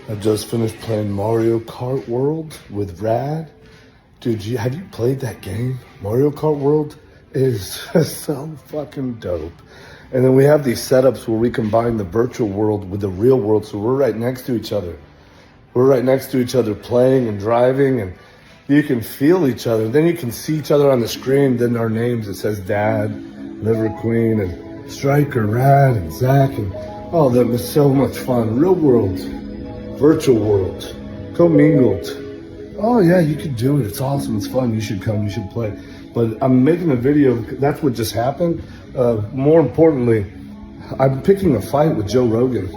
I just finished playing Mario Kart World with Rad. Dude, have you played that game? Mario Kart World is so fucking dope. And then we have these setups where we combine the virtual world with the real world, so we're right next to each other. We're right next to each other playing and driving, and you can feel each other. Then you can see each other on the screen, then our names, it says Dad, Liver Queen, and Striker, Rad, and Zach, and oh, that was so much fun. Real world, virtual world, commingled. Oh yeah, you can do it. It's awesome. It's fun. You should come. You should play. But I'm making a video. That's what just happened. More importantly, I'm picking a fight with Joe Rogan.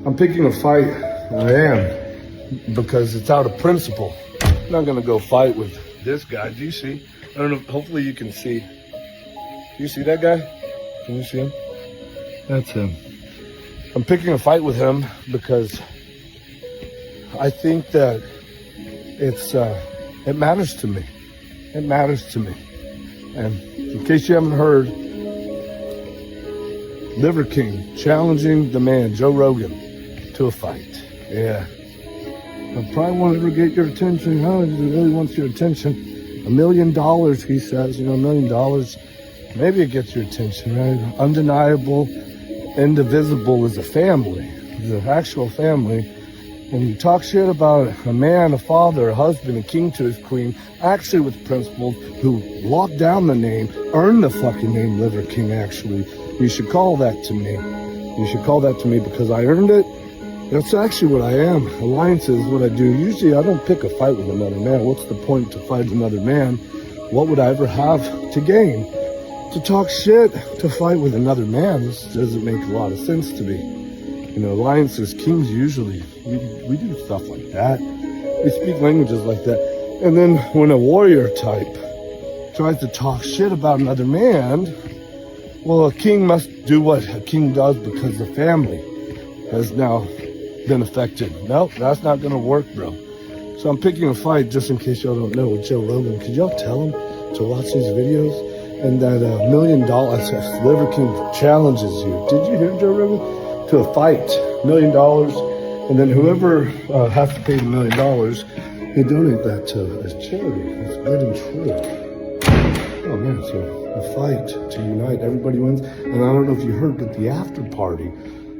I'm picking a fight. I am, because it's out of principle. I'm not gonna go fight with this guy. Do you see? I don't know. Hopefully you can see. Do you see that guy? Can you see him? That's him. I'm picking a fight with him because I think that it matters to me. It matters to me. And in case you haven't heard, Liver King challenging the man, Joe Rogan, to a fight. Yeah. I probably won't ever get your attention. Huh? He really wants your attention. $1 million, he says, $1 million. Maybe it gets your attention, right? Undeniable, indivisible is a family. It's an actual family. And you talk shit about a man, a father, a husband, a king to his queen, actually with principles, who locked down the name, earned the fucking name Liver King, actually. You should call that to me. You should call that to me because I earned it. That's actually what I am. Alliance is what I do. Usually I don't pick a fight with another man. What's the point to fight another man? What would I ever have to gain? To talk shit, to fight with another man, this doesn't make a lot of sense to me. Alliances, kings usually, we do stuff like that. We speak languages like that. And then when a warrior type tries to talk shit about another man, well, a king must do what a king does because the family has now been affected. No, that's not going to work, bro. So I'm picking a fight, just in case y'all don't know, with Joe Rogan. Could y'all tell him to watch these videos? And that $1 million, Liver King challenges you. Did you hear Joe Rogan? To a fight, $1 million, and then whoever has to pay the $1 million, they donate that to as charity. It's good and true. Oh man, so a fight to unite, everybody wins. And I don't know if you heard, but the after party,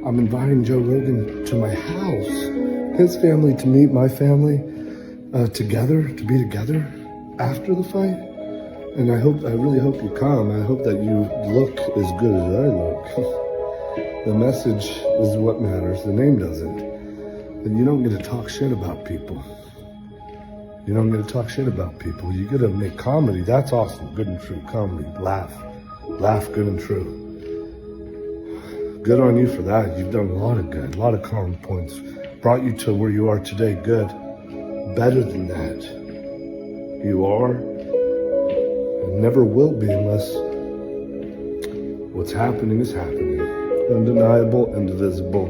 I'm inviting Joe Rogan to my house, his family to meet my family together, to be together after the fight. And I really hope you come. I hope that you look as good as I look. The message is what matters. The name doesn't. And you don't get to talk shit about people. You don't get to talk shit about people. You get to make comedy. That's awesome. Good and true. Comedy. Laugh. Laugh good and true. Good on you for that. You've done a lot of good. A lot of common points. Brought you to where you are today. Good. Better than that. You are and never will be unless what's happening is happening. Undeniable, indivisible.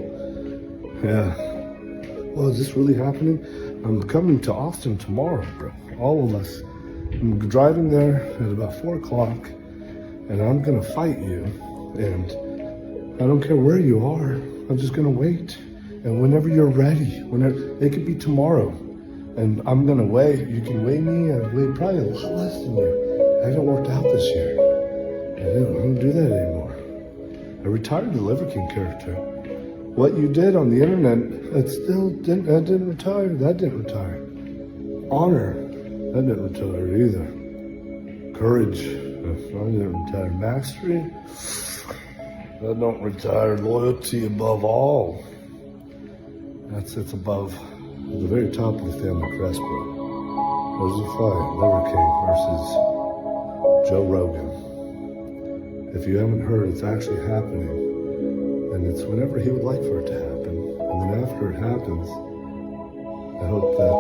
Yeah. Well, is this really happening? I'm coming to Austin tomorrow, bro. All of us. I'm driving there at about 4 o'clock, and I'm gonna fight you. And I don't care where you are. I'm just gonna wait. And whenever you're ready, it could be tomorrow. And I'm gonna weigh. You can weigh me. I weigh probably a lot less than you. I haven't worked out this year. I don't do that anymore. I retired the Liver King character. What you did on the internet, it still didn't retire. That didn't retire. Honor, that didn't retire either. Courage, that didn't retire. Mastery, that don't retire. Loyalty above all. It's above, at the very top of the family crestboard. There's a fight, Liver King versus Joe Rogan. If you haven't heard, it's actually happening. And it's whenever he would like for it to happen. And then after it happens, I hope that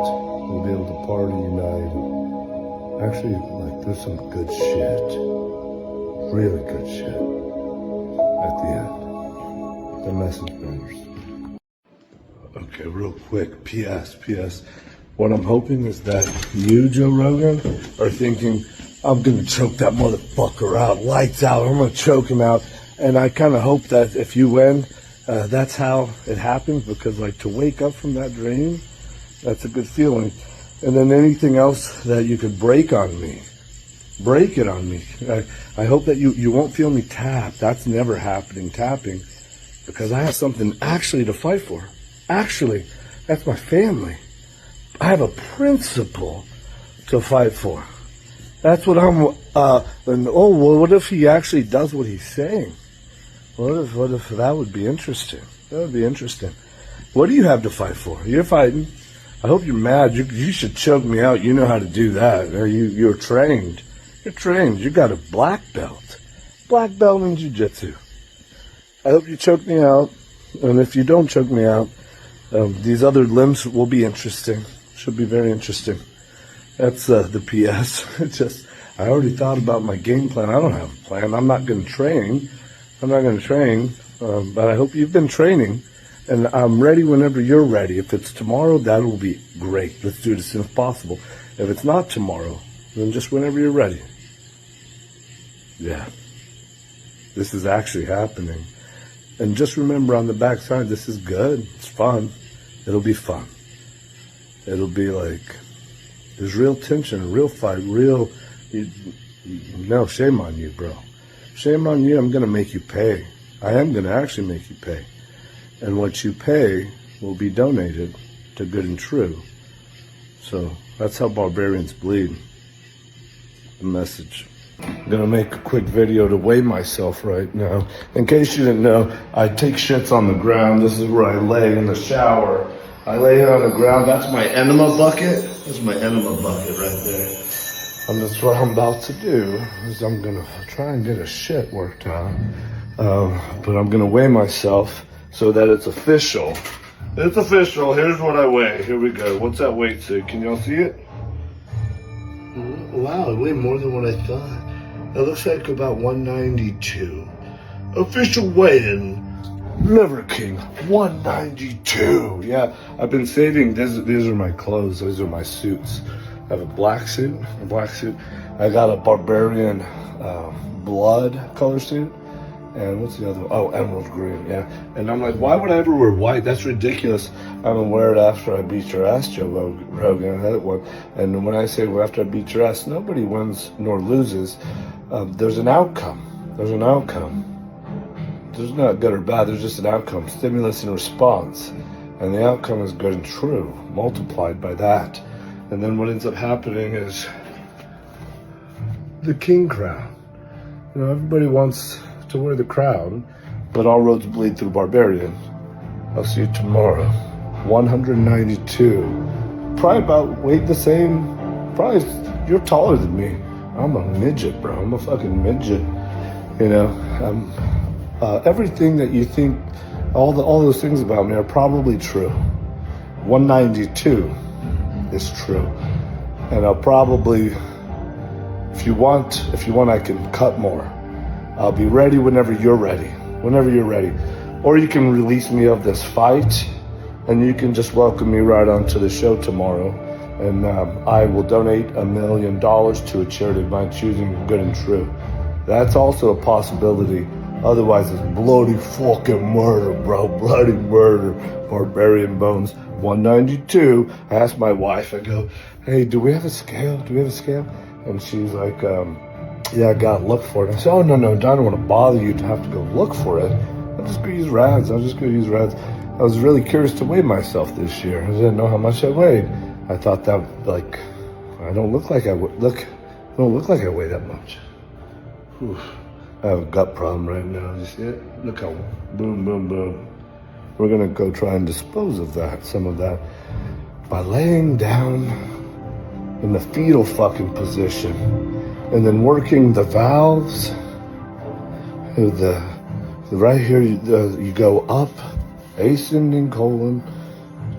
we'll be able to party, unite. Actually, there's some good shit. Really good shit. At the end. The message matters. Okay, real quick. P.S. What I'm hoping is that you, Joe Rogan, are thinking, I'm gonna choke that motherfucker out, lights out, I'm gonna choke him out. And I kind of hope that if you win, That's how it happens, because like to wake up from that dream, that's a good feeling. And then anything else that you could break on me, break it on me. I hope that you won't feel me tap. That's never happening, tapping, because I have something actually to fight for. Actually, that's my family. I have a principle to fight for. That's what I'm, and oh, well, what if he actually does what he's saying? What if that would be interesting? That would be interesting. What do you have to fight for? You're fighting. I hope you're mad. You should choke me out. You know how to do that. You're trained. You're trained. You got a black belt. Black belt in jiu-jitsu. I hope you choke me out. And if you don't choke me out, these other limbs will be interesting. Should be very interesting. That's the PS. I already thought about my game plan. I don't have a plan. I'm not going to train. But I hope you've been training. And I'm ready whenever you're ready. If it's tomorrow, that will be great. Let's do it as soon as possible. If it's not tomorrow, then just whenever you're ready. Yeah. This is actually happening. And just remember, on the backside, this is good. It's fun. It'll be fun. It'll be like, there's real tension, real fight, no, shame on you, bro. Shame on you. I'm going to make you pay. I am going to actually make you pay. And what you pay will be donated to Good and True. So that's how barbarians bleed. The message. I'm going to make a quick video to weigh myself right now. In case you didn't know, I take shits on the ground. This is where I lay in the shower. I lay on the ground. That's my enema bucket. That's my enema bucket right there. And that's what I'm about to do, is I'm going to try and get a shit worked out. But I'm going to weigh myself so that it's official. It's official. Here's what I weigh. Here we go. What's that weight say? Can y'all see it? Wow, it weighed more than what I thought. It looks like about 192. Official weigh-in. Liver King, 192. Yeah, I've been saving. These are my clothes. These are my suits. I have a black suit. I got a barbarian blood color suit. And what's the other one? Oh, emerald green, yeah. And I'm like, why would I ever wear white? That's ridiculous. I'm gonna wear it after I beat your ass, Joe Rogan. That one. And when I say after I beat your ass, nobody wins nor loses. There's an outcome. There's not good or bad. There's just an outcome. Stimulus and response. And the outcome is good and true, multiplied by that. And then what ends up happening is the king crown. You know, everybody wants to wear the crown, but all roads bleed through barbarian. I'll see you tomorrow. 192. Probably about weight the same. Probably you're taller than me. I'm a midget, bro. I'm a fucking midget. You know, everything that you think, all those things about me are probably true. 192 is true, and I'll probably, if you want, I can cut more. I'll be ready whenever you're ready. Or you can release me of this fight, and you can just welcome me right onto the show tomorrow. And I will donate $1 million to a charity of my choosing, Good and True. That's also a possibility. Otherwise, it's bloody fucking murder, bro. Bloody murder. Barbarian bones. 192. I asked my wife, I go, hey, do we have a scale? And she's like, yeah, I gotta look for it. I said, oh, no, I don't want to bother you to have to go look for it. I'll just go use rads. I was really curious to weigh myself this year. I didn't know how much I weighed. I thought that, like, I don't look like I weigh that much. Whew. I have a gut problem right now. You see it? Look how, boom. We're gonna go try and dispose of some of that, by laying down in the fetal fucking position, and then working the valves. Right here, you go up, ascending colon,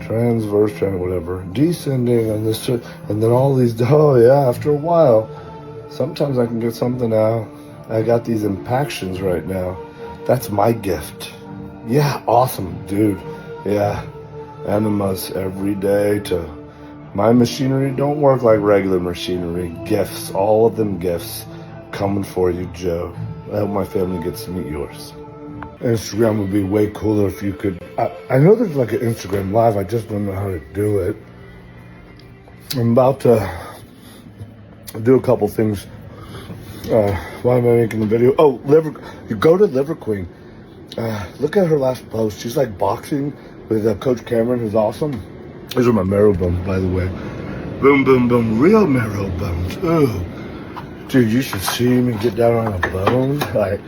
transverse, whatever, descending, and this, and then all these. Oh yeah, after a while, sometimes I can get something out. I got these impactions right now. That's my gift. Yeah, awesome, dude. Yeah, enemas every day to. My machinery don't work like regular machinery. Gifts, all of them gifts, coming for you, Joe. I hope my family gets to meet yours. Instagram would be way cooler if you could. I know there's like an Instagram Live. I just don't know how to do it. I'm about to do a couple things. Why am I making the video? Oh, you go to Liver Queen. Look at her last post. She's like boxing with Coach Cameron, who's awesome. These are my marrow bones, by the way. Boom, boom, boom. Real marrow bones. Ooh. Dude, you should see me get down on a bone. Like,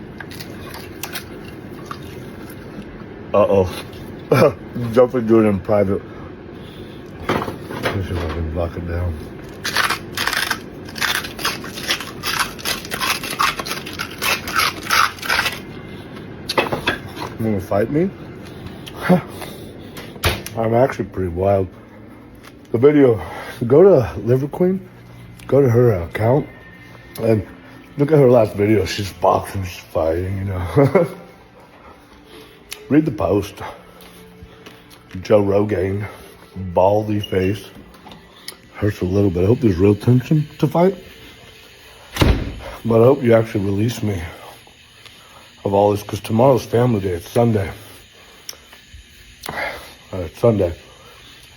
definitely do it in private. Let me see if I can block it down. You wanna fight me? I'm actually pretty wild. The video, go to Liver Queen, go to her account, and look at her last video. She's boxing, she's fighting, you know. Read the post. Joe Rogan, baldy face. Hurts a little bit. I hope there's real tension to fight. But I hope you actually release me of all this, because tomorrow's family day. It's Sunday. It's Sunday.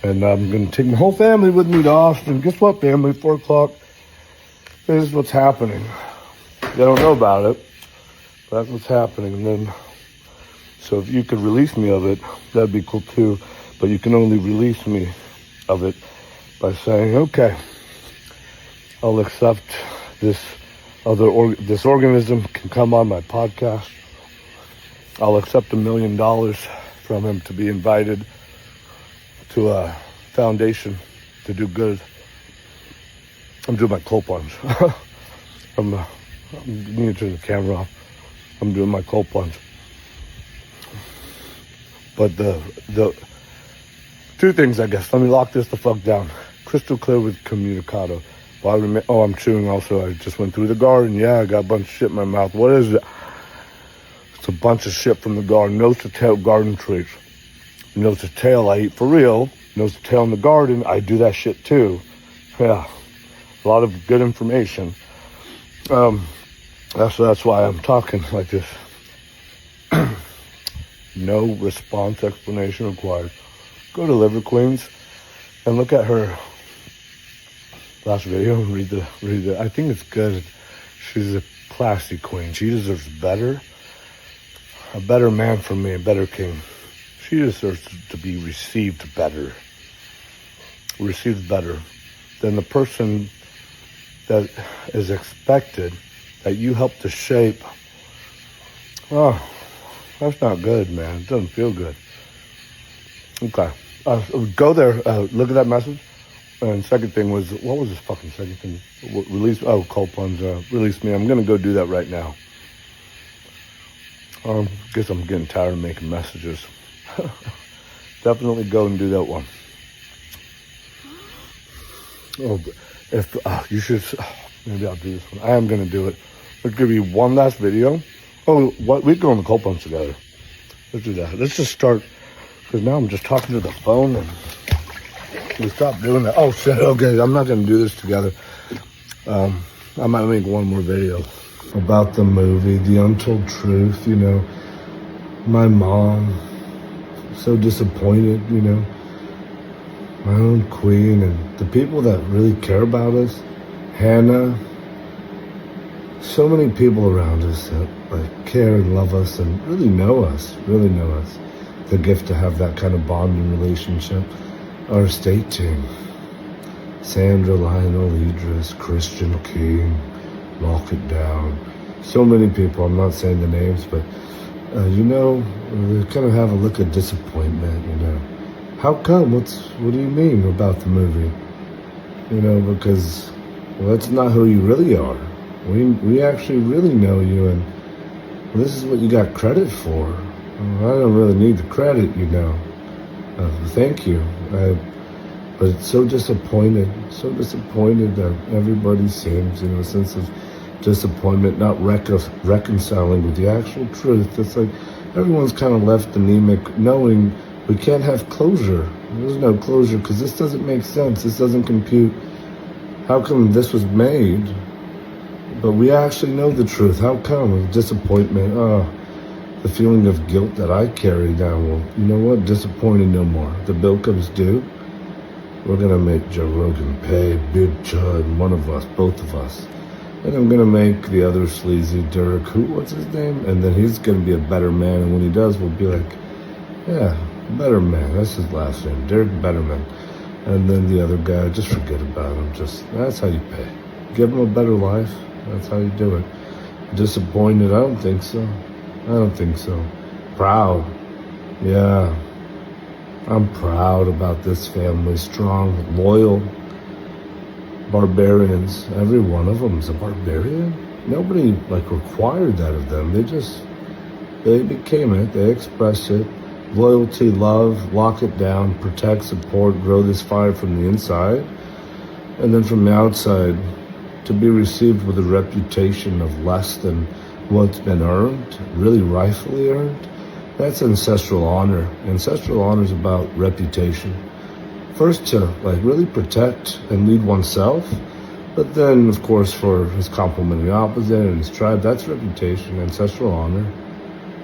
And I'm going to take my whole family with me to Austin. Guess what, family? 4 o'clock. This is what's happening. They don't know about it, but that's what's happening. And then, so if you could release me of it, that'd be cool too. But you can only release me of it by saying, okay, I'll accept this this organism can come on my podcast. I'll accept $1 million from him to be invited to a foundation to do good. I'm doing my cold plunge. I'm need to turn the camera off. I'm doing my cold plunge. But the two things, I guess. Let me lock this the fuck down. Crystal clear with communicado. I'm chewing also. I just went through the garden. Yeah, I got a bunch of shit in my mouth. What is it? It's a bunch of shit from the garden. Nose to tail garden trees. Nose to tail, I eat for real. Nose to tail in the garden, I do that shit too. Yeah, a lot of good information. That's why I'm talking like this. No response explanation required. Go to Liver Queens and look at her last video and read the. I think it's good. She's a classy queen. She deserves better. A better man from me, a better king. She deserves to be received better than the person that is expected that you help to shape. Oh, that's not good, man. It doesn't feel good. Okay. Go there. Look at that message. And second thing was, what was this fucking second thing? Cold plunge. Release me. I'm going to go do that right now. Guess I'm getting tired of making messages. Definitely go and do that one. You should, maybe I'll do this one. I am going to do it. Let's give you one last video. We go on the cold plunge together. Let's do that. Let's just start, because now I'm just talking to the phone and we stop doing that. Oh shit, okay, I'm not going to do this together. I might make one more video about the movie, The Untold Truth, you know. My mom, so disappointed, you know. My own queen and the people that really care about us. Hannah. So many people around us that like care and love us and really know us. The gift to have that kind of bonding relationship. Our estate team. Sandra, Lionel, Idris, Christian, King, Lock It Down. So many people, I'm not saying the names, but you know, we kind of have a look of disappointment, you know. How come? What do you mean about the movie? You know, because, well, that's not who you really are. We actually really know you, and this is what you got credit for. I don't really need the credit, you know. Thank you. But it's so disappointed that everybody seems, you know, a sense of disappointment, not reconciling with the actual truth. It's like everyone's kind of left anemic, knowing we can't have closure. There's no closure because this doesn't make sense. This doesn't compute. How come this was made, but we actually know the truth? How come? Disappointment. Oh, the feeling of guilt that I carry now. Well, you know what? Disappointed no more. The bill comes due. We're gonna make Joe Rogan pay, Big Chud, one of us, both of us. And I'm gonna make the other sleazy Dirk, what's his name? And then he's gonna be a better man, and when he does, we'll be like, yeah, better man, that's his last name, Dirk Betterman. And then the other guy, just forget about him, that's how you pay. Give him a better life, that's how you do it. Disappointed, I don't think so. Proud, yeah. I'm proud about this family, strong, loyal, barbarians. Every one of them is a barbarian. Nobody required that of them. They became it. They expressed it. Loyalty, love, lock it down, protect, support, grow this fire from the inside. And then from the outside, to be received with a reputation of less than what's been earned, really rightfully earned. That's ancestral honor. Ancestral honor is about reputation. First to really protect and lead oneself, but then of course for his complementary opposite and his tribe, that's reputation, ancestral honor.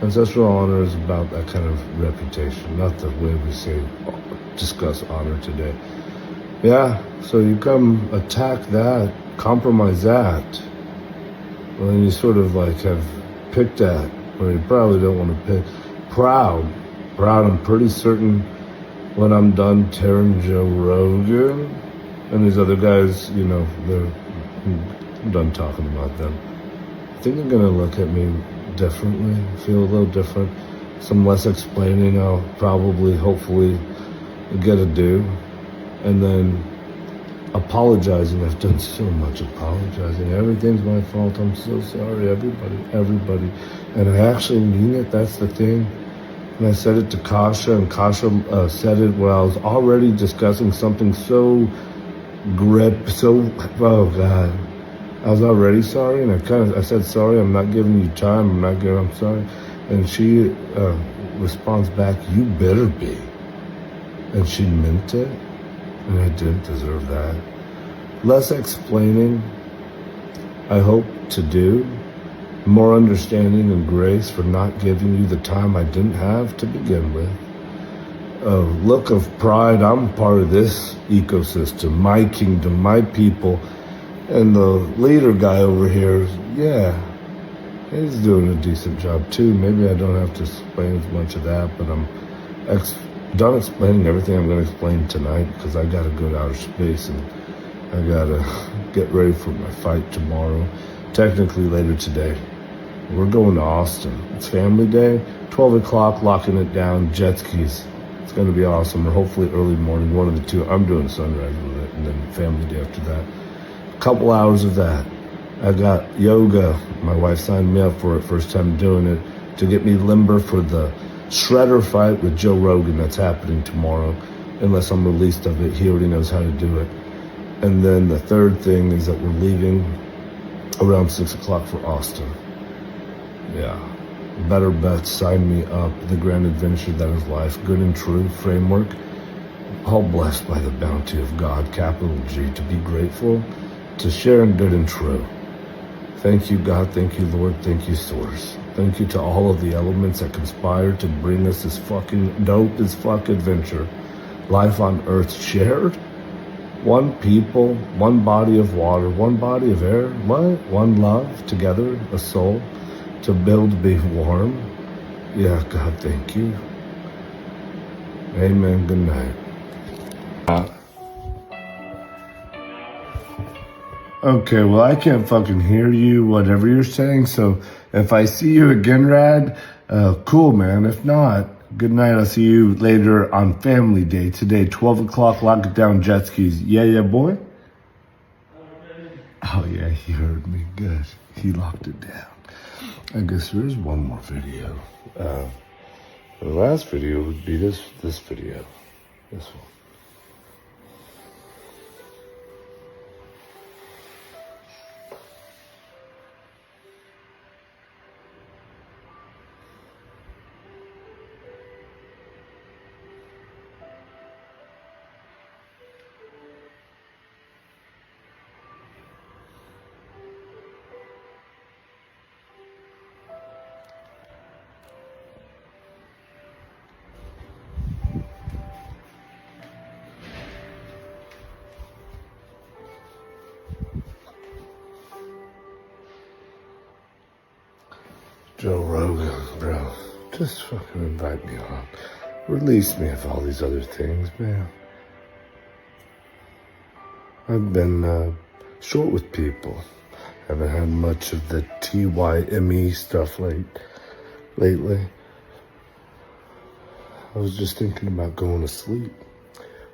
Ancestral honor is about that kind of reputation, not the way we discuss honor today. Yeah, so you come attack that, compromise that, well, then you sort of have picked at, or you probably don't want to pick. Proud, I'm pretty certain when I'm done tearing Joe Rogan and these other guys, I'm done talking about them. I think they're gonna look at me differently, feel a little different. Some less explaining I'll probably, hopefully, get to do. And then apologizing. I've done so much apologizing. Everything's my fault. I'm so sorry, everybody. And I actually mean it, that's the thing. And I said it to Kasha, and Kasha said it while I was already discussing something oh God. I was already sorry, and I said, sorry, I'm not giving you time, I'm sorry. And she responds back, you better be. And she meant it, and I didn't deserve that. Less explaining, I hope to do. More understanding and grace for not giving you the time I didn't have to begin with. A look of pride, I'm part of this ecosystem, my kingdom, my people. And the leader guy over here, yeah, he's doing a decent job too. Maybe I don't have to explain as much of that, but I'm done explaining everything I'm going to explain tonight because I got to go to outer space and I got to get ready for my fight tomorrow. Technically later today. We're going to Austin. It's family day, 12 o'clock, locking it down, jet skis. It's going to be awesome, or hopefully early morning, one of the two. I'm doing sunrise with it, and then family day after that. A couple hours of that. I got yoga. My wife signed me up for it, first time doing it, to get me limber for the shredder fight with Joe Rogan that's happening tomorrow. Unless I'm released of it, he already knows how to do it. And then the third thing is that we're leaving around 6 o'clock for Austin. Yeah. Better bets, sign me up. The grand adventure that is life. Good and true framework. All blessed by the bounty of God, capital G. To be grateful, to share in good and true. Thank you, God. Thank you, Lord. Thank you, Source. Thank you to all of the elements that conspire to bring us this fucking dope as fuck adventure. Life on Earth shared. One people, one body of water, one body of air. What? One love, together, a soul. To build, be warm. Yeah, God, thank you. Amen. Good night. Okay, well, I can't fucking hear you, whatever you're saying, so if I see you again, Rad, cool, man. If not, good night. I'll see you later on Family Day today, 12 o'clock, lock it down, jet skis. Yeah, boy? Oh, yeah, he heard me. Good. He locked it down. I guess there's one more video. The last video would be this video. This one. Joe Rogan, bro. Just fucking invite me on. Release me of all these other things, man. I've been short with people. Haven't had much of the TYME stuff lately. I was just thinking about going to sleep.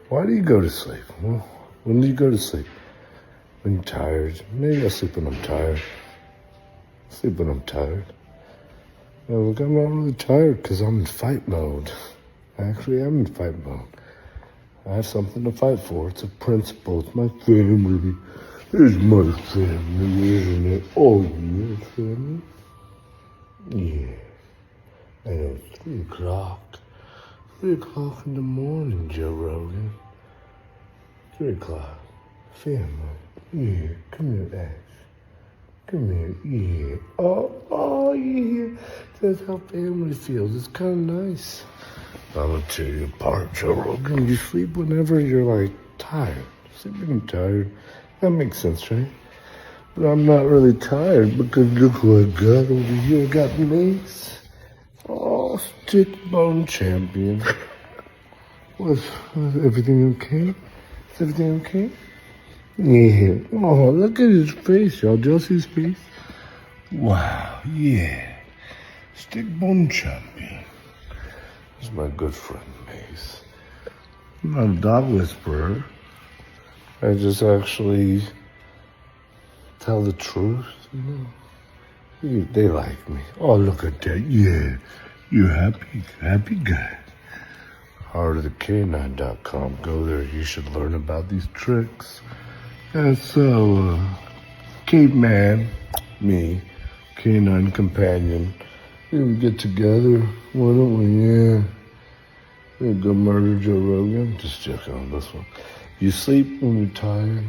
Why do you go to sleep? Well, when do you go to sleep? When you're tired. Maybe I'll sleep when I'm tired. Sleep when I'm tired. No, look, I'm not really tired because I'm in fight mode. Actually, I'm in fight mode. I have something to fight for. It's a principle. It's my family. It's my family, isn't it? Oh, your family? Yeah. I know it's 3 o'clock. 3 o'clock in the morning, Joe Rogan. 3 o'clock. Family. Yeah. Come here, Ash. Come here. Yeah. Oh, yeah. That's how family feels. It's kind of nice. I'm gonna tear you apart, Joe Rogan. You sleep whenever you're like tired. Sleep when I'm tired. That makes sense, right? But I'm not really tired because look who I got over here. I got Mace. Oh, stick bone champion. Was everything okay? Is everything okay? Yeah. Oh, look at his face, y'all. Do y'all see his face? Wow, yeah. Stick bone champion. This is my good friend, Mace. I'm not a dog whisperer. I just actually tell the truth, you know. They like me. Oh, look at that. Yeah. You're happy guy. Heartofthecanine.com. Go there. You should learn about these tricks. And so, caveman, me, canine companion, we would get together. Why don't we? Yeah. We'd go murder Joe Rogan. Just joking on this one. You sleep when you're tired.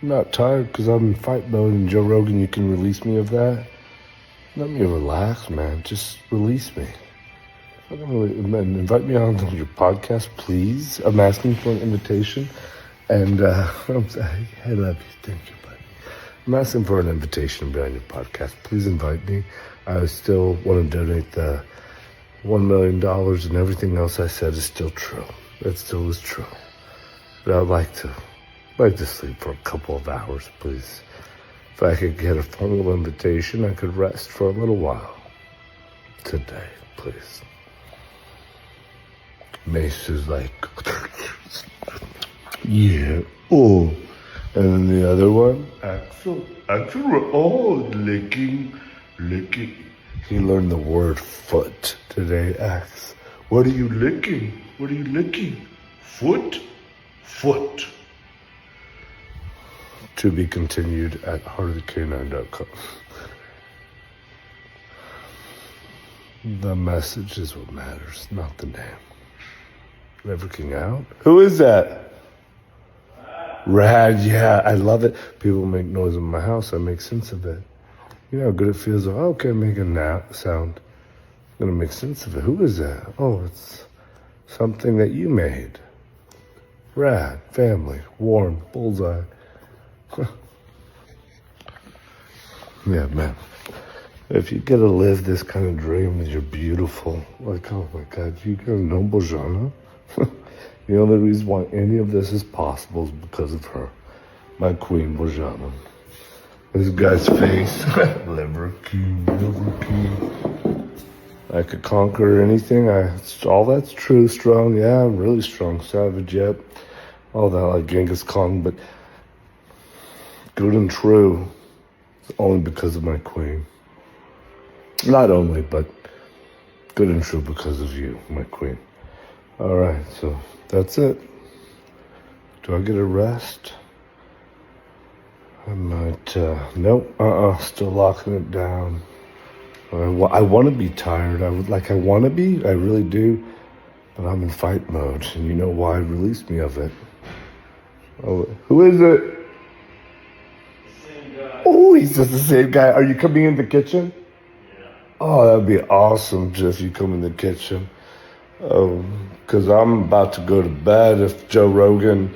I'm not tired because I'm in fight mode, and Joe Rogan, you can release me of that. Let me relax, man. Just release me. Invite me on your podcast, please. I'm asking for an invitation. And I'm sorry. I love you. Thank you, buddy. I'm asking for an invitation to be on your podcast. Please invite me. I still want to donate the $1 million, and everything else I said is still true. That still is true. But I'd like to sleep for a couple of hours, please. If I could get a formal invitation, I could rest for a little while today, please. Mace is like, yeah, oh. And then the other one, Axel, oh, licking. He learned the word foot today, Ax. What are you licking? Foot. To be continued at heartofthecanine.com. The message is what matters, not the name. Everything out? Who is that? Rad, yeah, I love it. People make noise in my house, I make sense of it. You know how good it feels? Oh, okay, make a sound. I'm gonna make sense of it. Who is that? Oh, it's something that you made. Rad, family, warm, bullseye. Yeah, man. If you get to live this kind of dream that you're beautiful, like, oh my God, you get to know Bojana? The only reason why any of this is possible is because of her, my queen Bojana. This guy's face, liver king. I could conquer anything. All that's true, strong. Yeah, I'm really strong, savage. Yep, all that like Genghis Khan, but good and true. It's only because of my queen. Not only, but good and true because of you, my queen. All right, so that's it. Do I get a rest? I might, nope, still locking it down. I want to be tired. I want to be, I really do. But I'm in fight mode, and you know why? Release me of it. Oh, who is it? Same guy. Oh, he's just the same guy. Are you coming in the kitchen? Yeah. Oh, that'd be awesome if you come in the kitchen. Because I'm about to go to bed if Joe Rogan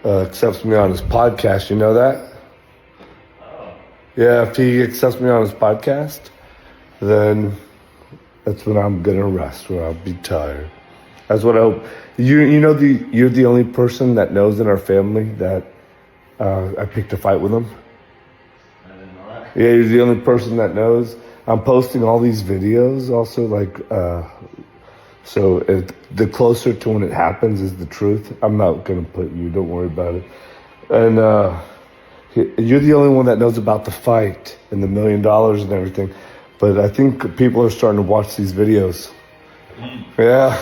accepts me on his podcast. You know that? Oh. Yeah, if he accepts me on his podcast, then that's when I'm gonna rest, when I'll be tired. That's what I hope. You're the only person that knows in our family that I picked a fight with him. I didn't know that. Yeah, you're the only person that knows. I'm posting all these videos also, like, the closer to when it happens is the truth. I'm not gonna put you, don't worry about it. And you're the only one that knows about the fight and the $1 million and everything. But I think people are starting to watch these videos. Yeah.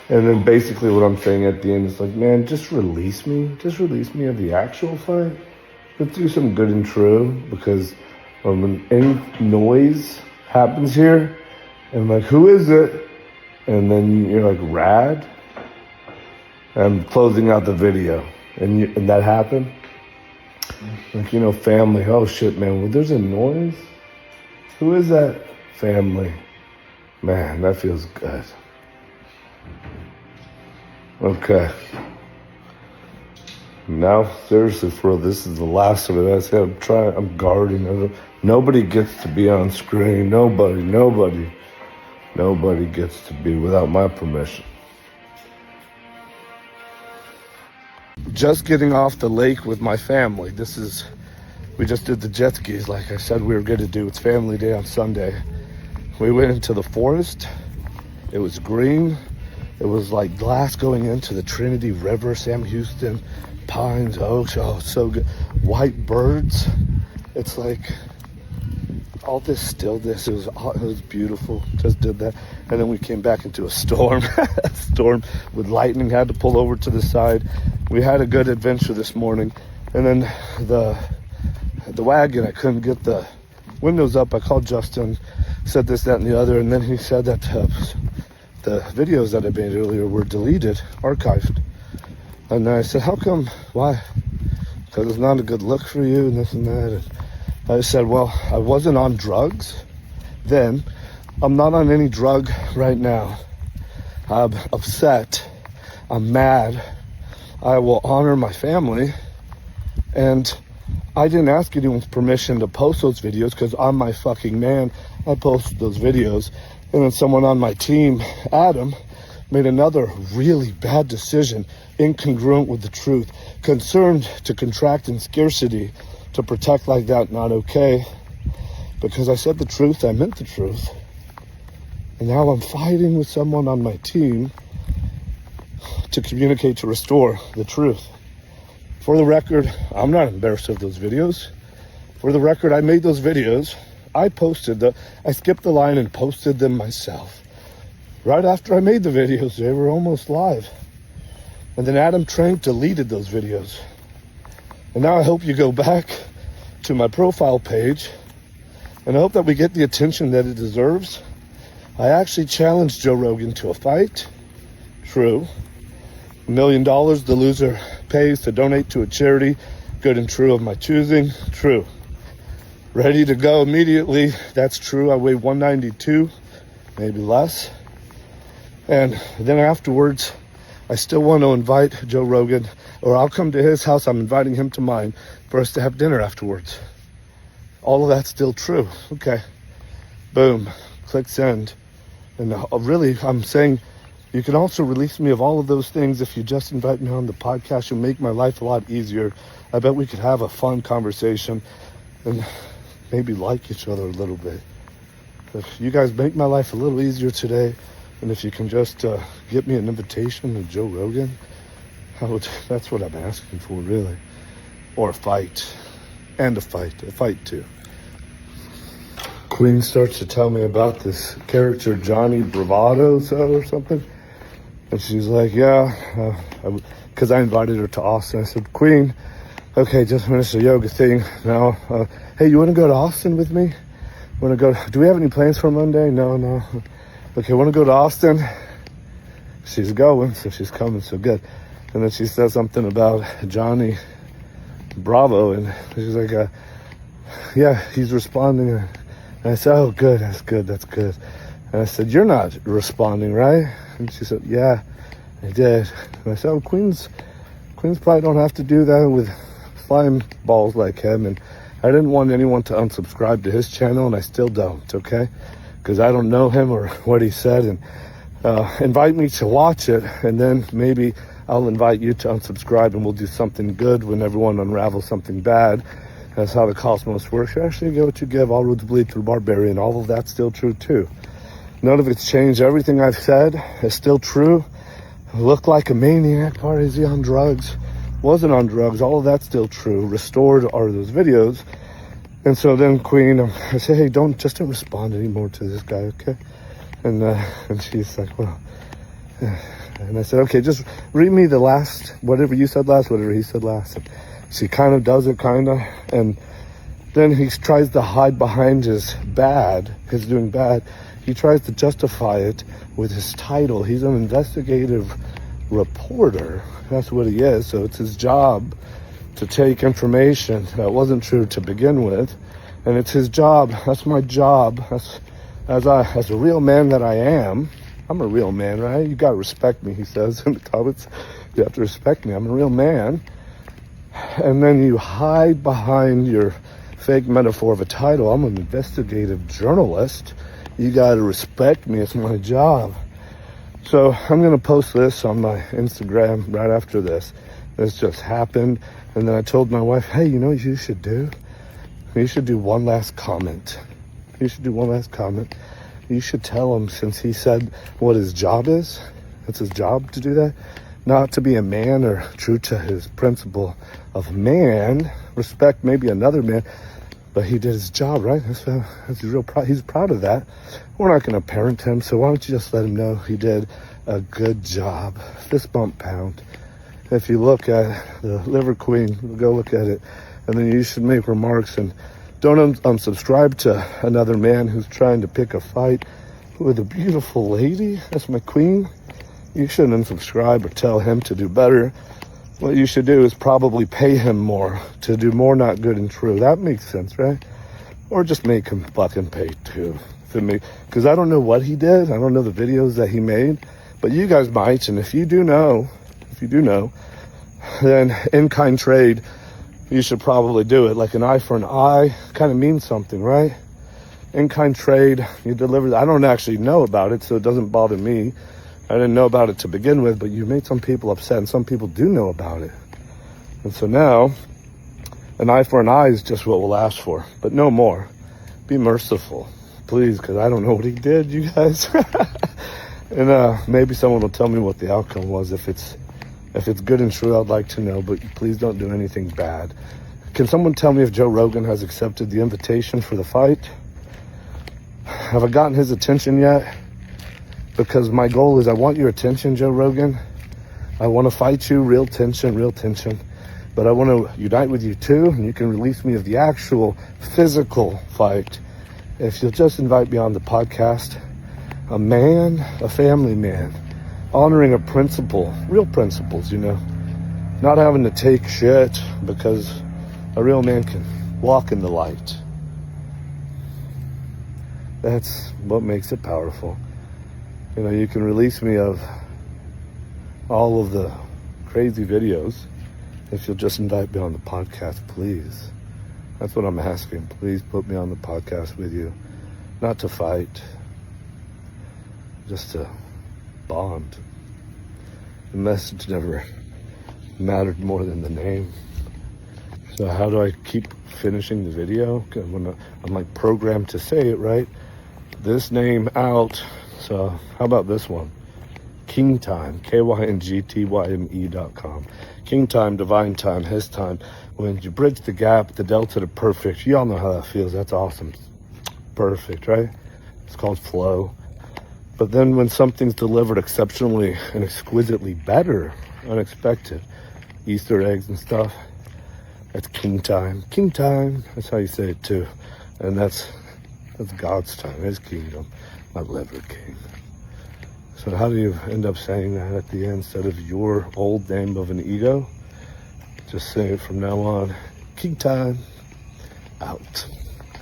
And then basically what I'm saying at the end is like, man, just release me. Just release me of the actual fight. Let's do some good and true, because when any noise happens here, and like, who is it? And then you're like, Rad? I'm closing out the video. And that happened? Like, family. Oh shit, man. Well, there's a noise. Who is that? Family. Man, that feels good. Okay. Now, seriously, for real, this is the last of it. I said, I'm guarding. Nobody gets to be on screen. Nobody gets to be without my permission. Just getting off the lake with my family. We just did the jet skis like I said we were going to do. It's family day on Sunday. We went into the forest. It was green. It was like glass going into the Trinity River, Sam Houston, pines, oaks. Oh, so good. White birds. It's like all this stillness. It was beautiful. Just did that. And then we came back into a storm. A storm with lightning. Had to pull over to the side. We had a good adventure this morning. And then the wagon, I couldn't get the windows up. I called Justin, said this, that, and the other. And then he said that the videos that I made earlier were deleted, archived. And I said, how come? Why? Because it's not a good look for you and this and that. And I said, well, I wasn't on drugs then. I'm not on any drug right now. I'm upset. I'm mad. I will honor my family. And I didn't ask anyone's permission to post those videos because I'm my fucking man. I posted those videos. And then someone on my team, Adam, made another really bad decision, incongruent with the truth, concerned to contract in scarcity, to protect like that, not okay. Because I said the truth, I meant the truth. And now I'm fighting with someone on my team to communicate, to restore the truth. For the record, I'm not embarrassed of those videos. For the record, I made those videos. I skipped the line and posted them myself. Right after I made the videos, they were almost live. And then Adam Trank deleted those videos. And now I hope you go back to my profile page, and I hope that we get the attention that it deserves. I actually challenged Joe Rogan to a fight. True. $1 million, the loser pays to donate to a charity, good and true of my choosing. True. Ready to go immediately. That's true. I weigh 192, maybe less. And then afterwards, I still want to invite Joe Rogan, or I'll come to his house. I'm inviting him to mine for us to have dinner afterwards. All of that's still true. Okay. Boom. Click send. And really, I'm saying you can also release me of all of those things if you just invite me on the podcast. You'll make my life a lot easier. I bet we could have a fun conversation and maybe like each other a little bit. If you guys make my life a little easier today, and if you can just get me an invitation to Joe Rogan, that's what I'm asking for, really. Or a fight. And a fight too. Queen starts to tell me about this character, Johnny Bravado or something. And she's like, yeah, because I invited her to Austin. I said, Queen, okay, just finished the yoga thing. Now, hey, you want to go to Austin with me? Do we have any plans for Monday? No. Okay, want to go to Austin? She's going, so she's coming, so good. And then she says something about Johnny Bravo, and she's like, yeah, he's responding. And I said, oh, good, that's good. And I said, you're not responding, right? And she said, yeah, I did. And I said, oh, Queens probably don't have to do that with slime balls like him. And I didn't want anyone to unsubscribe to his channel, and I still don't, okay? Because I don't know him or what he said. And invite me to watch it, and then maybe I'll invite you to unsubscribe, and we'll do something good when everyone unravels something bad. That's how the cosmos works. You actually get what you give. All roads lead to the barbarian. All of that's still true too. None of it's changed. Everything I've said is still true. Looked like a maniac. Or is he on drugs? Wasn't on drugs. All of that's still true. Restored are those videos. And so then Queen, I say, hey, don't respond anymore to this guy, okay? And she's like, well, and I said, okay, just read me the last, whatever you said last, whatever he said last. And she kind of does it, and then he tries to hide behind his doing bad. He tries to justify it with his title. He's an investigative reporter. That's what he is. So it's his job to take information that wasn't true to begin with, and it's his job. That's my job. As a real man that I am. I'm a real man, right? You gotta respect me, he says in the comments. You have to respect me. I'm a real man. And then you hide behind your fake metaphor of a title. I'm an investigative journalist. You gotta respect me. It's my job. So I'm gonna post this on my Instagram right after this. This just happened. And then I told my wife, hey, you know what you should do? You should do one last comment. You should do one last comment. You should tell him, since he said what his job is, it's his job to do that, not to be a man or true to his principle of man, respect maybe another man, but he did his job, right? That's real proud. He's proud of that. We're not going to parent him, so why don't you just let him know he did a good job. Fist bump pound. If you look at the Liver Queen, go look at it, and then you should make remarks, and don't unsubscribe to another man who's trying to pick a fight with a beautiful lady. That's my queen. You shouldn't unsubscribe or tell him to do better. What you should do is probably pay him more to do more not good and true. That makes sense, right? Or just make him fucking pay too. Because I don't know what he did. I don't know the videos that he made. But you guys might. And if you do know, then in-kind trade, you should probably do it. Like an eye for an eye kind of means something, right? In-kind trade, you deliver. I don't actually know about it, so it doesn't bother me. I didn't know about it to begin with, but you made some people upset, and some people do know about it. And so now, an eye for an eye is just what we'll ask for, but no more. Be merciful, please, because I don't know what he did, you guys. And maybe someone will tell me what the outcome was. If it's good and true, I'd like to know, but please don't do anything bad. Can someone tell me if Joe Rogan has accepted the invitation for the fight? Have I gotten his attention yet? Because my goal is I want your attention, Joe Rogan. I want to fight you, real tension. But I want to unite with you too, and you can release me of the actual physical fight if you'll just invite me on the podcast. A man, a family man, honoring a principle, real principles, not having to take shit, because a real man can walk in the light. That's what makes it powerful. You can release me of all of the crazy videos if you'll just invite me on the podcast, please. That's what I'm asking. Please put me on the podcast with you. Not to fight, just to bond. The message never mattered more than the name. So how do I keep finishing the video? I'm like programmed to say it, right? This name out. So how about this one? King Time, KYNGTYME.com. King Time, divine time, his time. When you bridge the gap, the delta to perfect, you all know how that feels. That's awesome. Perfect, right? It's called flow. But then when something's delivered exceptionally and exquisitely better, unexpected, Easter eggs and stuff, that's King Time. King Time, that's how you say it too. And that's God's time, his kingdom, not Liver King. So how do you end up saying that at the end instead of your old name of an ego? Just say it from now on. King Time, out.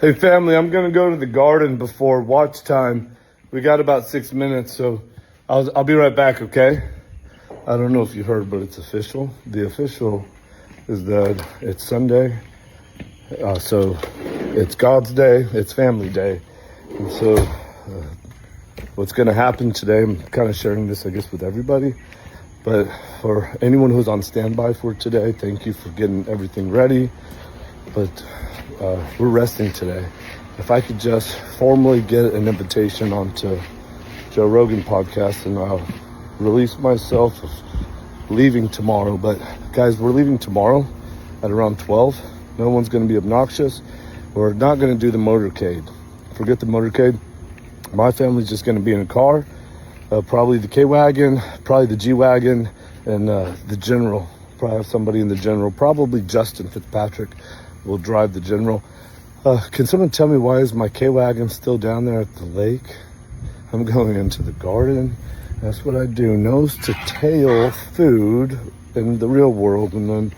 Hey family, I'm gonna go to the garden before watch time. We got about 6 minutes, so I'll be right back, okay? I don't know if you heard, but it's official. The official is that it's Sunday, So it's God's day, it's family day. And so what's going to happen today, I'm kind of sharing this, I guess, with everybody. But for anyone who's on standby for today, thank you for getting everything ready. But we're resting today. If I could just formally get an invitation onto Joe Rogan podcast, and I'll release myself of leaving tomorrow. But guys, we're leaving tomorrow at around 12. No one's going to be obnoxious. We're not going to do the motorcade. Forget the motorcade. My family's just going to be in a car, probably the K-Wagon, probably the G-Wagon, and the General. Probably have somebody in the General. Probably Justin Fitzpatrick will drive the General. Can someone tell me why is my K-Wagon still down there at the lake? I'm going into the garden. That's what I do. Nose to tail food in the real world, and then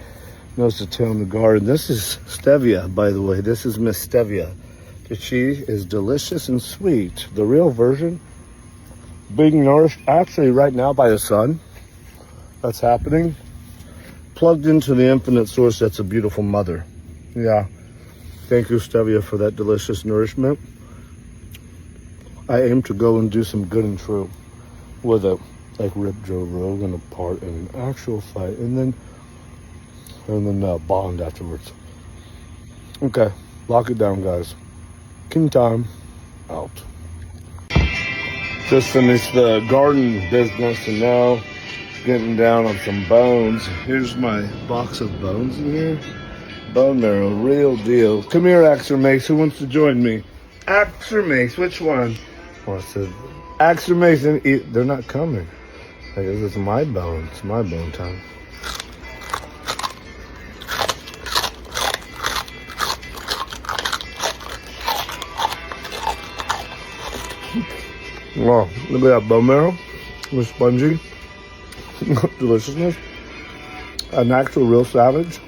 nose to tail in the garden. This is stevia, by the way. This is Miss Stevia. She is delicious and sweet. The real version, being nourished actually right now by the sun. That's happening. Plugged into the infinite source that's a beautiful mother. Yeah. Thank you, Stevia, for that delicious nourishment. I aim to go and do some good and true with it, like rip Joe Rogan apart in an actual fight, and then bond afterwards. Okay, lock it down, guys. King time, out. Just finished the garden business, and now getting down on some bones. Here's my box of bones in here. Bone marrow, real deal. Come here, Axer Mace. Who wants to join me? Axer Mace, which one? Oh, I said, Axer Mace, and they're not coming. I guess it's my bone. It's my bone time. Wow, look at that bone marrow. It's spongy. Deliciousness. An actual real savage.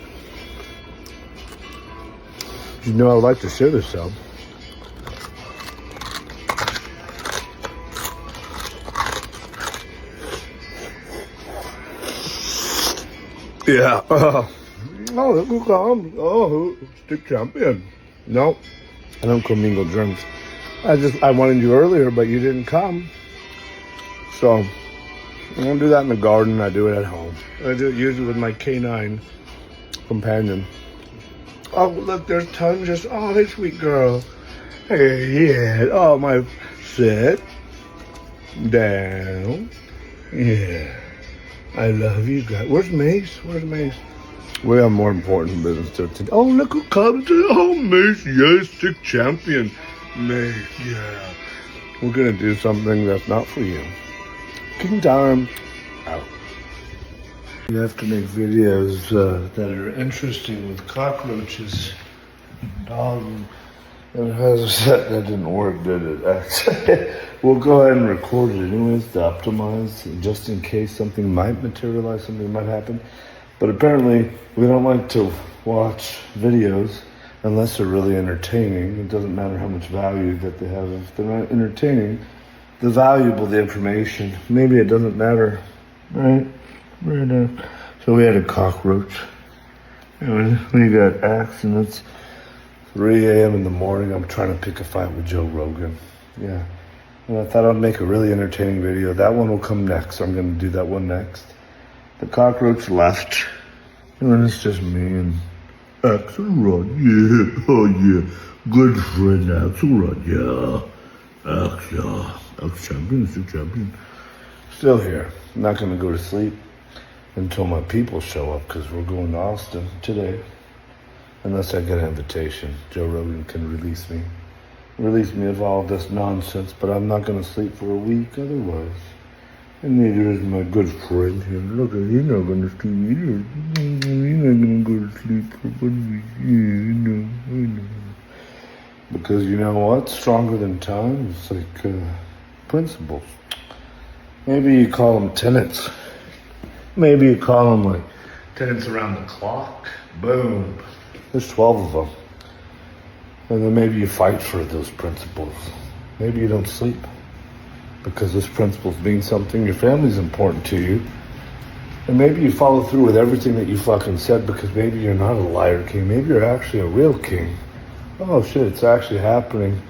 You know I would like to share this though. Yeah. Oh, look who comes. Oh, stick champion. No, I don't commingle drinks. I wanted you earlier, but you didn't come. So I'm gonna do that in the garden. I do it at home. I do it usually with my canine companion. Oh, look, there's tongue just, oh, hey, sweet girl. Hey, yeah. Oh, my, sit down. Yeah. I love you guys. Where's Mace? Where's Mace? We have more important business to attend. Oh, look who comes. Oh, Mace, yes, stick champion. Mace, yeah. We're going to do something that's not for you. King time, out. You have to make videos that are interesting with cockroaches, dog. That didn't work, did it? We'll go ahead and record it anyways to optimize, just in case something might materialize, something might happen. But apparently, we don't like to watch videos unless they're really entertaining. It doesn't matter how much value that they have. If they're not entertaining, the valuable the information, maybe it doesn't matter, right? So we had a cockroach, and we got axed, and it's 3 a.m. in the morning. I'm trying to pick a fight with Joe Rogan. Yeah. And I thought I'd make a really entertaining video. That one will come next. I'm going to do that one next. The cockroach left, and it's just me and Axelrod. Yeah, oh yeah. Good friend Axelrod, yeah. Ax champion, stick champion. Still here. I'm not going to go to sleep until my people show up, because we're going to Austin today. Unless I get an invitation, Joe Rogan can release me of all this nonsense, but I'm not going to sleep for a week otherwise. And neither is my good friend here. Look, he's not going to sleep either. He's not going to go to sleep for 1 week. Yeah, I know. Because you know what? Stronger than time is like principles. Maybe you call them tenets. Maybe you call them like tenets around the clock. Boom. There's 12 of them. And then maybe you fight for those principles. Maybe you don't sleep because those principles mean something. Your family's important to you. And maybe you follow through with everything that you fucking said because maybe you're not a liar king. Maybe you're actually a real king. Oh shit, it's actually happening.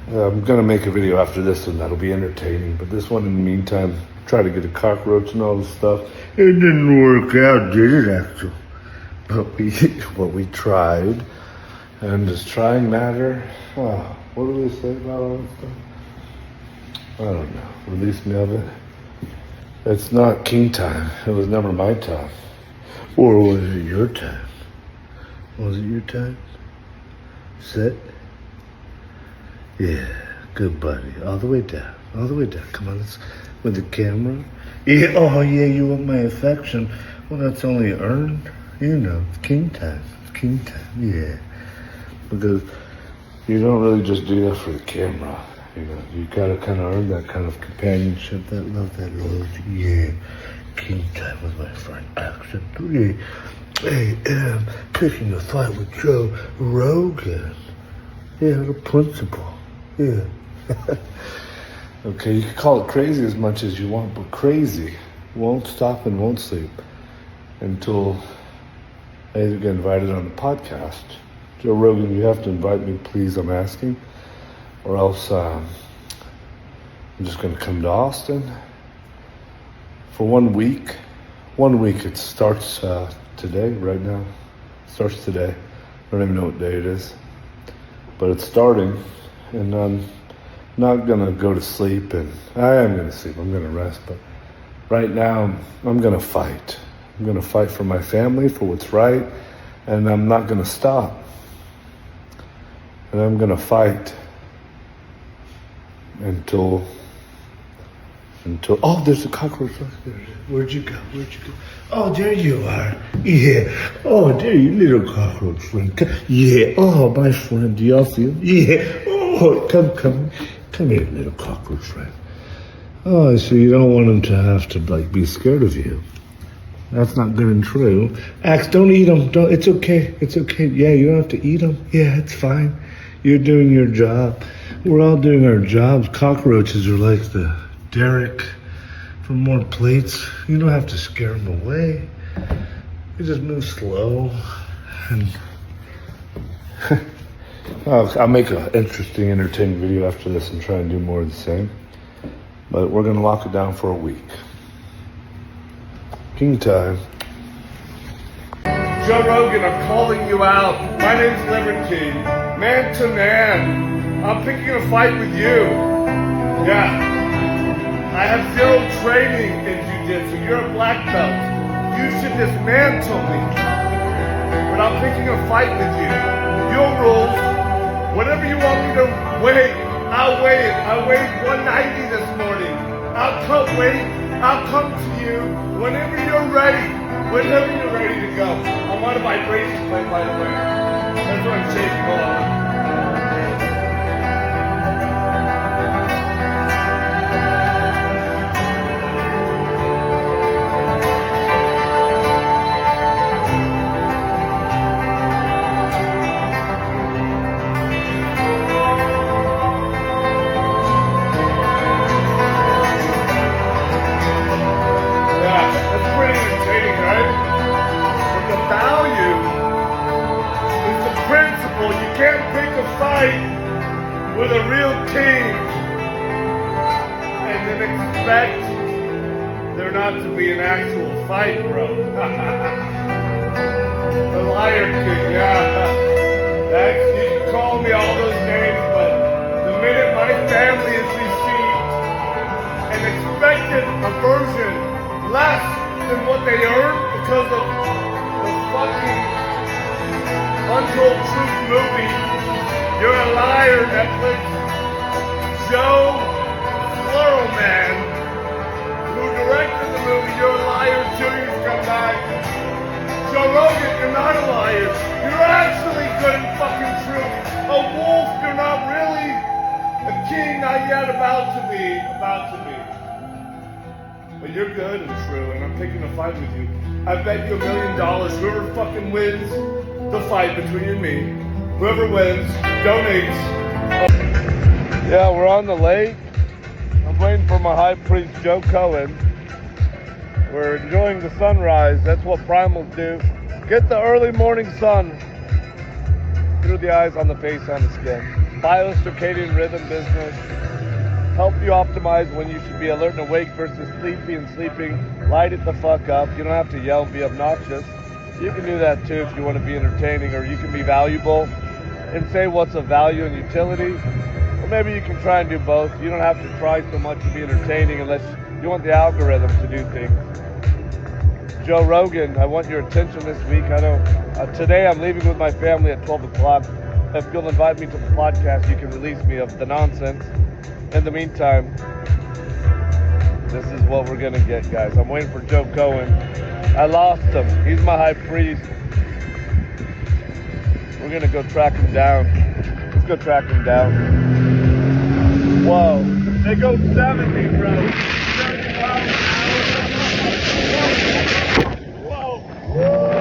I'm gonna make a video after this one that'll be entertaining. But this one, in the meantime, try to get a cockroach and all this stuff. It didn't work out, did it, actually? But we tried. And does trying matter? Oh, what do they say about all this stuff? I don't know. Release me of it. It's not king time. It was never my time. Or was it your time? Was it your time? Sit. Yeah, good buddy. All the way down. All the way down. Come on, let's with the camera. Yeah, oh yeah, you want my affection. Well, that's only earned. You know, it's king time. It's king time, yeah. Because you don't really just do that for the camera. You know, you gotta kind of earn that kind of companionship, that love, that loyalty. Yeah, king time with my friend accent. Yeah. Hey, I'm picking a fight with Joe Rogan. Yeah, the principal. Yeah. Okay, you can call it crazy as much as you want, but crazy won't stop and won't sleep until I either get invited on the podcast. Joe Rogan, you have to invite me, please, I'm asking. Or else I'm just going to come to Austin for 1 week. 1 week, it starts today, right now. It starts today. I don't even know what day it is. But it's starting, and I'm not going to go to sleep, and I am going to sleep. I'm going to rest, but right now I'm going to fight. I'm going to fight for my family, for what's right, and I'm not going to stop. And I'm going to fight until, oh, there's a cockroach right there. Where'd you go? Oh, there you are. Yeah. Oh, there you little cockroach friend. Yeah. Oh, my friend, do y'all feel? Yeah. Oh, come here, little cockroach friend. Oh, so you don't want them to have to, like, be scared of you. That's not good and true. Axe, don't eat them. Don't. It's okay. It's okay. Yeah, you don't have to eat them. Yeah, it's fine. You're doing your job. We're all doing our jobs. Cockroaches are like the Derek for more plates. You don't have to scare them away. You just move slow. And I'll make an interesting, entertaining video after this and try and do more of the same. But we're going to lock it down for a week. King time. Joe Rogan, I'm calling you out. My name's Liberty. Man to man. I'm picking a fight with you. Yeah. I have zero training in jiu-jitsu. You're a black belt. You should dismantle me. But I'm picking a fight with you. Your rules. Whatever you want me to weigh, I'll weigh it. I weighed 190 this morning. I'll come to you whenever you're ready. Whenever you're ready to go. I'm on a vibration plate, by the way. That's what I'm shaking on. You can't pick a fight with a real king and then expect there not to be an actual fight, bro. The liar king, yeah. You can call me all those names, but the minute my family is received and expected a version less than what they earned because of the fucking Untold Truth movie, you're a liar, Netflix. Joe Floralman, who directed the movie, you're a liar too, you come back. Joe Rogan, you're not a liar. You're actually good and fucking true. A wolf, you're not really. A king, not yet, about to be. But you're good and true, and I'm picking a fight with you. I bet you $1 million, whoever fucking wins the fight between you and me, whoever wins, donates. Yeah, we're on the lake. I'm waiting for my high priest, Joe Cohen. We're enjoying the sunrise. That's what primals do. Get the early morning sun through the eyes, on the face, on the skin. Bio-circadian rhythm business. Help you optimize when you should be alert and awake versus sleepy and sleeping. Light it the fuck up. You don't have to yell and be obnoxious. You can do that too if you want to be entertaining, or you can be valuable and say what's of value and utility. Or maybe you can try and do both. You don't have to try so much to be entertaining unless you want the algorithm to do things. Joe Rogan, I want your attention this week. I know today I'm leaving with my family at 12 o'clock. If you'll invite me to the podcast, you can release me of the nonsense. In the meantime, this is what we're going to get, guys. I'm waiting for Joe Cohen. I lost him. He's my high priest. We're going to go track him down. Let's go track him down. Whoa. They go 70, bro. 70 miles an hour. Whoa. Whoa.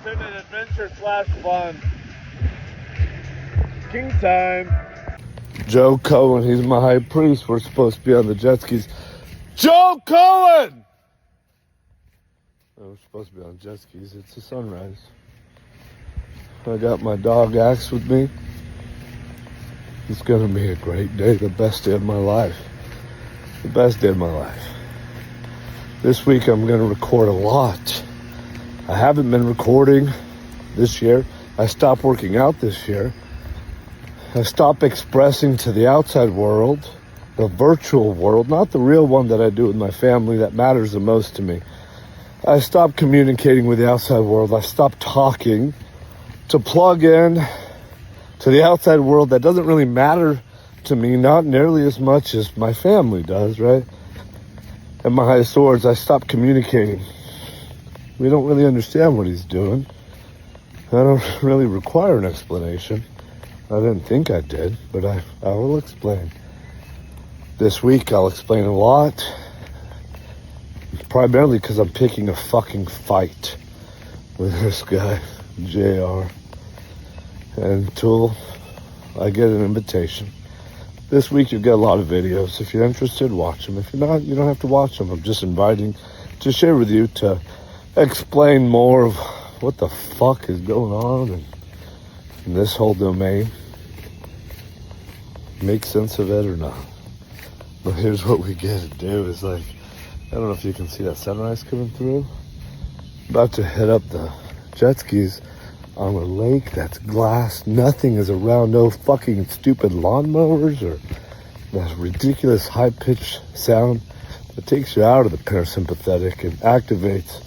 Adventure / fun. King time. Joe Cohen, he's my high priest. We're supposed to be on the jet skis. Joe Cohen! We're supposed to be on jet skis. It's a sunrise. I got my dog Axe with me. It's gonna be a great day. The best day of my life. The best day of my life. This week I'm gonna record a lot. I haven't been recording this year. I stopped working out this year. I stopped expressing to the outside world, the virtual world, not the real one that I do with my family that matters the most to me. I stopped communicating with the outside world. I stopped talking to plug in to the outside world that doesn't really matter to me, not nearly as much as my family does, right? At my highest swords, I stopped communicating. We don't really understand what he's doing. I don't really require an explanation. I didn't think I did, but I will explain. This week I'll explain a lot. Primarily because I'm picking a fucking fight with this guy, JR. And until I get an invitation. This week you'll get a lot of videos. If you're interested, watch them. If you're not, you don't have to watch them. I'm just inviting to share with you, to explain more of what the fuck is going on in this whole domain. Make sense of it or not. But here's what we get to do is, like, I don't know if you can see that sunrise coming through. About to hit up the jet skis on a lake that's glass. Nothing is around. No fucking stupid lawnmowers or that ridiculous high-pitched sound that takes you out of the parasympathetic and activates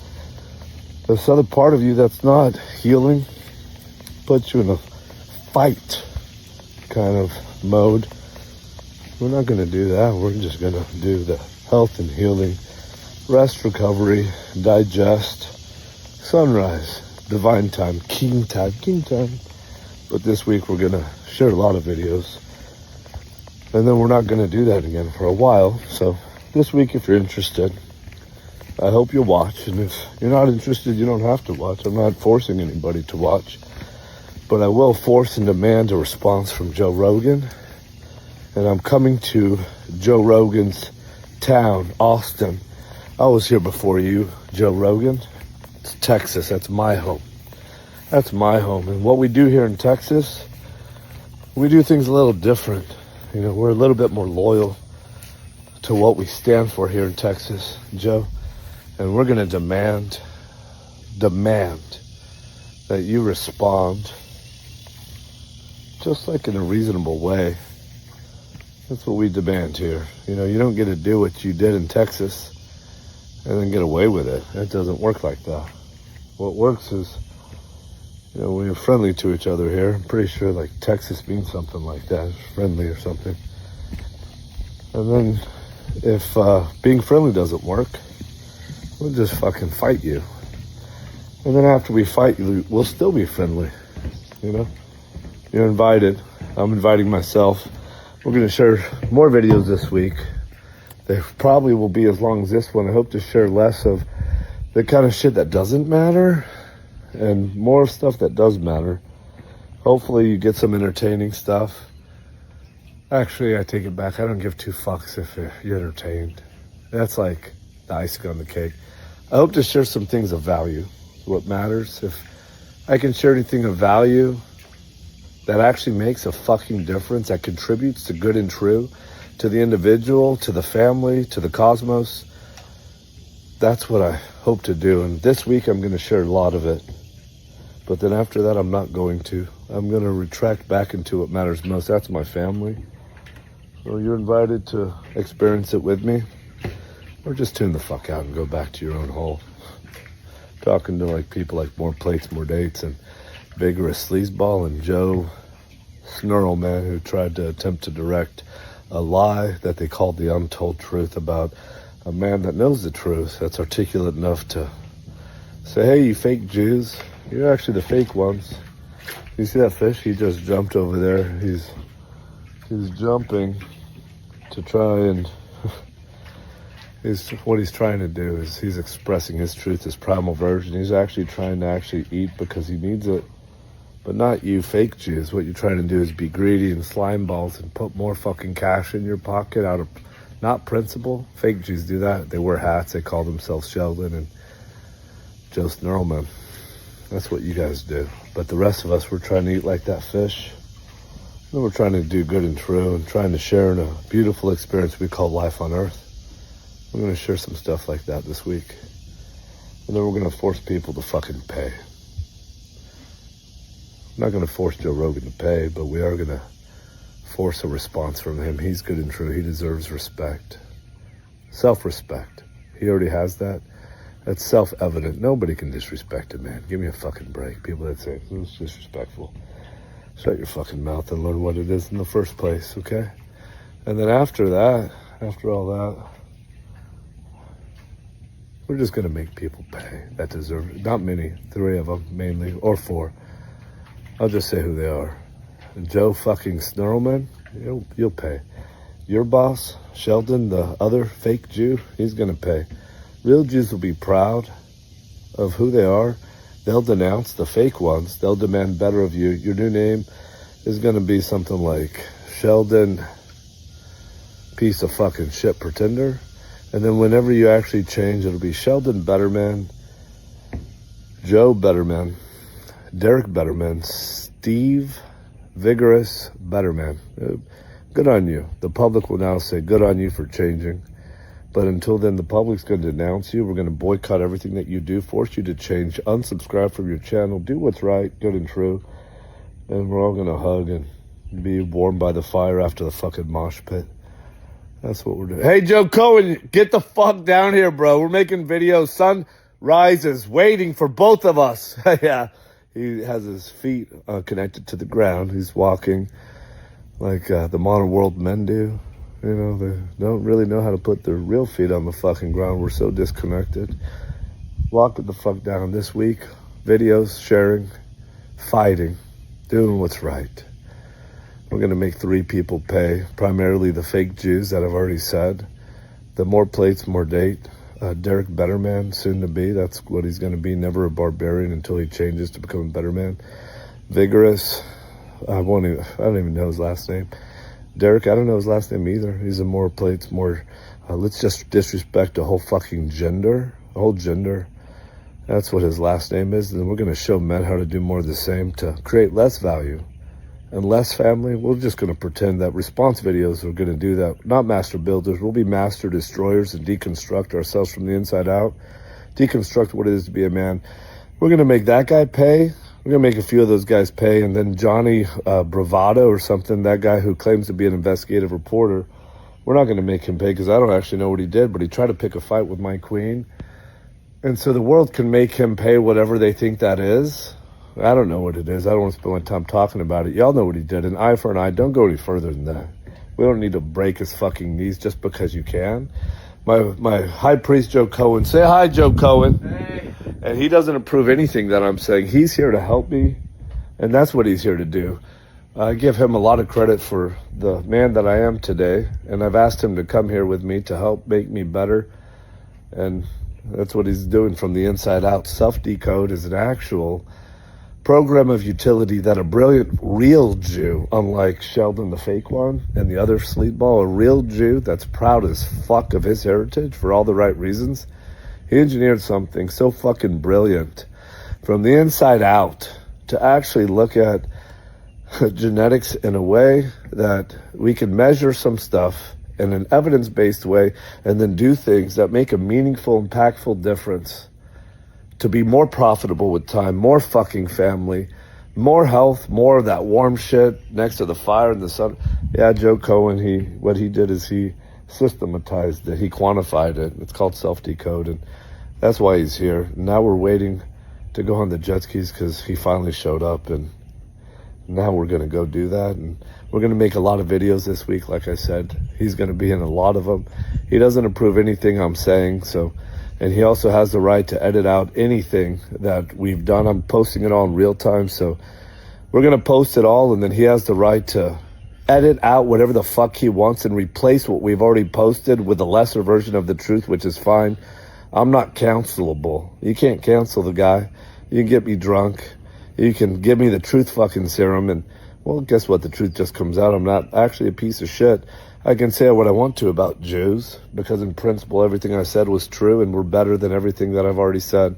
this other part of you that's not healing, puts you in a fight kind of mode. We're not going to do that. We're just going to do the health and healing, rest, recovery, digest, sunrise, divine time, king time, king time. But this week we're going to share a lot of videos. And then we're not going to do that again for a while. So this week, if you're interested, I hope you'll watch. And if you're not interested, you don't have to watch. I'm not forcing anybody to watch. But I will force and demand a response from Joe Rogan. And I'm coming to Joe Rogan's town, Austin. I was here before you, Joe Rogan. It's Texas. That's my home. That's my home. And what we do here in Texas, we do things a little different. You know, we're a little bit more loyal to what we stand for here in Texas, Joe. And we're going to demand that you respond just like in a reasonable way. That's what we demand here. You know, you don't get to do what you did in Texas and then get away with it. It doesn't work like that. What works is, you know, we're friendly to each other here. I'm pretty sure like Texas means something like that, friendly or something. And then if being friendly doesn't work, we'll just fucking fight you. And then after we fight you, we'll still be friendly. You know? You're invited. I'm inviting myself. We're going to share more videos this week. They probably will be as long as this one. I hope to share less of the kind of shit that doesn't matter and more stuff that does matter. Hopefully you get some entertaining stuff. Actually, I take it back. I don't give two fucks if you're entertained. That's like the icing on the cake. I hope to share some things of value. What matters. If I can share anything of value that actually makes a fucking difference, that contributes to good and true, to the individual, to the family, to the cosmos, that's what I hope to do. And this week I'm going to share a lot of it. But then after that, I'm not going to. I'm going to retract back into what matters most. That's my family. So you're invited to experience it with me. Or just tune the fuck out and go back to your own hole. Talking to like people like More Plates, More Dates, and Vigorous Sleazeball, and Joe Snurl, man, who tried to attempt to direct a lie that they called the untold truth about a man that knows the truth, that's articulate enough to say, hey, you fake Jews, you're actually the fake ones. You see that fish? He just jumped over there. He's jumping to try and what he's trying to do is he's expressing his truth, his primal version. He's actually trying to actually eat because he needs it. But not you fake Jews. What you're trying to do is be greedy and slime balls and put more fucking cash in your pocket out of not principle. Fake Jews do that. They wear hats. They call themselves Sheldon and Joe Snurlman. That's what you guys do. But the rest of us, we're trying to eat like that fish. And we're trying to do good and true and trying to share in a beautiful experience we call life on Earth. I'm going to share some stuff like that this week. And then we're going to force people to fucking pay. I'm not going to force Joe Rogan to pay, but we are going to force a response from him. He's good and true. He deserves respect. Self-respect. He already has that. That's self-evident. Nobody can disrespect a man. Give me a fucking break. People that say, it's disrespectful. Shut your fucking mouth and learn what it is in the first place, okay? And then after that, after all that, we're just going to make people pay that deserve it. Not many, 3 of them mainly, or 4. I'll just say who they are. Joe fucking Snurlman, you'll pay. Your boss, Sheldon, the other fake Jew, he's going to pay. Real Jews will be proud of who they are. They'll denounce the fake ones. They'll demand better of you. Your new name is going to be something like Sheldon, piece of fucking shit pretender. And then whenever you actually change, it'll be Sheldon Betterman, Joe Betterman, Derek Betterman, Steve Vigorous Betterman. Good on you. The public will now say good on you for changing. But until then, the public's going to denounce you. We're going to boycott everything that you do, force you to change, unsubscribe from your channel, do what's right, good and true. And we're all going to hug and be warmed by the fire after the fucking mosh pit. That's what we're doing. Hey, Joe Cohen, get the fuck down here, bro. We're making videos. Sun rises, waiting for both of us. Yeah, he has his feet connected to the ground. He's walking like the modern world men do. You know, they don't really know how to put their real feet on the fucking ground. We're so disconnected. Walk it the fuck down this week. Videos, sharing, fighting, doing what's right. We're going to make 3 people pay, primarily the fake Jews that I've already said. The More Plates, More Date. Derek Betterman, soon to be. That's what he's going to be. Never a barbarian until he changes to become a better man. Vigorous. I don't even know his last name. Derek, I don't know his last name either. He's a More Plates, More... let's just disrespect a whole fucking gender. A whole gender. That's what his last name is. And then we're going to show men how to do more of the same to create less value and less family. We're just going to pretend that response videos are going to do that. Not master builders. We'll be master destroyers and deconstruct ourselves from the inside out. Deconstruct what it is to be a man. We're going to make that guy pay. We're going to make a few of those guys pay. And then Johnny Bravado or something, that guy who claims to be an investigative reporter, we're not going to make him pay because I don't actually know what he did, but he tried to pick a fight with my queen. And so the world can make him pay whatever they think that is. I don't know what it is. I don't want to spend my time talking about it. Y'all know what he did. An eye for an eye. Don't go any further than that. We don't need to break his fucking knees just because you can. My high priest, Joe Cohen. Say hi, Joe Cohen. Hey. And he doesn't approve anything that I'm saying. He's here to help me. And that's what he's here to do. I give him a lot of credit for the man that I am today. And I've asked him to come here with me to help make me better. And That's what he's doing from the inside out. Self-decode is an actual program of utility that a brilliant real Jew, unlike Sheldon the fake one and the other sleazeball, a real Jew that's proud as fuck of his heritage for all the right reasons, he engineered something so fucking brilliant from the inside out to actually look at genetics in a way that we can measure some stuff in an evidence-based way and then do things that make a meaningful, impactful difference to be more profitable with time, more fucking family, more health, more of that warm shit next to the fire in the sun. Yeah, Joe Cohen, what he did is he systematized it. He quantified it. It's called self-decode, and that's why he's here. Now we're waiting to go on the jet skis because he finally showed up, and now we're going to go do that. And we're going to make a lot of videos this week. Like I said, he's going to be in a lot of them. He doesn't approve anything I'm saying, and he also has the right to edit out anything that we've done. I'm posting it all in real time, so we're going to post it all, and then he has the right to edit out whatever the fuck he wants and replace what we've already posted with a lesser version of the truth, which is fine. I'm not cancelable. You can't cancel the guy. You can get me drunk. You can give me the truth fucking serum, and, well, guess what? The truth just comes out. I'm not actually a piece of shit. I can say what I want to about Jews, because in principle, everything I said was true, and we're better than everything that I've already said.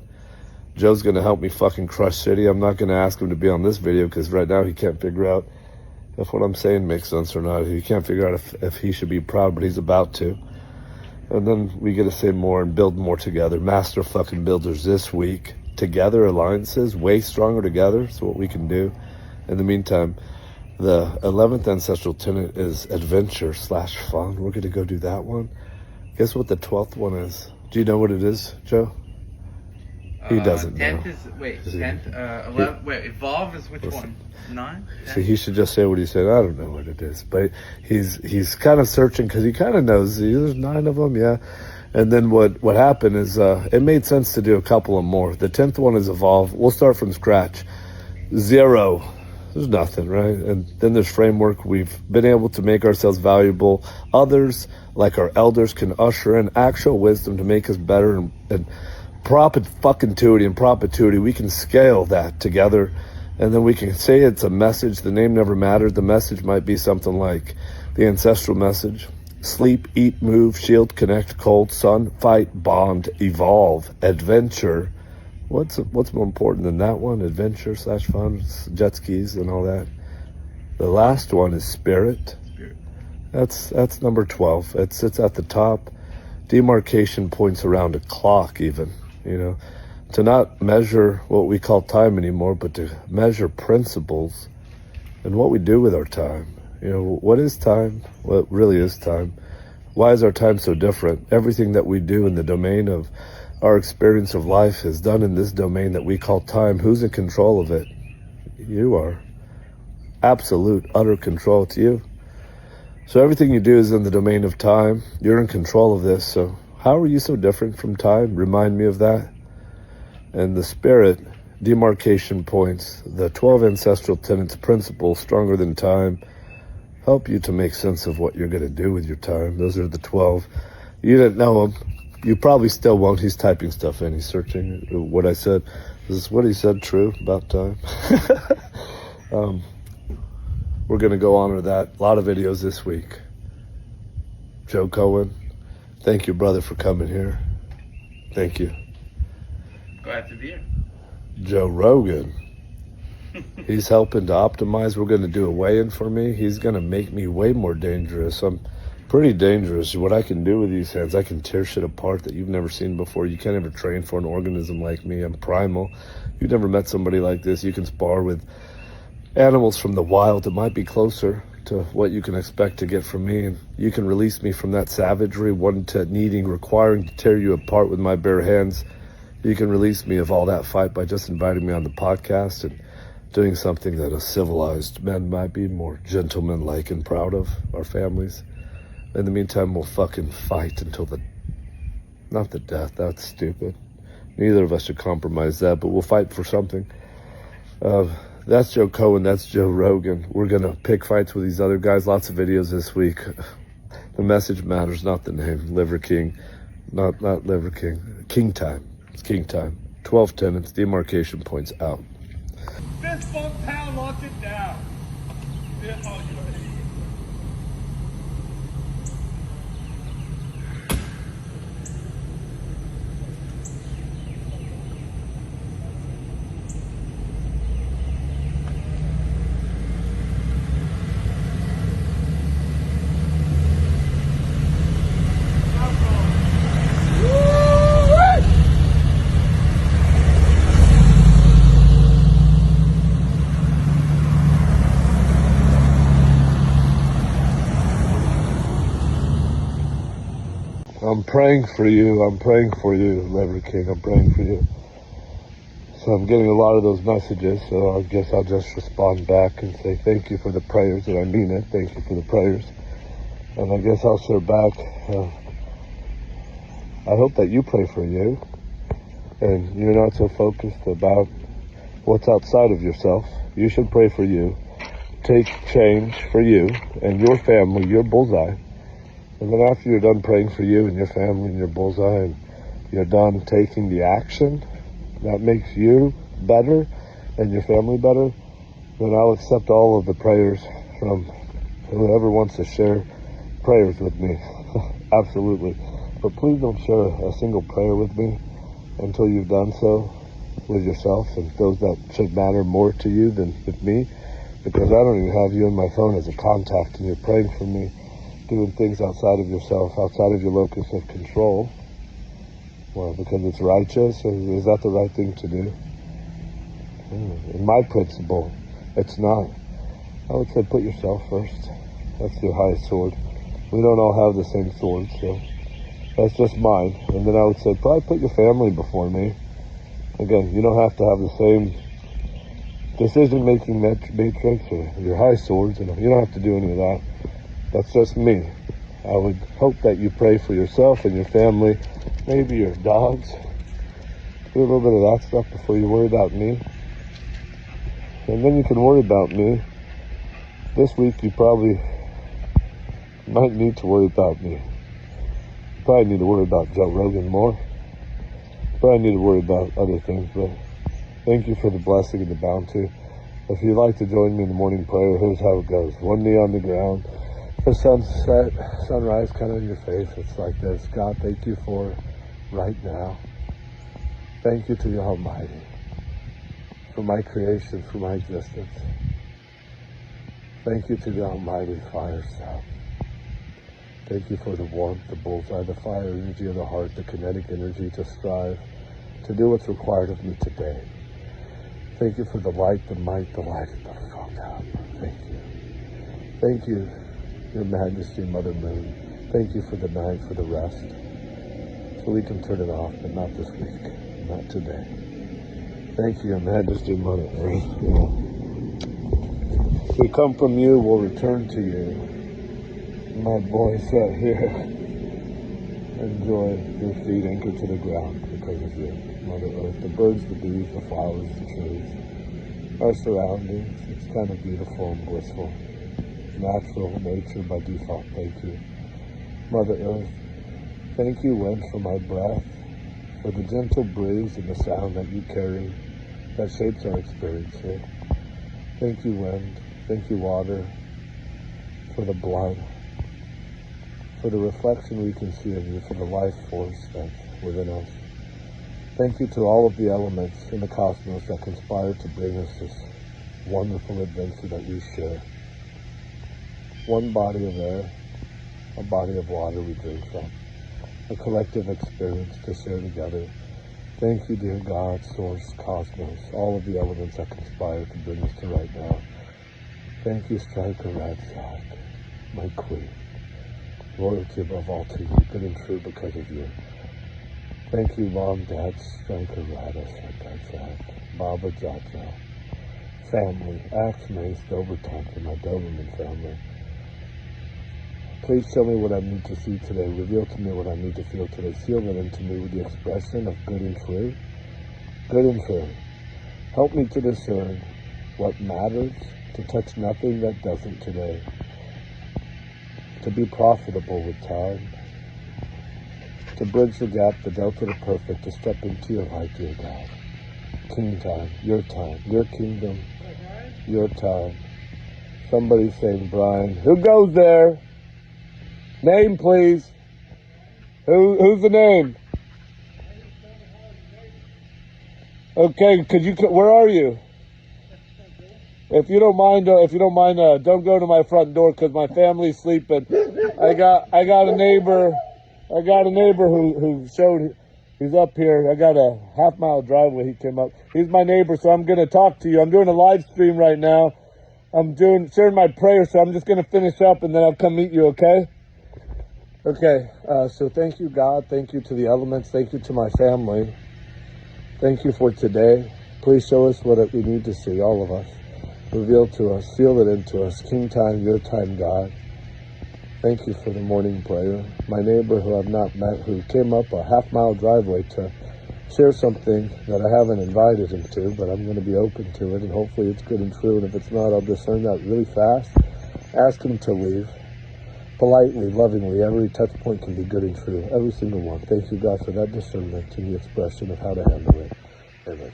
Joe's going to help me fucking crush City. I'm not going to ask him to be on this video, because right now he can't figure out if what I'm saying makes sense or not. He can't figure out if he should be proud, but he's about to. And then we get to say more and build more together. Master fucking builders this week. Together, alliances, way stronger together. It's what we can do. In the meantime, the 11th ancestral tenet is adventure/fun. We're going to go do that one. Guess what the 12th one is? Do you know what it is, Joe? He doesn't 10th know. Is, wait, 10th, 11th, wait, evolve is which one? 9? See, he should just say what he said. I don't know what it is. But he's kind of searching because he kind of knows. There's 9 of them, yeah. And then what happened is it made sense to do a couple of more. The 10th one is evolve. We'll start from scratch. 0. There's nothing, right? And then there's framework. We've been able to make ourselves valuable. Others, like our elders, can usher in actual wisdom to make us better. And propituity, we can scale that together. And then we can say it's a message. The name never mattered. The message might be something like the ancestral message. Sleep, eat, move, shield, connect, cold, sun, fight, bond, evolve, adventure. What's more important than that one? Adventure/fun, jet skis and all that. The last one is spirit. That's number 12. It sits at the top. Demarcation points around a clock even, to not measure what we call time anymore, but to measure principles and what we do with our time. What is time? What really is time? Why is our time so different? Everything that we do in the domain of our experience of life is done in this domain that we call time. Who's in control of it? You are. Absolute, utter control. It's you. So everything you do is in the domain of time. You're in control of this. So how are you so different from time? Remind me of that. And the spirit, demarcation points, the 12 ancestral tenets, principles, stronger than time, help you to make sense of what you're going to do with your time. Those are the 12. You didn't know them. You probably still won't. He's typing stuff in. He's searching what I said. Is what he said true about time? We're going to go honor that. A lot of videos this week. Joe Cohen, thank you, brother, for coming here. Thank you. Glad to be here. Joe Rogan. He's helping to optimize. We're going to do a weigh-in for me. He's going to make me way more dangerous. I'm pretty dangerous. What I can do with these hands, I can tear shit apart that you've never seen before. You can't ever train for an organism like me. I'm primal. You've never met somebody like this. You can spar with animals from the wild that might be closer to what you can expect to get from me. And you can release me from that savagery, requiring to tear you apart with my bare hands. You can release me of all that fight by just inviting me on the podcast and doing something that a civilized men might be more gentleman-like and proud of, our families. In the meantime, we'll fucking fight until not the death, that's stupid. Neither of us should compromise that, but we'll fight for something. That's Joe Cohen, that's Joe Rogan. We're gonna pick fights with these other guys, lots of videos this week. The message matters, not the name. Liver King, Not Lever King. King time. It's king time. 12:10. It's demarcation points out. Fist bump, pound, locked it down. Yeah, oh, you're ready. I'm praying for you. I'm praying for you, Lever King. I'm praying for you. So I'm getting a lot of those messages, so I guess I'll just respond back and say thank you for the prayers, and I mean it. Thank you for the prayers. And I guess I'll share back. I hope that you pray for you, and you're not so focused about what's outside of yourself. You should pray for you. Take change for you and your family, your bullseye. And then after you're done praying for you and your family and your bullseye, and you're done taking the action that makes you better and your family better, then I'll accept all of the prayers from whoever wants to share prayers with me. Absolutely. But please don't share a single prayer with me until you've done so with yourself and those that should matter more to you than with me, because I don't even have you in my phone as a contact, and you're praying for me, doing things outside of yourself, outside of your locus of control. Well, because it's righteous, is that the right thing to do? In my principle, it's not. I would say put yourself first. That's your highest sword. We don't all have the same sword, so that's just mine. And then I would say probably put your family before me. Again, you don't have to have the same decision-making matrix or your high swords, and you don't have to do any of that. That's just me. I would hope that you pray for yourself and your family, maybe your dogs. Do a little bit of that stuff before you worry about me. And then you can worry about me. This week you probably might need to worry about me. You probably need to worry about Joe Rogan more. You probably need to worry about other things, but thank you for the blessing and the bounty. If you'd like to join me in the morning prayer, here's how it goes. One knee on the ground. The sunset, sunrise kind of in your face. It's like this. God, thank you for right now. Thank you to the Almighty for my creation, for my existence. Thank you to the Almighty fire self. Thank you for the warmth, the bullseye, the fire energy of the heart, the kinetic energy to strive, to do what's required of me today. Thank you for the light, the might, the light of the fuck up. Thank you. Thank you, Your Majesty, Mother Moon. Thank you for the night, for the rest. So we can turn it off, but not this week, not today. Thank you, Your Majesty, Mother Earth. We come from you, we'll return to you. My boy sat here. Enjoy your feet anchored to the ground because of you, Mother Earth. The birds, the bees, the flowers, the trees, our surroundings. It's kind of beautiful and blissful. Natural nature by default. Thank you, Mother Earth. Thank you, wind, for my breath, for the gentle breeze and the sound that you carry that shapes our experience here. Thank you, wind. Thank you, water, for the blood, for the reflection we can see of you, for the life force that's within us. Thank you to all of the elements in the cosmos that conspire to bring us this wonderful adventure that we share. One body of air, a body of water we drink from, a collective experience to share together. Thank you, dear God, Source, Cosmos, all of the elements that conspire to bring us to right now. Thank you, Striker Radsack, my queen. Loyalty above all to you, good and true because of you. Thank you, Mom, Dad, Striker Radsack, Baba Jaja. Family, Axe, Mace, Doberton, for my Doberman family. Please show me what I need to see today. Reveal to me what I need to feel today. Seal that into me with the expression of good and true. Good and true. Help me to discern what matters, to touch nothing that doesn't today. To be profitable with time. to bridge the gap, the delta the perfect, to step into your light, dear God. King time, your kingdom, your time. Somebody's saying, Brian. Who goes there? Name, please. Who's the name? Okay, where are you? If you don't mind, don't go to my front door because my family's sleeping. I got a neighbor who showed. He's up here. I got a half-mile driveway. He came up. He's my neighbor, so I'm gonna talk to you. I'm doing a live stream right now. I'm sharing my prayer, so I'm just gonna finish up and then I'll come meet you. Okay? Okay. So thank you, God. Thank you to the elements. Thank you to my family. Thank you for today. Please show us what we need to see. All of us. Reveal to us, seal it into us. King time, your time, God. Thank you for the morning prayer. My neighbor who I've not met, who came up a half-mile driveway to share something that I haven't invited him to, but I'm going to be open to it, and hopefully it's good and true, and if it's not, I'll discern that really fast. Ask him to leave. Politely, lovingly, every touch point can be good and true. Every single one. Thank you, God, for that discernment and the expression of how to handle it. Amen.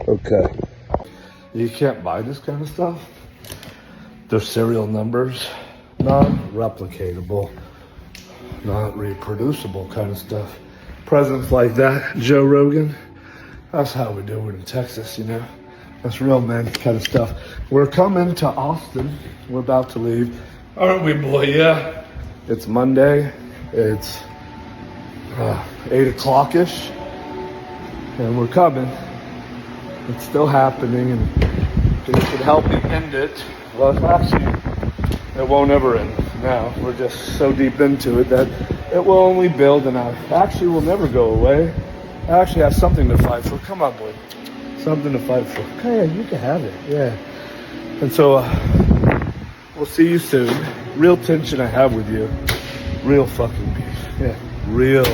Okay. You can't buy this kind of stuff. They're serial numbers, not replicatable, not reproducible kind of stuff. Presents like that, Joe Rogan, that's how we do it in Texas, you know. That's real man kind of stuff. We're coming to Austin. We're about to leave. Aren't we, boy? Yeah. It's Monday. It's 8 o'clock-ish. And we're coming. It's still happening, and if you could help me end it, well, actually, it won't ever end now. We're just so deep into it that it will only build, and I actually will never go away. I actually have something to fight for. Come on, boy. Something to fight for. Okay, you can have it, yeah. And so, we'll see you soon. Real tension I have with you. Real fucking beef. Yeah, real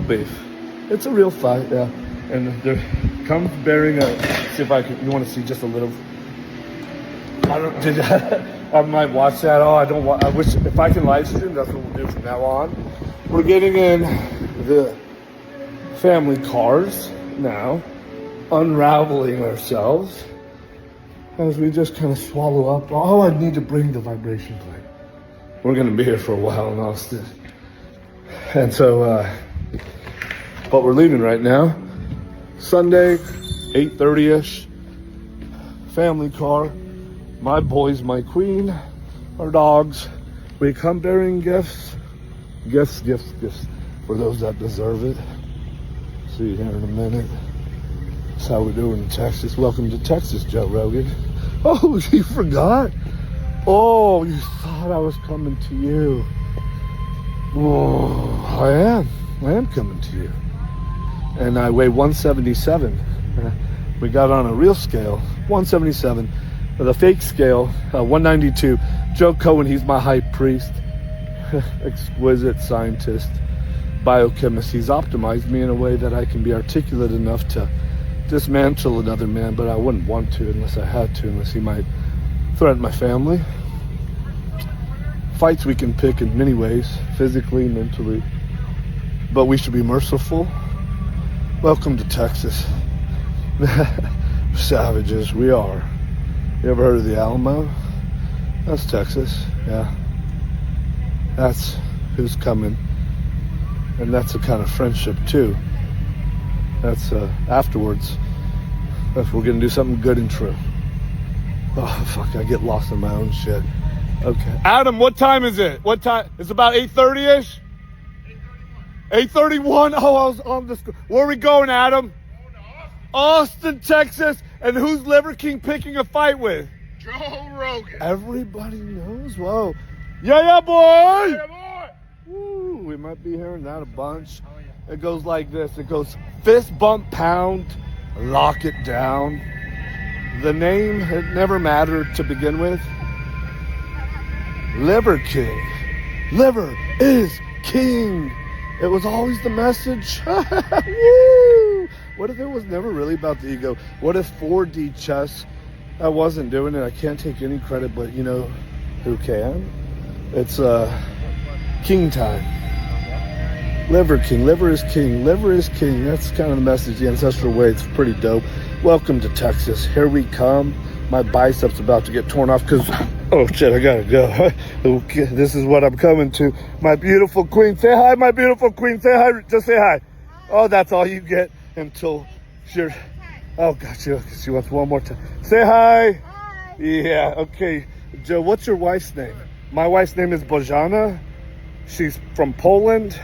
beef. It's a real fight, yeah. And there comes bearing see if you want to see just a little. I might watch that. Oh, I wish, if I can live stream, that's what we'll do from now on. We're getting in the family cars now, unraveling ourselves as we just kind of swallow up. Oh, I need to bring the vibration plate. We're going to be here for a while in Austin. And so, but we're leaving right now. Sunday, 8:30-ish, family car, my boys, my queen, our dogs. We come bearing gifts for those that deserve it. See you here in a minute. That's how we do it in Texas. Welcome to Texas, Joe Rogan. Oh, you forgot? Oh, you thought I was coming to you. Oh, I am coming to you. And I weigh 177. We got on a real scale, 177. The fake scale, 192. Joe Cohen, he's my high priest. Exquisite scientist, biochemist. He's optimized me in a way that I can be articulate enough to dismantle another man, but I wouldn't want to unless I had to, unless he might threaten my family. Fights we can pick in many ways, physically, mentally, but we should be merciful. Welcome to Texas. Savages, we are. You ever heard of the Alamo? That's Texas, yeah. That's who's coming. And that's a kind of friendship too. That's afterwards. If we're gonna do something good and true. Oh fuck, I get lost in my own shit. Okay. Adam, what time is it? What time? It's about 8:30-ish? 8:31. Oh, I was on this. Where are we going, Adam? Austin, Texas. And who's Liver King picking a fight with? Joe Rogan. Everybody knows. Whoa. Yeah, boy. Yeah, boy. Woo, we might be hearing that a bunch. Oh, yeah. It goes like this. It goes fist bump pound, lock it down. The name had never mattered to begin with. Liver King. Liver is king. It was always the message. Woo! What if it was never really about the ego? What if 4D chess, I wasn't doing it. I can't take any credit, but you know who can? It's king time. Liver King, liver is king, liver is king. That's kind of the message, the ancestral way. It's pretty dope. Welcome to Texas. Here we come. My bicep's about to get torn off because, oh shit, I gotta go. Okay, this is what I'm coming to. My beautiful queen. Say hi, my beautiful queen. Say hi. Just say hi. Oh, that's all you get until you're, oh God, she wants one more time. Say hi. Hi. Yeah, okay. Joe, what's your wife's name? My wife's name is Bojana. She's from Poland.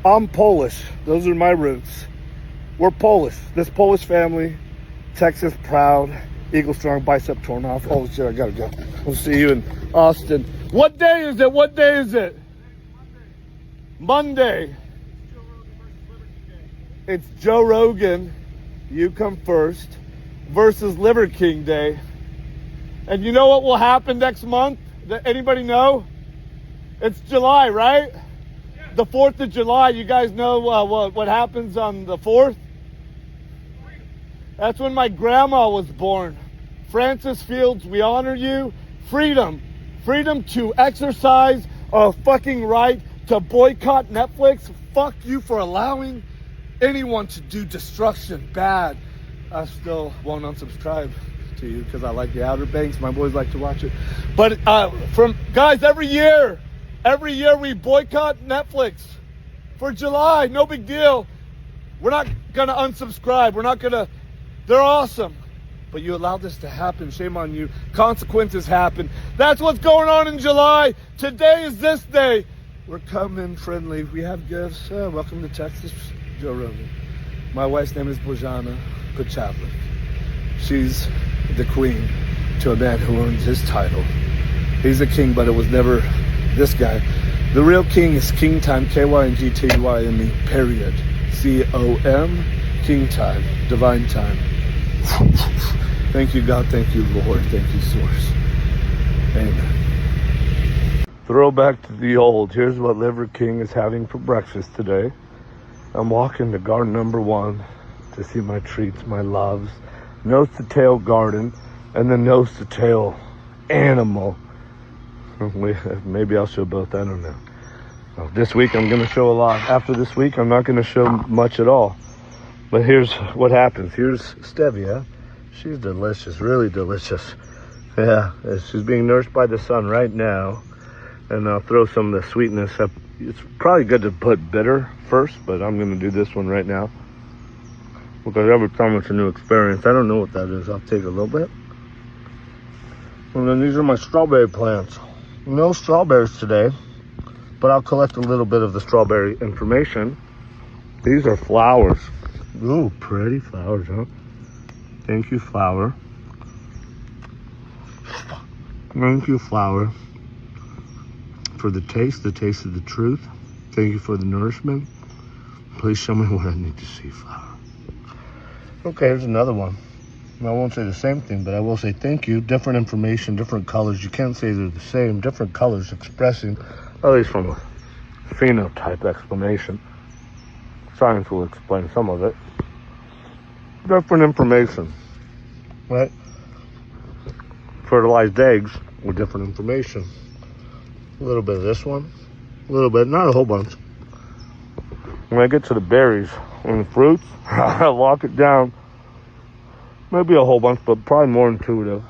I'm Polish. Those are my roots. We're Polish. This Polish family. Texas proud. Eagle strong, bicep torn off. Oh shit, I gotta go. We'll see you in Austin. What day is it? What day is it? Monday. It's Joe Rogan. You come first. Versus Liver King Day. And you know what will happen next month? Anybody know? It's July, right? The 4th of July. You guys know what happens on the 4th? That's when my grandma was born. Francis Fields, we honor you. Freedom. Freedom to exercise a fucking right to boycott Netflix. Fuck you for allowing anyone to do destruction. Bad. I still won't unsubscribe to you because I like the Outer Banks. My boys like to watch it. But guys, every year we boycott Netflix for July. No big deal. We're not gonna unsubscribe. We're not gonna. They're awesome. But you allowed this to happen. Shame on you. Consequences happen. That's what's going on in July. Today is this day. We're coming friendly. We have gifts. Welcome to Texas, Joe Rogan. My wife's name is Bojana Pachaplik. She's the queen to a man who earns his title. He's a king, but it was never this guy. The real king is King Time, K-Y-N-G-T-Y-M-E, period. C-O-M, King Time, divine time. Thank you, God. Thank you, Lord. Thank you, Source. Amen. Throwback to the old. Here's what Liver King is having for breakfast today. I'm walking to garden number 1 to see my treats, my loves. Nose to tail garden, and then nose to tail animal. Maybe I'll show both. I don't know. Well, this week I'm going to show a lot. After this week, I'm not going to show much at all. But here's what happens. Here's Stevia. She's delicious, really delicious. Yeah, she's being nursed by the sun right now. And I'll throw some of the sweetness up. It's probably good to put bitter first, but I'm going to do this one right now. Because every time it's a new experience. I don't know what that is. I'll take a little bit. And then these are my strawberry plants. No strawberries today, but I'll collect a little bit of the strawberry information. These are flowers. Ooh, pretty flowers, huh? Thank you, flower. Thank you, flower, for the taste of the truth. Thank you for the nourishment. Please show me what I need to see, flower. Okay, here's another one. I won't say the same thing, but I will say thank you. Different information, different colors. You can't say they're the same. Different colors expressing, at least from a phenotype explanation. Science will explain some of it. Different information, right? Fertilized eggs with different information. A little bit of this one, a little bit, not a whole bunch. When I get to the berries and the fruits, I lock it down. Maybe a whole bunch, but probably more intuitive.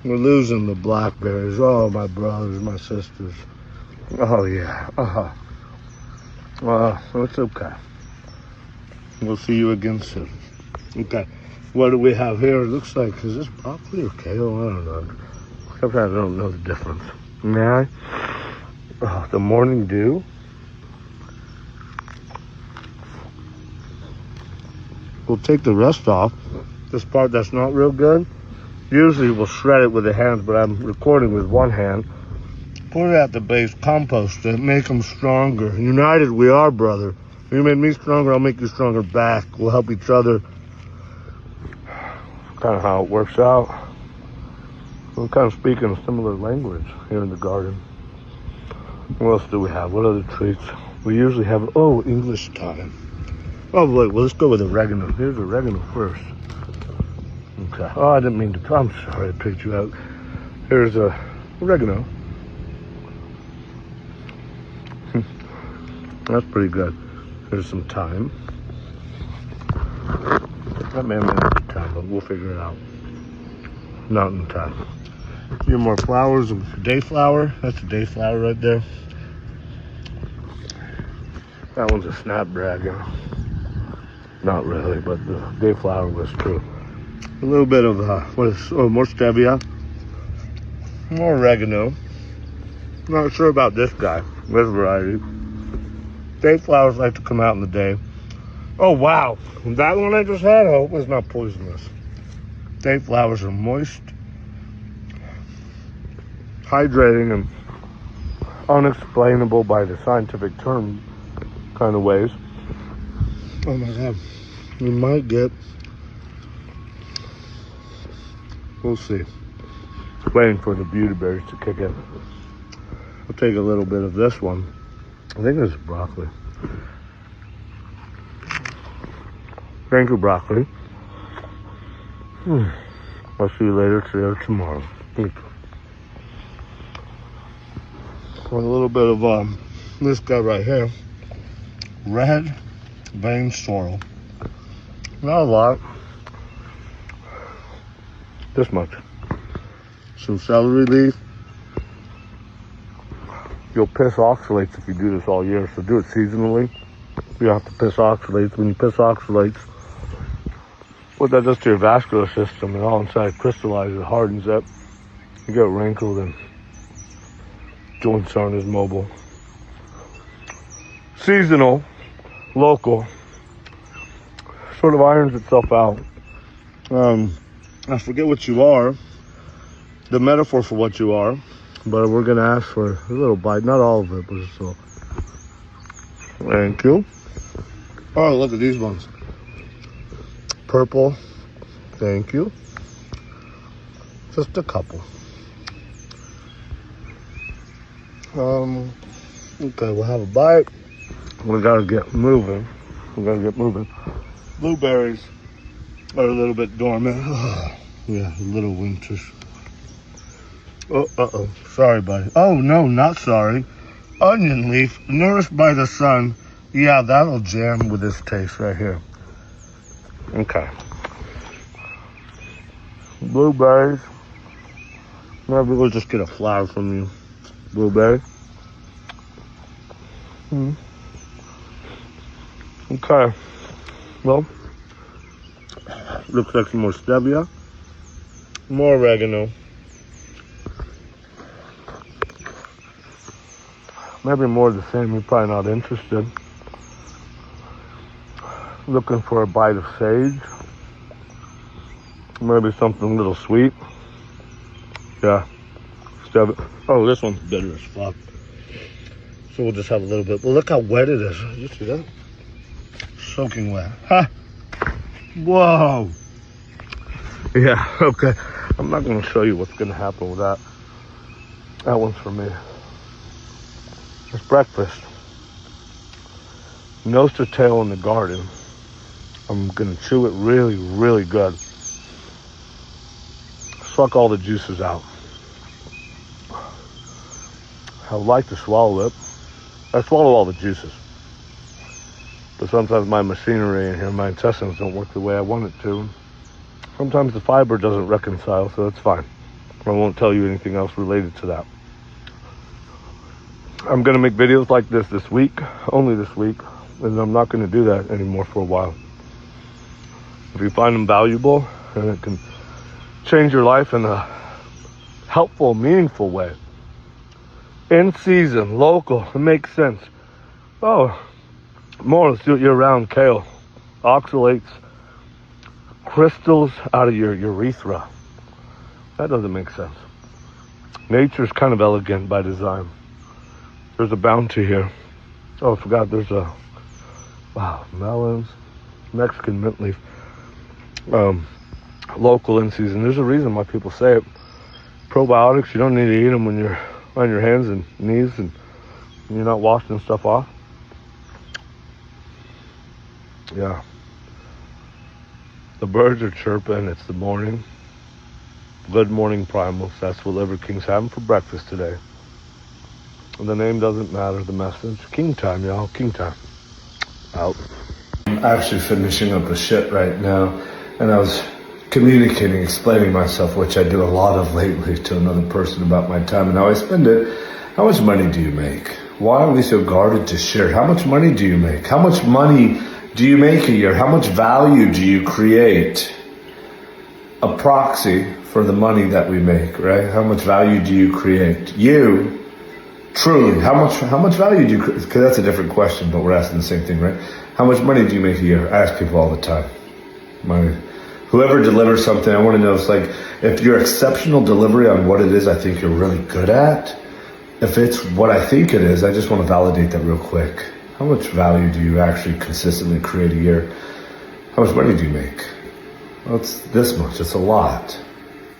We're losing the blackberries. Oh, my brothers, my sisters. Oh, yeah. It's okay. We'll see you again soon. Okay. What do we have here? It looks like, is this broccoli or kale? I don't know. Sometimes I don't know the difference. May I? Oh, the morning dew. We'll take the rest off. This part that's not real good. Usually we'll shred it with the hands, but I'm recording with one hand. Put it at the base, compost it, make them stronger. United we are, brother. You made me stronger, I'll make you stronger back. We'll help each other. Kind of how it works out. We're kind of speaking a similar language here in the garden. What else do we have? What other treats? We usually have, English time. Oh, wait, well, let's go with oregano. Here's oregano first. Okay. Oh, I didn't mean to. I'm sorry, I picked you out. Here's oregano. That's pretty good. Here's some thyme. That may have been time, but we'll figure it out. Not in time. A few more flowers. Dayflower. That's a dayflower right there. That one's a snapdragon. Not really, but the dayflower was true. A little bit of more stevia, more oregano. Not sure about this guy, this variety. Dayflowers like to come out in the day. Oh wow, that one I just had, I hope it's not poisonous. Dayflowers are moist, hydrating, and unexplainable by the scientific term kind of ways. Oh my god, we might get, we'll see. Waiting for the beauty berries to kick in. I'll take a little bit of this one. I think this is broccoli. Thank you, broccoli. I'll see you later today or tomorrow. Thank you. A little bit of this guy right here. Red vein sorrel. Not a lot. This much. Some celery leaf. You'll piss oxalates if you do this all year, so do it seasonally. You have to piss oxalates. When you piss oxalates, what that does to your vascular system, it all inside crystallizes, hardens up. You get wrinkled and joints aren't as mobile. Seasonal, local, sort of irons itself out. I forget what you are, the metaphor for what you are, but we're gonna ask for a little bite, not all of it, but just a little. Thank you. Oh, look at these ones. Purple, thank you. Just a couple. Okay, we'll have a bite. We gotta get moving. Blueberries are a little bit dormant. Yeah, a little winter. Oh, sorry, buddy. Oh, no, not sorry. Onion leaf, nourished by the sun. Yeah, that'll jam with this taste right here. Okay. Blueberries. Maybe we'll just get a flower from you. Blueberry. Okay. Well, looks like some more stevia. More oregano. Maybe more of the same. You're probably not interested. Looking for a bite of sage. Maybe something a little sweet. Yeah. Stevia. Oh, this one's bitter as fuck. So we'll just have a little bit. Well, look how wet it is. You see that? Soaking wet. Ha! Whoa! Yeah, okay. I'm not going to show you what's going to happen with that. That one's for me. It's breakfast. Nose to tail in the garden. I'm going to chew it really, really good. Suck all the juices out. I would like to swallow it. I swallow all the juices. But sometimes my machinery in here, my intestines don't work the way I want it to. Sometimes the fiber doesn't reconcile, so that's fine. I won't tell you anything else related to that. I'm going to make videos like this week, only this week, and I'm not going to do that anymore for a while. If you find them valuable and it can change your life in a helpful, meaningful way, in season, local, it makes sense. Oh, more, let's do it year-round. Kale, oxalates, crystals out of your urethra. That doesn't make sense. Nature's kind of elegant by design. There's a bounty here. Oh, I forgot there's melons, Mexican mint leaf, local in season. There's a reason why people say it. Probiotics, you don't need to eat them when you're on your hands and knees and you're not washing stuff off. Yeah. The birds are chirping. It's the morning. Good morning primals. That's what Liver King's having for breakfast today. The name doesn't matter, the message. King time, y'all. King time. Out. I'm actually finishing up a shit right now, and I was communicating, explaining myself, which I do a lot of lately, to another person about my time and how I spend it. How much money do you make? Why are we so guarded to share? How much money do you make? How much money do you make a year? How much value do you create? A proxy for the money that we make, right? How much value do you create? You, truly, how much value do you create? Because that's a different question, but we're asking the same thing, right? How much money do you make a year? I ask people all the time. Whoever delivers something, I want to know, it's like, if your exceptional delivery on what it is I think you're really good at, if it's what I think it is, I just want to validate that real quick. How much value do you actually consistently create a year? How much money do you make? Well, it's this much. It's a lot.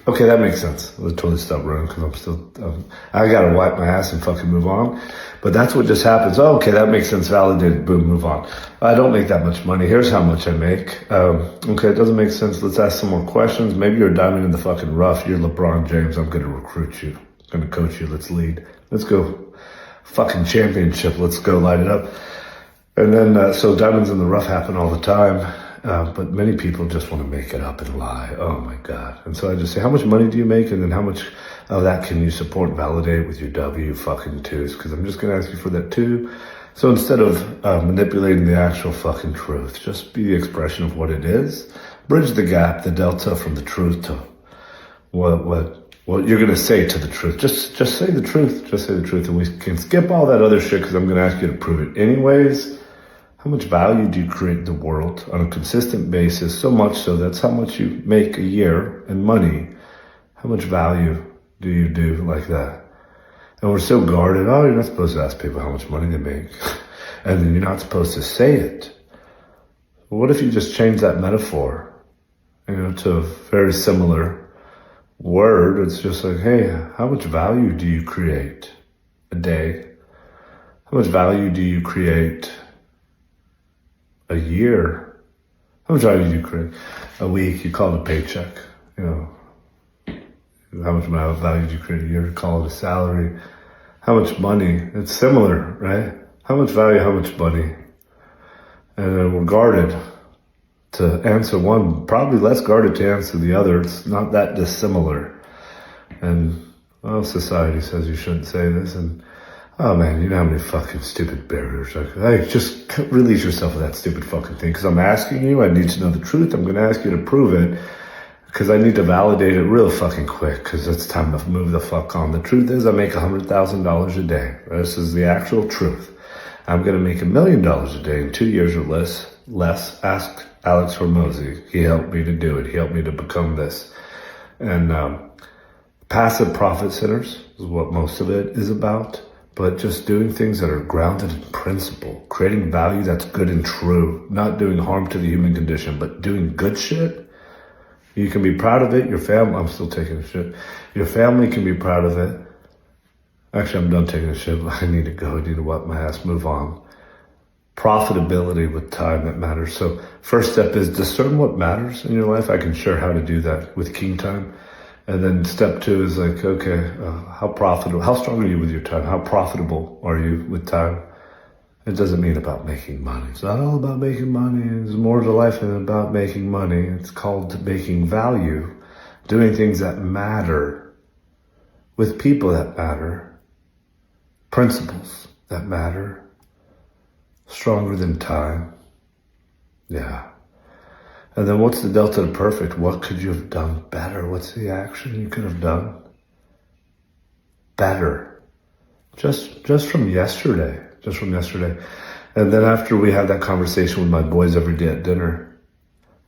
Okay, that makes sense. I'll totally stop running because I'm still, I gotta wipe my ass and fucking move on. But that's what just happens. Oh, okay, that makes sense. Validated. Boom, move on. I don't make that much money. Here's how much I make. Okay, it doesn't make sense. Let's ask some more questions. Maybe you're a diamond in the fucking rough. You're LeBron James. I'm gonna recruit you. I'm gonna coach you. Let's lead. Let's go. Fucking championship. Let's go light it up. And then, so diamonds in the rough happen all the time. But many people just want to make it up and lie. Oh my God. And so I just say, how much money do you make? And then how much of that can you support and validate with your W fucking twos? Because I'm just going to ask you for that too. So instead of manipulating the actual fucking truth, just be the expression of what it is. Bridge the gap, the delta from the truth to what you're going to say to the truth. Just say the truth. Just say the truth. And we can skip all that other shit because I'm going to ask you to prove it anyways. How much value do you create in the world on a consistent basis? So much so that's how much you make a year in money. How much value do you do like that? And we're so guarded. Oh, you're not supposed to ask people how much money they make. And then you're not supposed to say it. Well, what if you just change that metaphor, to a very similar word? It's just like, hey, how much value do you create a day? How much value do you create a year? How much value do you create a week? You call it a paycheck. How much value do you create a year? Call it a salary. How much money? It's similar, right? How much value, how much money? And then we're guarded to answer one, probably less guarded to answer the other. It's not that dissimilar. And, well, society says you shouldn't say this. And, oh man, you know how many fucking stupid barriers. Like, hey, just release yourself of that stupid fucking thing. Because I'm asking you, I need to know the truth. I'm going to ask you to prove it. Because I need to validate it real fucking quick. Because it's time to move the fuck on. The truth is I make $100,000 a day. This is the actual truth. I'm going to make $1 million a day in 2 years or less. Ask Alex Hormozy. He helped me to do it. He helped me to become this. And passive profit centers is what most of it is about. But just doing things that are grounded in principle, creating value that's good and true, not doing harm to the human condition, but doing good shit. You can be proud of it. Your family, I'm still taking a shit. Your family can be proud of it. Actually, I'm done taking a shit. I need to go. I need to wipe my ass, move on. Profitability with time that matters. So first step is discern what matters in your life. I can share how to do that with King Time. And then step 2 is like, okay, how strong are you with your time? How profitable are you with time? It doesn't mean about making money. It's not all about making money. There's more to life than about making money. It's called making value, doing things that matter, with people that matter, principles that matter, stronger than time. Yeah. And then what's the delta to perfect? What could you have done better? What's the action you could have done better? Just from yesterday. And then after we had that conversation with my boys every day at dinner,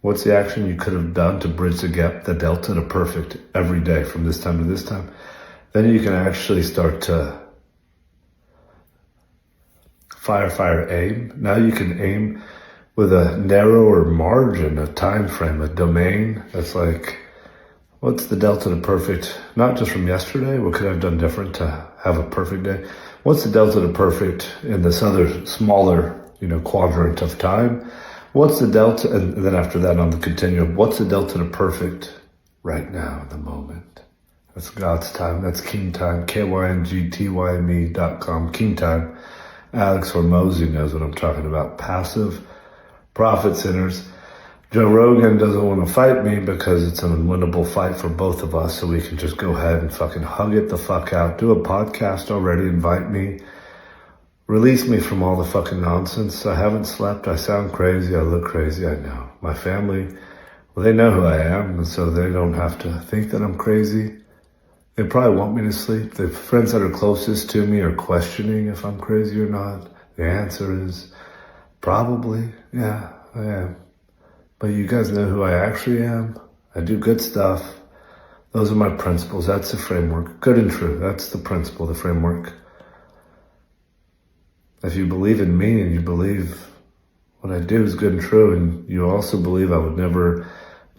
what's the action you could have done to bridge the gap, the delta to perfect every day from this time to this time? Then you can actually start to fire, aim. Now you can aim with a narrower margin, a time frame, a domain. That's like, what's the delta to perfect? Not just from yesterday. What could I have done different to have a perfect day? What's the delta to perfect in this other smaller, quadrant of time? What's the delta? And then after that on the continuum, what's the delta to perfect right now in the moment? That's God's time. That's King Time. KYNGTYME.com. King Time. Alex Hormozy knows what I'm talking about. Passive profit centers. Joe Rogan doesn't want to fight me because it's an unwinnable fight for both of us, so we can just go ahead and fucking hug it the fuck out. Do a podcast already, invite me. Release me from all the fucking nonsense. I haven't slept. I sound crazy. I look crazy. I know. My family, well, they know who I am, and so they don't have to think that I'm crazy. They probably want me to sleep. The friends that are closest to me are questioning if I'm crazy or not. The answer is probably, yeah, I am. But you guys know who I actually am. I do good stuff. Those are my principles. That's the framework. Good and true. That's the principle, the framework. If you believe in me and you believe what I do is good and true, and you also believe I would never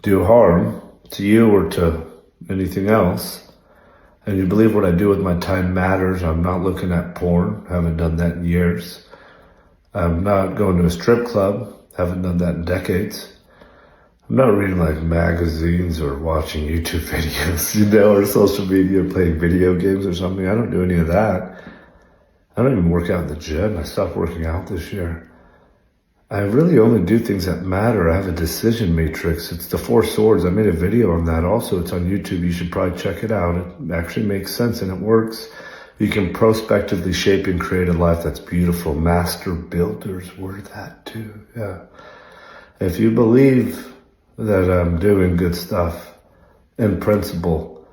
do harm to you or to anything else, and you believe what I do with my time matters, I'm not looking at porn, haven't done that in years. I'm not going to a strip club, haven't done that in decades. I'm not reading like magazines or watching YouTube videos, or social media, playing video games or something. I don't do any of that. I don't even work out in the gym. I stopped working out this year. I really only do things that matter. I have a decision matrix. It's the 4 swords. I made a video on that also. It's on YouTube. You should probably check it out. It actually makes sense and it works. You can prospectively shape and create a life that's beautiful. Master builders were that too. Yeah. If you believe that I'm doing good stuff in principle,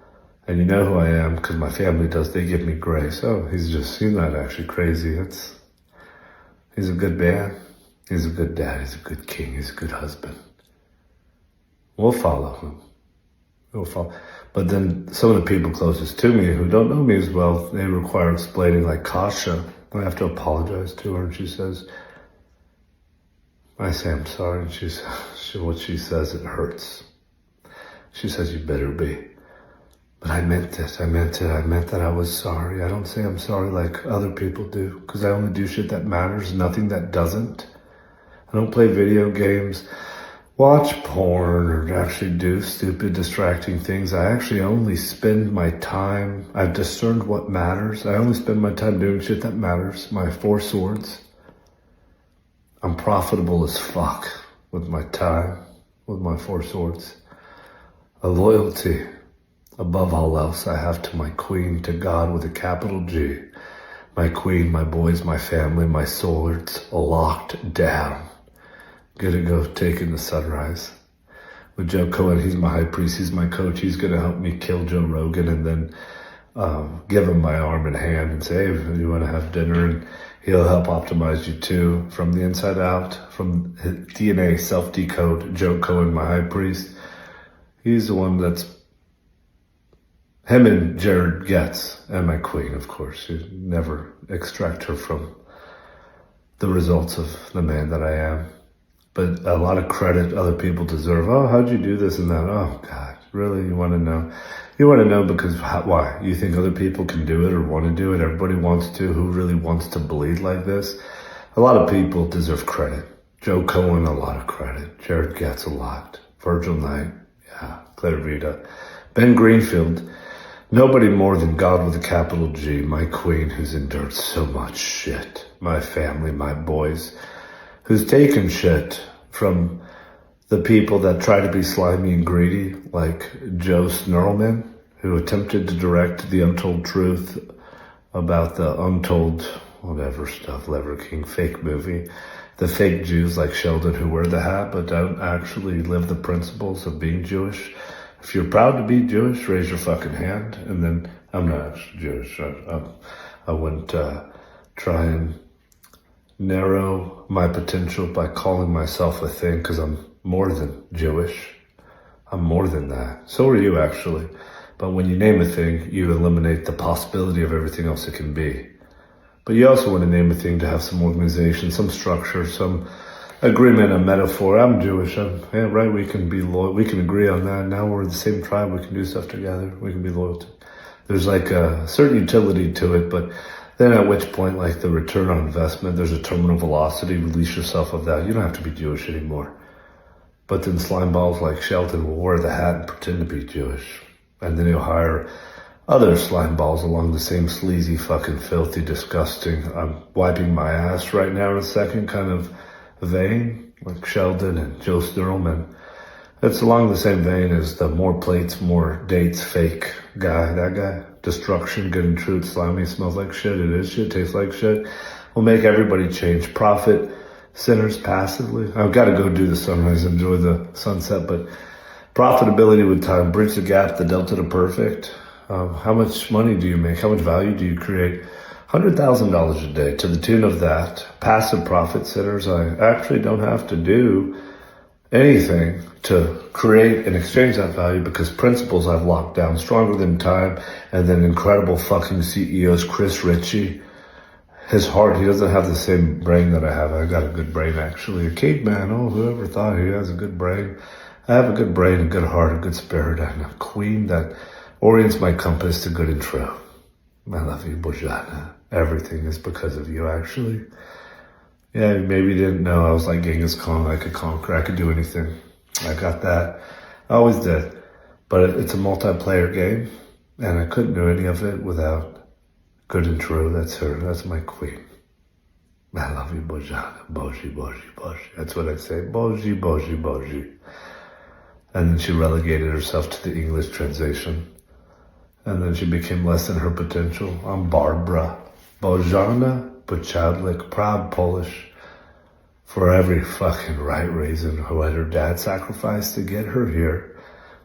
and you know who I am because my family does, they give me grace. Oh, he's not actually crazy. He's a good man. He's a good dad. He's a good king. He's a good husband. We'll follow him. We'll follow. But then some of the people closest to me who don't know me as well, they require explaining, like Kasha. I have to apologize to her, and she says, I say I'm sorry, and what she says, it hurts. She says, you better be. But I meant it. I meant that I was sorry. I don't say I'm sorry like other people do, because I only do shit that matters, nothing that doesn't. I don't play video games, watch porn, or actually do stupid, distracting things. I actually only spend my time, I've discerned what matters. I only spend my time doing shit that matters. My 4 swords. I'm profitable as fuck with my time, with my 4 swords. A loyalty above all else I have to my queen, to God with a capital G. My queen, my boys, my family, my swords locked down. Gonna go take in the sunrise. With Joe Cohen, he's my high priest, he's my coach. He's gonna help me kill Joe Rogan and then give him my arm and hand and say, hey, you wanna have dinner? And he'll help optimize you too, from the inside out, from his DNA, self-decode. Joe Cohen, my high priest. He's the one that's him and Jared Getz, and my queen, of course. You never extract her from the results of the man that I am. But a lot of credit other people deserve. Oh, how'd you do this and that? Oh, God, really? You want to know? You want to know because why? You think other people can do it or want to do it? Everybody wants to. Who really wants to bleed like this? A lot of people deserve credit. Joe Cohen, a lot of credit. Jared Getz, a lot. Virgil Knight, yeah. Claire Vita. Ben Greenfield. Nobody more than God with a capital G, my queen who's endured so much shit. My family, my boys, who's taken shit from the people that try to be slimy and greedy, like Joe Snurlman, who attempted to direct the untold truth about the untold whatever stuff, Lever King fake movie. The fake Jews like Sheldon who wear the hat but don't actually live the principles of being Jewish. If you're proud to be Jewish, raise your fucking hand. And then, I'm not actually Jewish. I wouldn't try and narrow my potential by calling myself a thing, because I'm more than Jewish. I'm more than that. So are you, actually. But when you name a thing, you eliminate the possibility of everything else it can be. But you also want to name a thing to have some organization, some structure, some agreement, a metaphor. I'm Jewish. Yeah, right. We can be loyal. We can agree on that. Now we're the same tribe. We can do stuff together. We can be loyal to. There's like a certain utility to it, but then at which point, like the return on investment, there's a terminal velocity. Release yourself of that. You don't have to be Jewish anymore. But then slime balls like Sheldon will wear the hat and pretend to be Jewish. And then he'll hire other slime balls along the same sleazy, fucking filthy, disgusting, I'm wiping my ass right now in a second kind of vein, like Sheldon and Joe Sturlman. It's along the same vein as the more plates, more dates, fake guy, that guy. Destruction, good and true, it's slimy, smells like shit, it is shit, tastes like shit. Will make everybody change. Profit, sinners passively. I've got to go do the sunrise, enjoy the sunset, but profitability with time, bridge the gap, the delta to perfect. How much money do you make? How much value do you create? $100,000 a day to the tune of that. Passive profit sinners, I actually don't have to do anything to create and exchange that value because principles I've locked down stronger than time. And then incredible fucking CEOs, Chris Ritchie, his heart, he doesn't have the same brain that I have. I got a good brain actually. A caveman, oh, whoever thought he has a good brain. I have a good brain, a good heart, a good spirit, and a queen that orients my compass to good and true. I love you, Bojana. Everything is because of you actually. Yeah, maybe you didn't know I was like Genghis Khan. I could conquer. I could do anything. I got that. I always did. But it's a multiplayer game, and I couldn't do any of it without good and true. That's her. That's my queen. I love you, Bojana. Boji, Boji, Boji. That's what I say. Boji, Boji, Boji. And then she relegated herself to the English translation. And then she became less than her potential. I'm Barbara. Bojana Buchadlik, proud Polish. For every fucking right reason who had her dad sacrificed to get her here.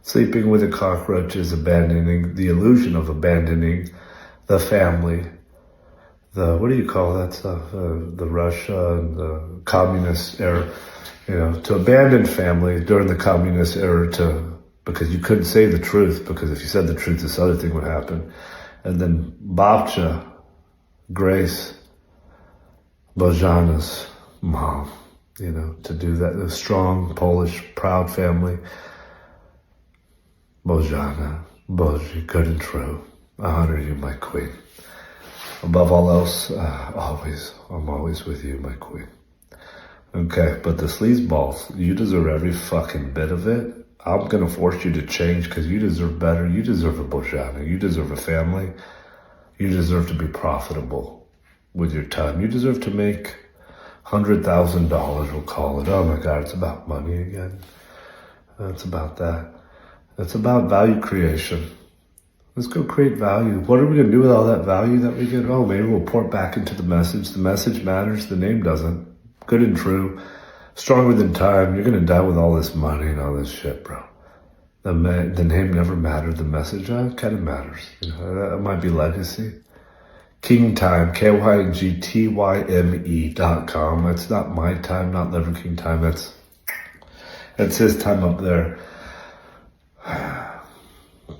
Sleeping with the cockroaches, abandoning the illusion of abandoning the family. The, what do you call that stuff? The Russia and the communist era. You know, to abandon family during the communist era because you couldn't say the truth, because if you said the truth, this other thing would happen. And then Babcha, Grace, Bojana's mom, you know, to do that. A strong, Polish, proud family. Bojana, Boji, good and true. I honor you, my queen. Above all else, I'm always with you, my queen. Okay, but the sleazeballs, you deserve every fucking bit of it. I'm gonna force you to change because you deserve better. You deserve a Bojana. You deserve a family. You deserve to be profitable with your time. You deserve to make $100,000, we'll call it. Oh my God, it's about money again. It's about that. It's about value creation. Let's go create value. What are we gonna do with all that value that we get? Oh, maybe we'll pour it back into the message. The message matters, the name doesn't. Good and true. Stronger than time. You're gonna die with all this money and all this shit, bro. The name never mattered. The message kind of matters. You know, that might be legacy. King Time, KYNGTYME.com. That's not my time, not Liver King time. That's his time up there.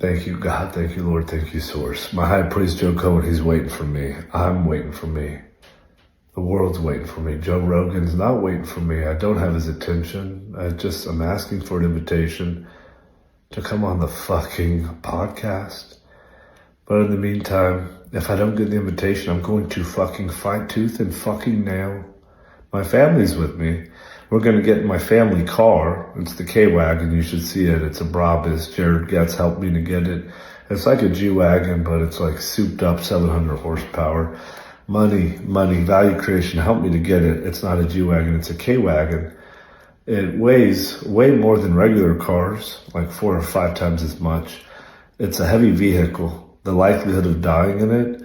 Thank you, God. Thank you, Lord. Thank you, Source. My high priest, Joe Cohen, he's waiting for me. I'm waiting for me. The world's waiting for me. Joe Rogan's not waiting for me. I don't have his attention. I'm asking for an invitation to come on the fucking podcast. But in the meantime, if I don't get the invitation, I'm going to fucking fight tooth and fucking nail. My family's with me. We're going to get in my family car. It's the K-Wagon. You should see it. It's a Brabus. Jared Getz helped me to get it. It's like a G-Wagon, but it's like souped up 700 horsepower. Money, value creation helped me to get it. It's not a G-Wagon. It's a K-Wagon. It weighs way more than regular cars, like 4 or 5 times as much. It's a heavy vehicle. The likelihood of dying in it,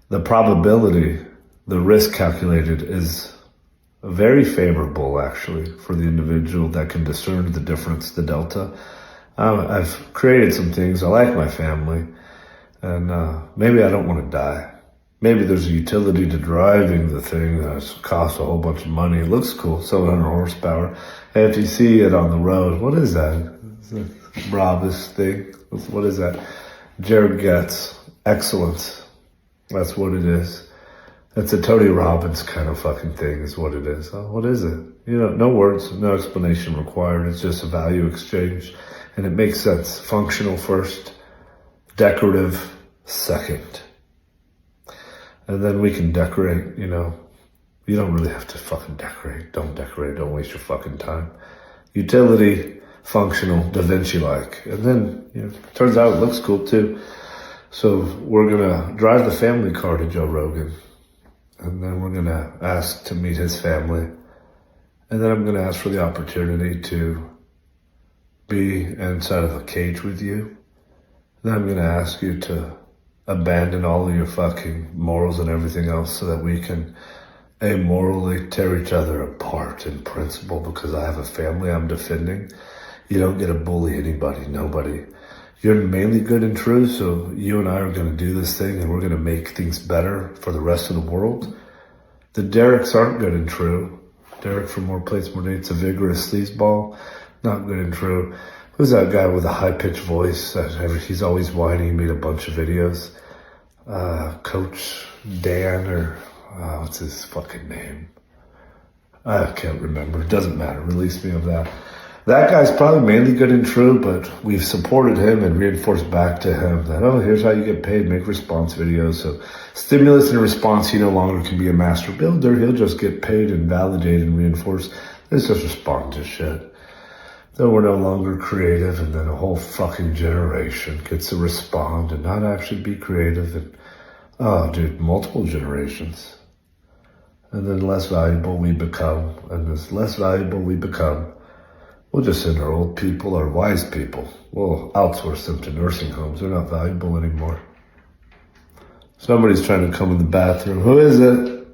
the probability, the risk calculated is very favorable actually for the individual that can discern the difference, the delta. I've created some things. I like my family, and maybe I don't want to die. Maybe there's a utility to driving the thing that costs a whole bunch of money. It looks cool, 700 horsepower. And if you see it on the road, what is that? It's a Brabus thing. What is that? Jared Getz, excellence. That's what it is. It's a Tony Robbins kind of fucking thing is what it is. Oh, what is it? You know, no words, no explanation required. It's just a value exchange. And it makes sense. Functional first, decorative second. And then we can decorate, you know. You don't really have to fucking decorate. Don't decorate. Don't waste your fucking time. Utility, functional, Da Vinci-like. And then, you know, turns out it looks cool too. So we're gonna drive the family car to Joe Rogan, and then we're gonna ask to meet his family, and then I'm gonna ask for the opportunity to be inside of a cage with you. Then I'm gonna ask you to abandon all of your fucking morals and everything else so that we can amorally tear each other apart in principle, because I have a family I'm defending. You don't get to bully anybody, nobody. You're mainly good and true, so you and I are going to do this thing and we're going to make things better for the rest of the world. The Derek's aren't good and true. Derek from More Plates, More Dates, a vigorous sleazeball, not good and true. Who's that guy with a high-pitched voice? He's always whining. He made a bunch of videos. Coach Dan, or what's his fucking name? I can't remember. It doesn't matter. Release me of that. That guy's probably mainly good and true, but we've supported him and reinforced back to him that, oh, here's how you get paid, make response videos. So stimulus and response, he no longer can be a master builder. He'll just get paid and validated and reinforced. Let's just respond to shit. Then we're no longer creative, and then a whole fucking generation gets to respond and not actually be creative. And, oh, dude, multiple generations. And then less valuable we become. And as less valuable we become, we'll just send our old people, our wise people. We'll outsource them to nursing homes. They're not valuable anymore. Somebody's trying to come in the bathroom. Who is it?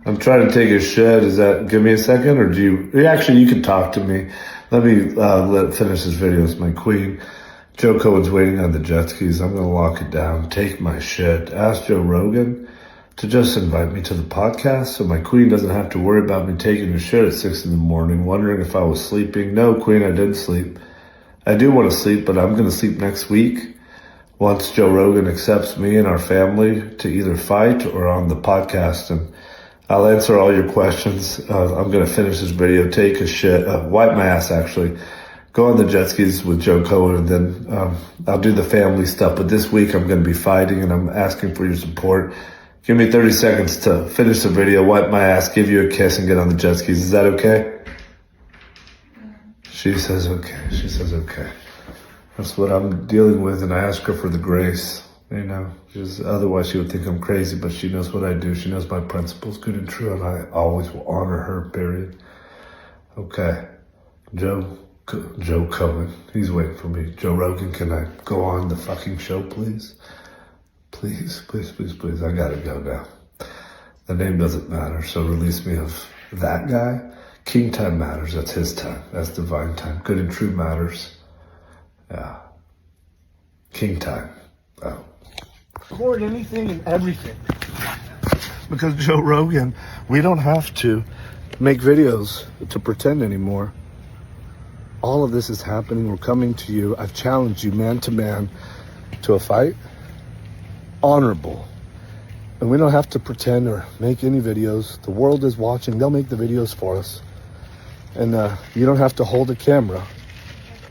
I'm trying to take a shit. Give me a second, or do you? Actually, you can talk to me. Let me finish this video. It's my queen. Joe Cohen's waiting on the jet skis. I'm going to lock it down, take my shit. Ask Joe Rogan to just invite me to the podcast so my queen doesn't have to worry about me taking a shit at 6 a.m, wondering if I was sleeping. No, queen, I didn't sleep. I do want to sleep, but I'm going to sleep next week once Joe Rogan accepts me and our family to either fight or on the podcast. And I'll answer all your questions. I'm going to finish this video, take a shit, wipe my ass actually, go on the jet skis with Joe Cohen, and then I'll do the family stuff. But this week I'm going to be fighting, and I'm asking for your support. Give me 30 seconds to finish the video, wipe my ass, give you a kiss, and get on the jet skis. Is that okay? She says okay. She says okay. That's what I'm dealing with, and I ask her for the grace. You know, otherwise she would think I'm crazy, but she knows what I do. She knows my principles, good and true, and I always will honor her, period. Okay. Joe Cohen, he's waiting for me. Joe Rogan, can I go on the fucking show, please? Please, please, please, please. I gotta go now. The name doesn't matter, so release me of that guy. King time matters. That's his time. That's divine time. Good and true matters. Yeah. King time. Oh. Record anything and everything. Because Joe Rogan, we don't have to make videos to pretend anymore. All of this is happening. We're coming to you. I've challenged you man to man to a fight. Honorable. And we don't have to pretend or make any videos. The world is watching. They'll make the videos for us. And you don't have to hold a camera.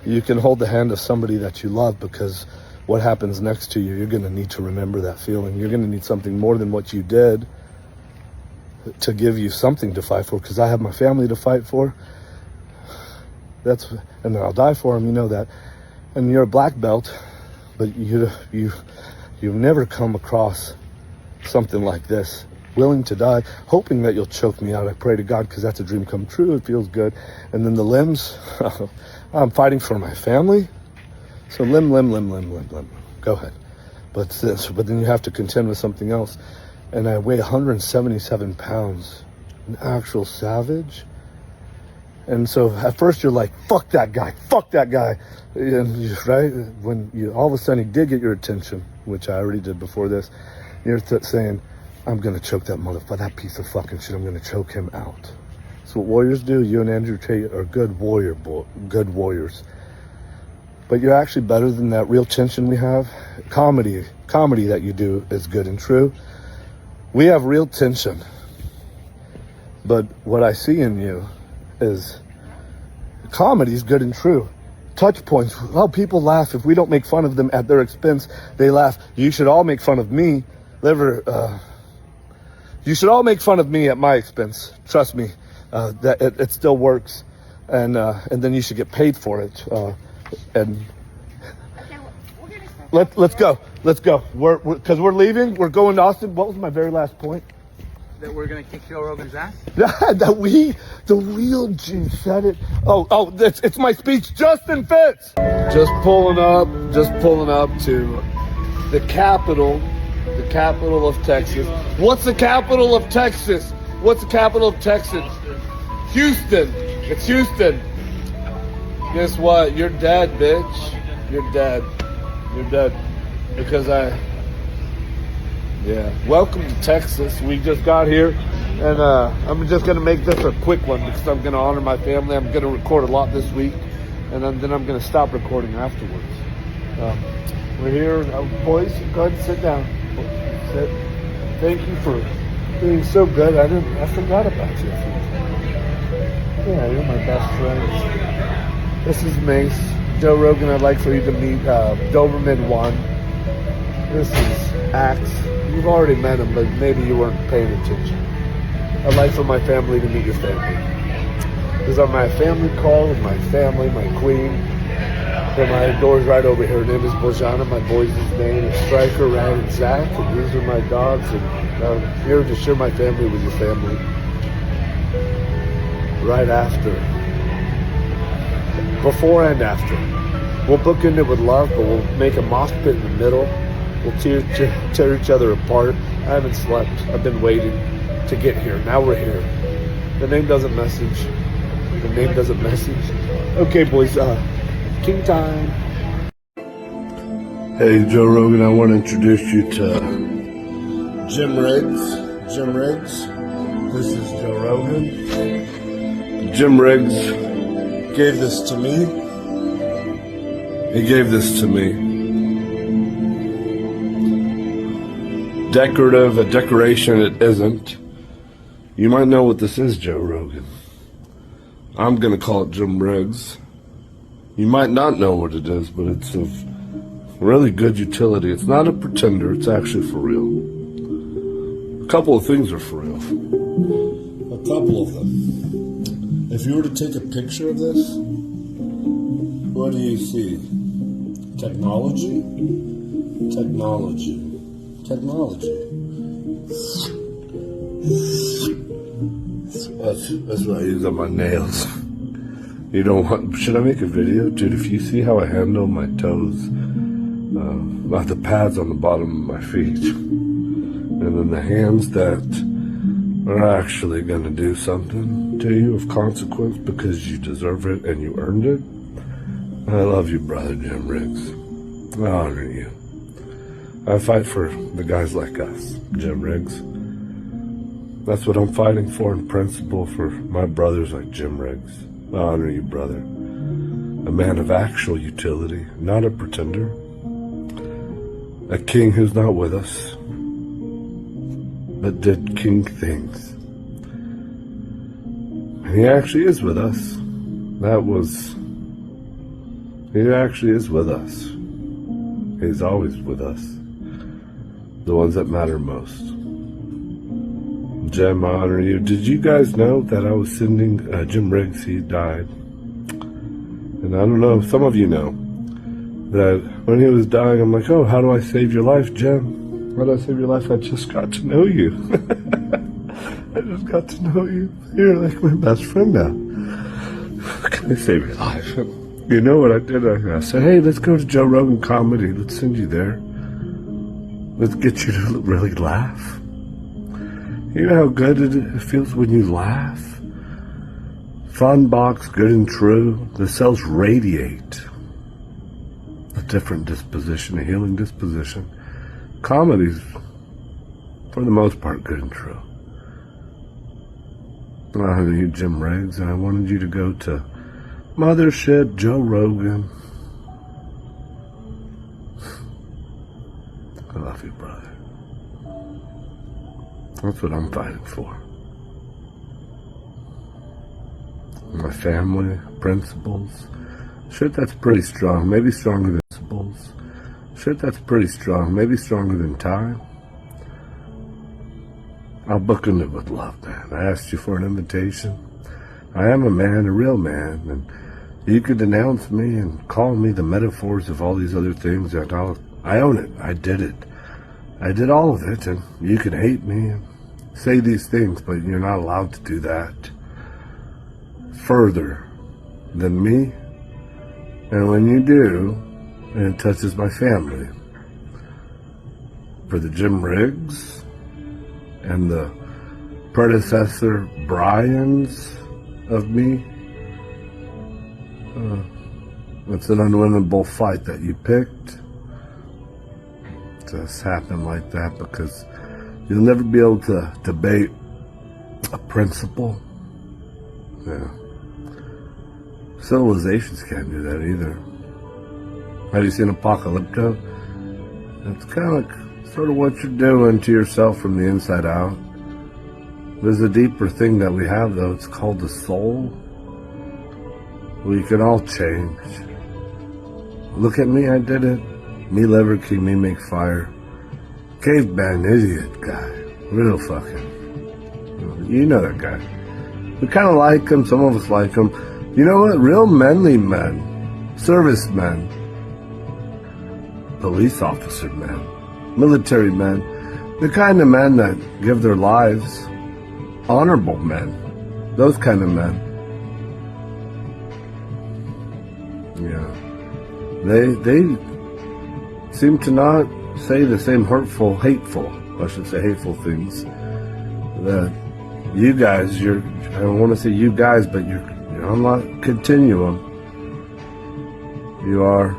You can hold the hand of somebody that you love, because what happens next to you, you're going to need to remember that feeling. You're going to need something more than what you did to give you something to fight for, because I have my family to fight for. And I'll die for them, you know that. And you're a black belt, but you've never come across something like this. Willing to die, hoping that you'll choke me out. I pray to God, because that's a dream come true. It feels good. And then the limbs, I'm fighting for my family. So limb. Go ahead. But then you have to contend with something else. And I weigh 177 pounds. An actual savage. And so at first you're like, fuck that guy. And right? When you all of a sudden he did get your attention, which I already did before this, you're saying, I'm going to choke that motherfucker, that piece of fucking shit. I'm going to choke him out. That's what warriors do. You and Andrew Tate are good warriors. But you're actually better than that. Real tension we have. Comedy that you do is good and true. We have real tension. But what I see in you is comedy is good and true. Touch points. Well, people laugh. If we don't make fun of them at their expense, they laugh. You should all make fun of me. You should all make fun of me at my expense. Trust me, that it still works. And then you should get paid for it. And Okay, we're gonna start let's go. Let's go. Because we're leaving. We're going to Austin. What was my very last point? That we're gonna kick Joe Rogan's ass? The real G said it. Oh, it's my speech. Justin Fitz. Just pulling up to the capital of Texas. What's the capital of Texas? What's the capital of Texas? Houston. It's Houston. Guess what? You're dead, bitch. You're dead. You're dead. Because welcome to Texas. We just got here, and I'm just going to make this a quick one because I'm going to honor my family. I'm going to record a lot this week, and then I'm going to stop recording afterwards. We're here. Boys, go ahead and sit down. Sit. Thank you for being so good. I forgot about you. Yeah, you're my best friend. This is Mace. Joe Rogan, I'd like for you to meet Doberman 1. This is Axe. You've already met him, but maybe you weren't paying attention. I'd like for my family to meet your family. These are my family call with my family, my queen. And my door's right over here. Her name is Bojana. My boy's name is Striker, Ryan, and Zach. And these are my dogs. And I'm here to share my family with your family. Right after. Before and after. We'll bookend it with love, but we'll make a mosh pit in the middle. We'll tear each other apart. I haven't slept. I've been waiting to get here. Now we're here. The name doesn't message. The name doesn't message. Okay, boys. King time. Hey, Joe Rogan. I want to introduce you to Jim Riggs. Jim Riggs. This is Joe Rogan. Jim Riggs gave this to me. He gave this to me. Decorative, a decoration it isn't. You might know what this is, Joe Rogan. I'm going to call it Jim Riggs. You might not know what it is, but it's of really good utility. It's not a pretender, it's actually for real. A couple of things are for real. A couple of them. If you were to take a picture of this, what do you see? Technology? Technology. Technology. That's what I use on my nails. You don't want... Should I make a video? Dude, if you see how I handle my toes, not the pads on the bottom of my feet, and then the hands that are actually going to do something to you of consequence because you deserve it and you earned it. I love you, brother Jim Riggs. I honor you. I fight for the guys like us, Jim Riggs. That's what I'm fighting for in principle for my brothers like Jim Riggs. I honor you, brother. A man of actual utility, not a pretender. A king who's not with us, but did king things. And he actually is with us. He actually is with us. He's always with us. The ones that matter most. Jim, I honor you. Did you guys know that I was sending Jim Riggs? He died. And I don't know if some of you know that when he was dying, I'm like, oh, how do I save your life, Jim? How do I save your life? I just got to know you. I just got to know you. You're like my best friend now. How can I save your life? You know what I did? I said, hey, let's go to Joe Rogan Comedy. Let's send you there. Let's get you to really laugh. You know how good it feels when you laugh? Fun box, good and true. The cells radiate a different disposition, a healing disposition. Comedy's, for the most part, good and true. I honor you, Jim Riggs, and I wanted you to go to Mothership, Joe Rogan. I love you, brother. That's what I'm fighting for. My family, principles. Shit, that's pretty strong. Maybe stronger than principles. Shit, that's pretty strong. Maybe stronger than time. I'll bookend it with love, man. I asked you for an invitation. I am a man, a real man, and you could denounce me and call me the metaphors of all these other things, and I own it. I did it. I did all of it, and you can hate me and say these things, but you're not allowed to do that further than me. And when you do, and it touches my family, for the Jim Riggs and the predecessor Bryans of me, it's an unwinnable fight that you picked. It just happened like that because you'll never be able to debate a principle. Yeah. Civilizations can't do that either. Have you seen Apocalypto? It's kind of sort of what you're doing to yourself from the inside out. There's a deeper thing that we have, though. It's called the soul. We can all change. Look at me, I did it. Me, Liver King, me, make fire. Caveman idiot guy. Real fucking. You know that guy. We kind of like him. Some of us like him. You know what? Real manly men, servicemen, police officer men, military men, the kind of men that give their lives, honorable men, those kind of men. Yeah. They seem to not say the same hateful things that you guys, I don't want to say you guys, but you're on that continuum. You are,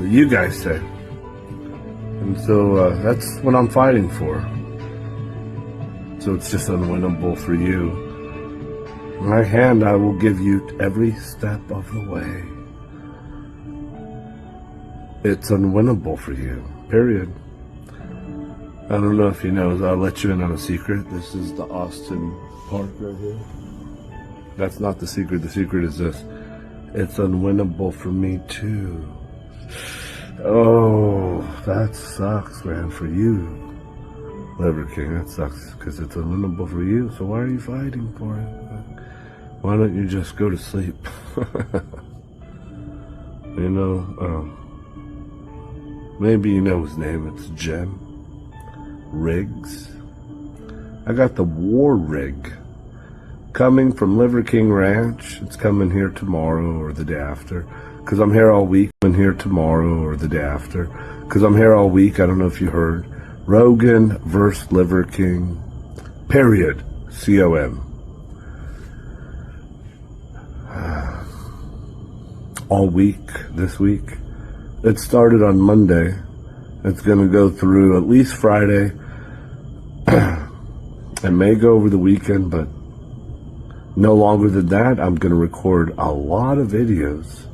you guys say. And so that's what I'm fighting for. So it's just unwinnable for you. My hand I will give you every step of the way. It's unwinnable for you, period. I don't know if you know, I'll let you in on a secret. This is the Austin Park right here. That's not the secret. The secret is this. It's unwinnable for me too. Oh, that sucks, man, for you. Liver King, that sucks because it's unwinnable for you. So why are you fighting for it? Why don't you just go to sleep? You know, maybe you know his name. It's Jim Riggs. I got the war rig coming from Liver King Ranch. It's coming here tomorrow or the day after. Because I'm here all week. I'm here tomorrow or the day after. Because I'm here all week. I don't know if you heard. Rogan versus Liver King. Period. COM. All week. This week. It started on Monday. It's going to go through at least Friday. It may go over the weekend, but no longer than that. I'm going to record a lot of videos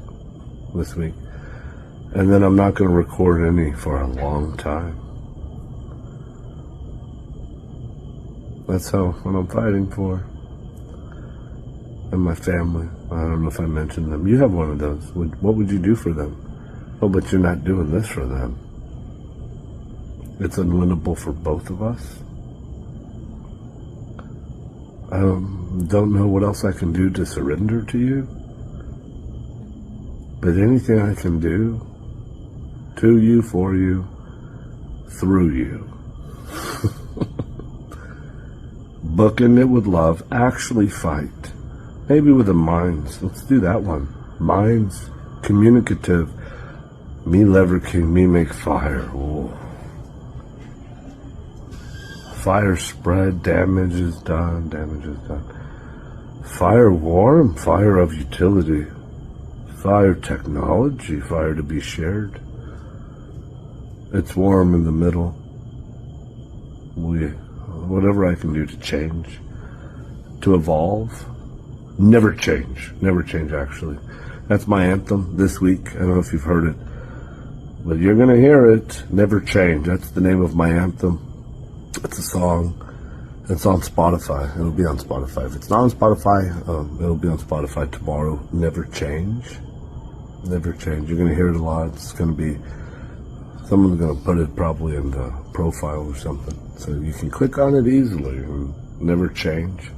this week. And then I'm not going to record any for a long time. That's what I'm fighting for. And my family. I don't know if I mentioned them. You have one of those. What would you do for them? Oh, but you're not doing this for them. It's unwinnable for both of us. I don't know what else I can do to surrender to you. But anything I can do to you, for you, through you. Booking it with love. Actually fight. Maybe with the minds. Let's do that one. Minds. Communicative. Me, Liver King. Me, make fire. Ooh. Fire spread, damage is done, Fire warm, fire of utility. Fire technology, fire to be shared. It's warm in the middle. Whatever I can do to change, to evolve. Never change actually. That's my anthem this week. I don't know if you've heard it, but you're going to hear it. Never change. That's the name of my anthem. It's a song. It's on Spotify. It'll be on Spotify. If it's not on Spotify, it'll be on Spotify tomorrow. Never change. Never change. You're going to hear it a lot. It's going to be, someone's going to put it probably in the profile or something. So you can click on it easily and never change.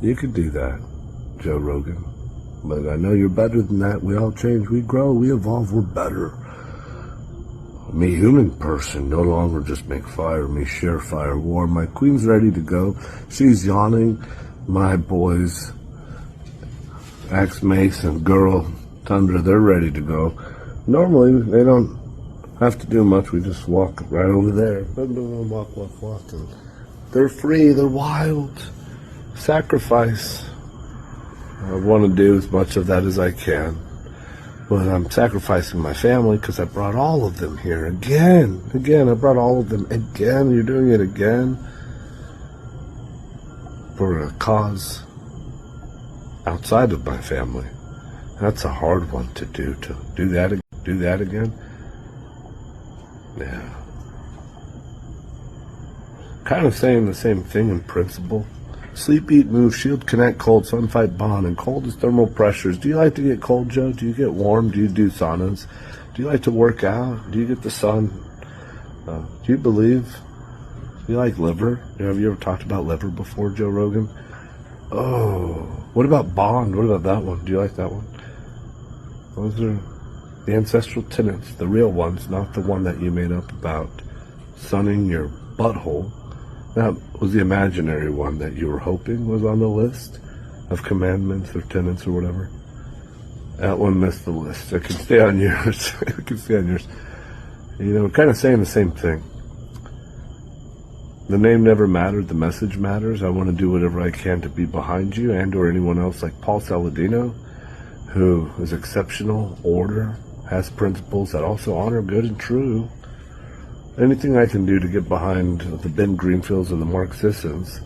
You could do that, Joe Rogan. But I know you're better than that. We all change. We grow. We evolve. We're better. Me human person, no longer just make fire, me share fire war. My queen's ready to go. She's yawning. My boys, Axe Mason, Girl, Tundra, they're ready to go. Normally, they don't have to do much. We just walk right over there. Walk, walk, walk. And they're free. They're wild. Sacrifice. I want to do as much of that as I can. But I'm sacrificing my family because I brought all of them here again. Again, I brought all of them again. You're doing it again for a cause outside of my family. That's a hard one to do. To do that again. Yeah. Kind of saying the same thing in principle. Sleep, eat, move, shield, connect, cold, sun, fight, bond, and cold is thermal pressures. Do you like to get cold, Joe? Do you get warm? Do you do saunas? Do you like to work out? Do you get the sun? Do you believe? Do you like liver? Have you ever talked about liver before, Joe Rogan? Oh, what about bond? What about that one? Do you like that one? Those are the ancestral tenets, the real ones, not the one that you made up about sunning your butthole. That was the imaginary one that you were hoping was on the list of commandments or tenets or whatever. That one missed the list. It can stay on yours. It can stay on yours. You know, we're kind of saying the same thing. The name never mattered. The message matters. I want to do whatever I can to be behind you and or anyone else like Paul Saladino, who is exceptional, order, has principles that also honor good and true. Anything I can do to get behind the Ben Greenfields and the Mark Sissons,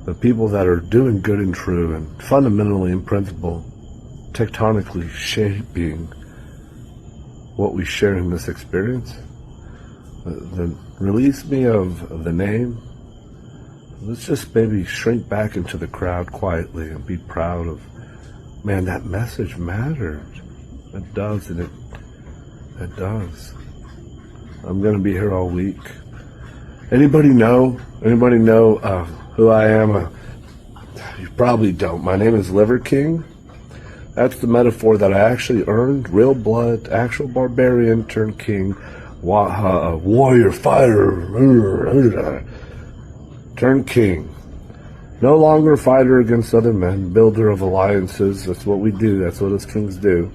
the people that are doing good and true and fundamentally in principle, tectonically shaping what we share in this experience, then release me of the name. Let's just maybe shrink back into the crowd quietly and be proud of, man, that message mattered. It does, and it does. I'm going to be here all week. Anybody know who I am? You probably don't. My name is Liver King. That's the metaphor that I actually earned. Real blood, actual barbarian turned king, warrior, fighter, turned king. No longer a fighter against other men, builder of alliances. That's what we do. That's what us kings do.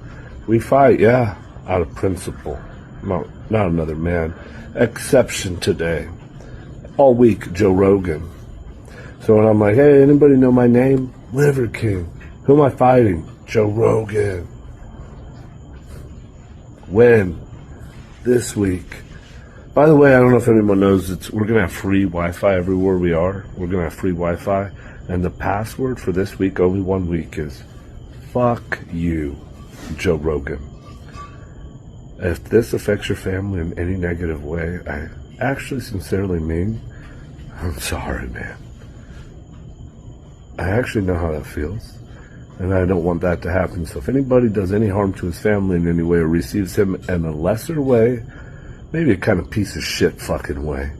We fight, yeah, out of principle. No, not another man. Exception today. All week, Joe Rogan. So when I'm like, hey, anybody know my name? Liver King. Who am I fighting? Joe Rogan. When? This week. By the way, I don't know if anyone knows, we're going to have free Wi-Fi everywhere we are. We're going to have free Wi-Fi. And the password for this week, only 1 week, is fuck you, Joe Rogan. If this affects your family in any negative way, I actually sincerely mean, I'm sorry, man. I actually know how that feels, and I don't want that to happen. So if anybody does any harm to his family in any way or receives him in a lesser way, maybe a kind of piece of shit fucking way,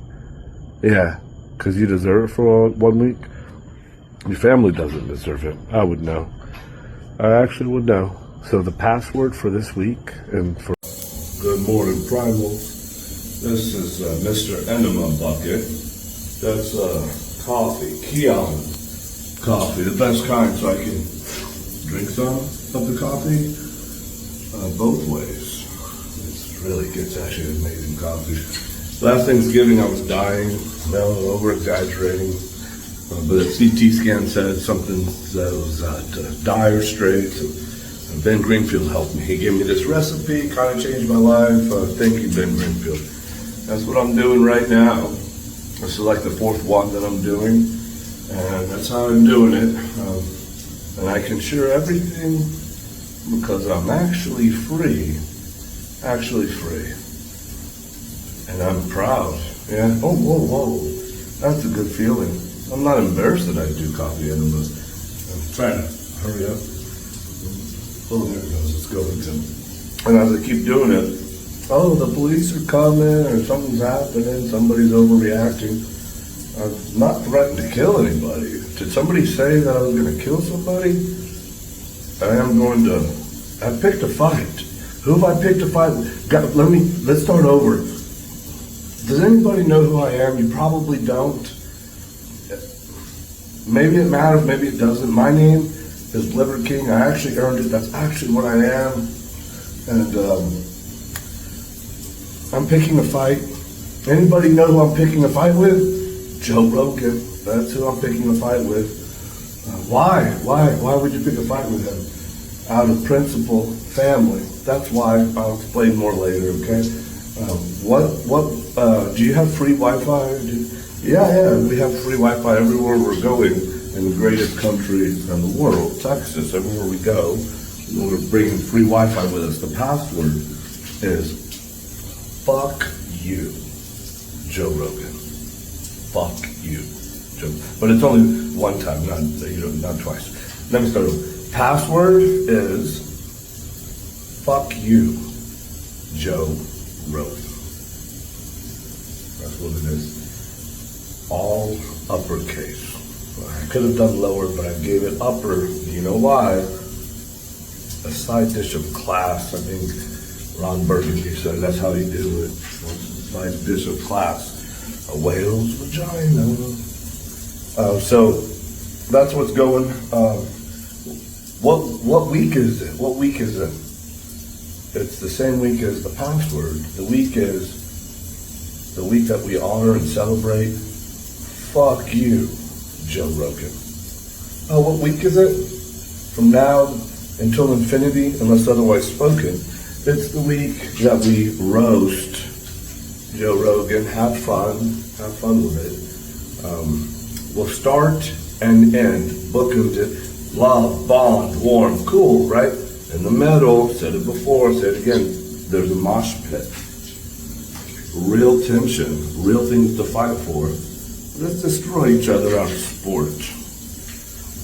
yeah, because you deserve it for 1 week, your family doesn't deserve it. I would know. I actually would know. So the password for this week and for Good morning, Primals. This is Mr. Enema Bucket. That's coffee, Keon coffee, the best kind, so I can drink some of the coffee both ways. It really gets actually amazing coffee. Last Thanksgiving I was dying, over-exaggerating, but a CT scan said something that was dire straits. Ben Greenfield helped me. He gave me this recipe, kind of changed my life. Thank you, Ben Greenfield. That's what I'm doing right now. This is like the 4th one that I'm doing, and that's how I'm doing it. And I can share everything because I'm actually free. And I'm proud. Yeah. Oh, whoa. That's a good feeling. I'm not embarrassed that I do coffee enemas. I'm trying to hurry up. Oh, there it goes. It's going to. And as I keep doing it, oh, the police are coming, or something's happening, somebody's overreacting. I've not threatened to kill anybody. Did somebody say that I was going to kill somebody? I picked a fight. Who have I picked a fight with? Let's start over. Does anybody know who I am? You probably don't. Maybe it matters, maybe it doesn't. My name is Liver King. I actually earned it. That's actually what I am. And I'm picking a fight. Anybody know who I'm picking a fight with? Joe Rogan. That's who I'm picking a fight with. Why? Why would you pick a fight with him? Out of principle, family. That's why. I'll explain more later, okay? Do you have free Wi-Fi? Yeah, we have free Wi-Fi everywhere we're going in the greatest country in the world, Texas. Everywhere we go, we're bringing free Wi-Fi with us. The password is fuck you, Joe Rogan. Fuck you, Joe. But it's only one time, not twice. Let me start over. Password is fuck you, Joe Rogan. That's what it is. All uppercase. I could have done lower, but I gave it upper. You know why? A side dish of class. I think Ron Burgundy said that's how you do it. Side dish of class. A whale's vagina. So that's what's going. What week is it? What week is it? It's the same week as the password. The week is the week that we honor and celebrate. Fuck you, Joe Rogan. Oh, what week is it? From now until infinity, unless otherwise spoken. It's the week that we roast Joe Rogan. Have fun with it. We'll start and end. Bookend it. Love, bond, warm, cool, right? In the middle, said it before, said it again, there's a mosh pit. Real tension, real things to fight for. Let's destroy each other out of sport.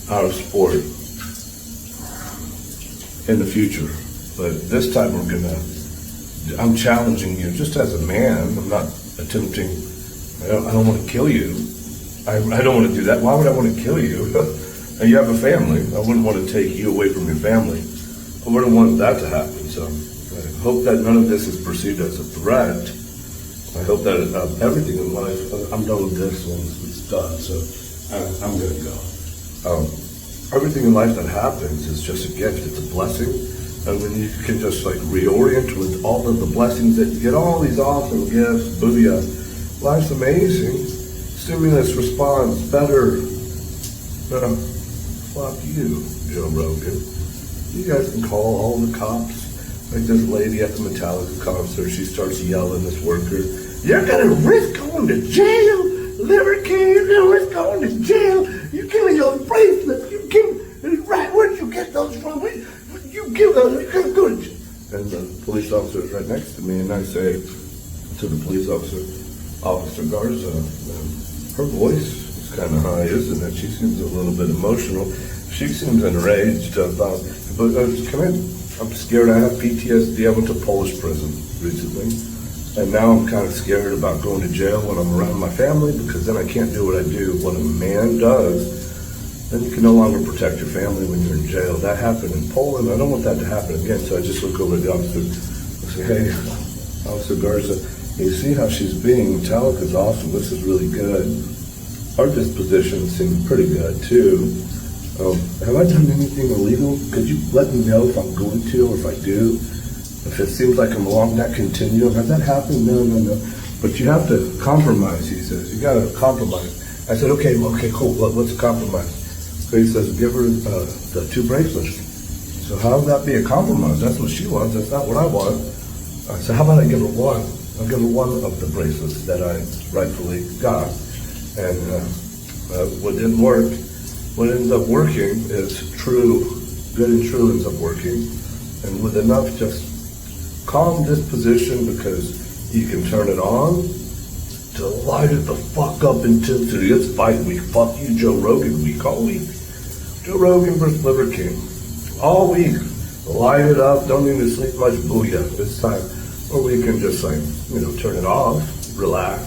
Out of sport. In the future. But this time I'm challenging you just as a man. I'm not attempting, I don't want to kill you. I don't want to do that. Why would I want to kill you? And you have a family. I wouldn't want to take you away from your family. I wouldn't want that to happen. So I hope that none of this is perceived as a threat. I hope that everything in life, I'm done with this once it's done, so I'm going to go. Everything in life that happens is just a gift. It's a blessing. And when you can just like reorient with all of the blessings that you get, all these awesome gifts, booyah, life's amazing. Stimulus response better. Fuck you, Joe Rogan. You guys can call all the cops. Like this lady at the Metallica concert, she starts yelling, this worker, you're gonna risk going to jail, Liver King, you're gonna risk going to jail, you're killing your bracelet, right, where'd you get those from? You give those, you're gonna go to jail. And the police officer is right next to me, and I say to the police officer, Officer Garza, her voice is kind of high, isn't it? She seems a little bit emotional. She seems enraged about, but I'm scared. I have PTSD. I went to Polish prison recently. And now I'm kind of scared about going to jail when I'm around my family because then I can't do what I do. What a man does, then you can no longer protect your family when you're in jail. That happened in Poland. I don't want that to happen again. So I just look over at the officer and say, hey, Officer Garza, you see how she's being? Metallica's awesome. This is really good. Our disposition seems pretty good too. Have I done anything illegal? Could you let me know if I'm going to or if I do? If it seems like I'm along that continuum, has that happened? No. But you have to compromise, he says. You got to compromise. I said, okay, cool. What's a compromise? So he says, give her the 2 bracelets. So how would that be a compromise? That's what she wants. That's not what I want. I said, how about I give her 1? I'll give her 1 of the bracelets that I rightfully got. And what didn't work. What ends up working is good and true ends up working. And with enough just calm disposition, because you can turn it on to light it the fuck up intensity. It's fight week. Fuck you, Joe Rogan week. All week. Joe Rogan versus Liver King. All week. Light it up. Don't need to sleep much. Booyah. It's time. Or we can just turn it off. Relax.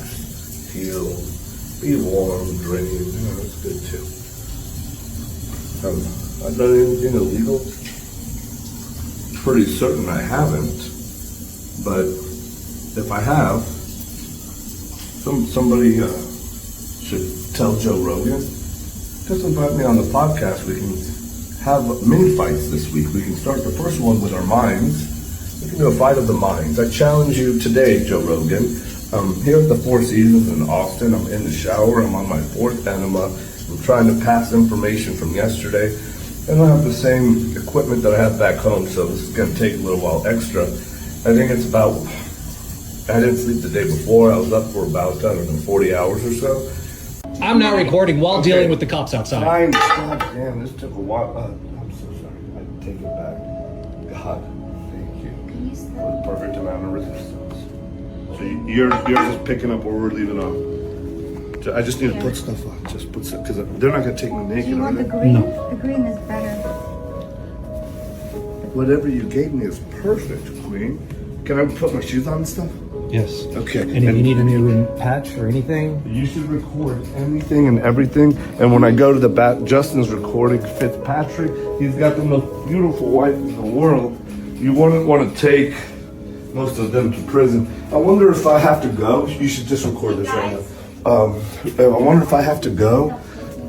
Heal. Be warm. Dream. It's good too. I've done anything illegal? Pretty certain I haven't, but if I have, Somebody should tell Joe Rogan, just invite me on the podcast. We can have mini fights this week. We can start the first one with our minds. We can do a fight of the minds. I challenge you today, Joe Rogan. Here at the Four Seasons in Austin, I'm in the shower. I'm on my fourth enema. I'm trying to pass information from yesterday. I don't have the same equipment that I have back home, so this is going to take a little while extra. I think it's about, I didn't sleep the day before. I was up for about, 40 hours or so. I'm now recording while dealing with the cops outside. Fine. God damn, this took a while. I'm so sorry. I take it back. God, thank you. For the perfect amount of resistance. So you're just picking up where we're leaving off. I just need to put stuff on. Just put stuff, because they're not going to take me naked. Do you want the right? green? No. The green is better. Whatever you gave me is perfect, Queen. Can I put my shoes on and stuff? Yes. Okay. And if you need a new patch or anything, You should record anything and everything. And when I go to the back, Justin's recording Fitzpatrick. He's got the most beautiful wife in the world. You wouldn't want to take most of them to prison. I wonder if I have to go. You should just record this right now. I wonder if I have to go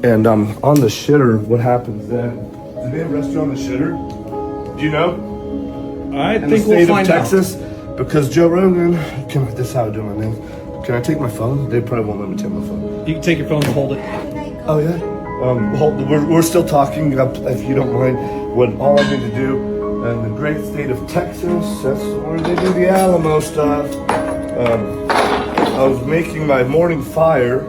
and on the shitter, what happens then? Do they arrest you on the shitter? Do you know? I In the think state we'll find of Texas? Because Joe Rogan, this is how I do my name. Can I take my phone? They probably won't let me take my phone. out. You can take your phone and hold it. Oh yeah. We're still talking. If you don't mind, what all I need to do in the great state of Texas, that's where they do the Alamo stuff. I was making my morning fire.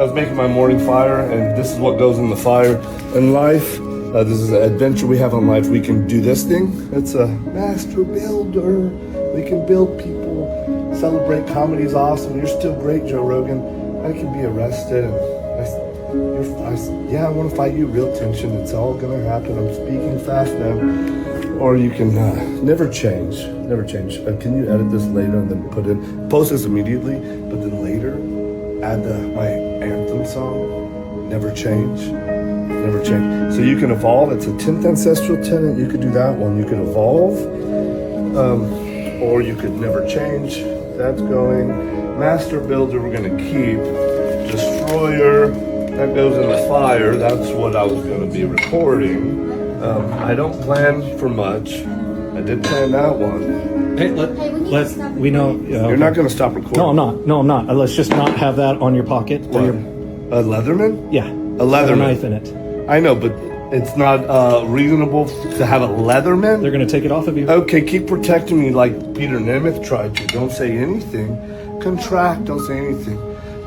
And this is what goes in the fire in life. This is an adventure we have on life. We can do this thing. It's a master builder. We can build people. Celebrate comedy is awesome. You're still great, Joe Rogan. I can be arrested. I want to fight you. Real tension. It's all gonna happen. I'm speaking fast now. Or you can never change. Never change. Can you edit this later and then post this immediately, but then later add my anthem song? Never change. Never change. So you can evolve. It's a 10th ancestral tenet. You could do that one. You could evolve. Or you could never change. That's going. Master builder, we're going to keep. Destroyer, that goes in the fire. That's what I was going to be recording. I don't plan for much. I did plan that one. Hey, we know. You're not going to stop recording. No, I'm not. No, I'm not. Let's just not have that on your pocket. What? A Leatherman? Yeah. A Leatherman. With a knife in it. I know, but it's not reasonable to have a Leatherman. They're going to take it off of you. Okay, keep protecting me like Peter Nemeth tried to. Don't say anything. Contract, don't say anything.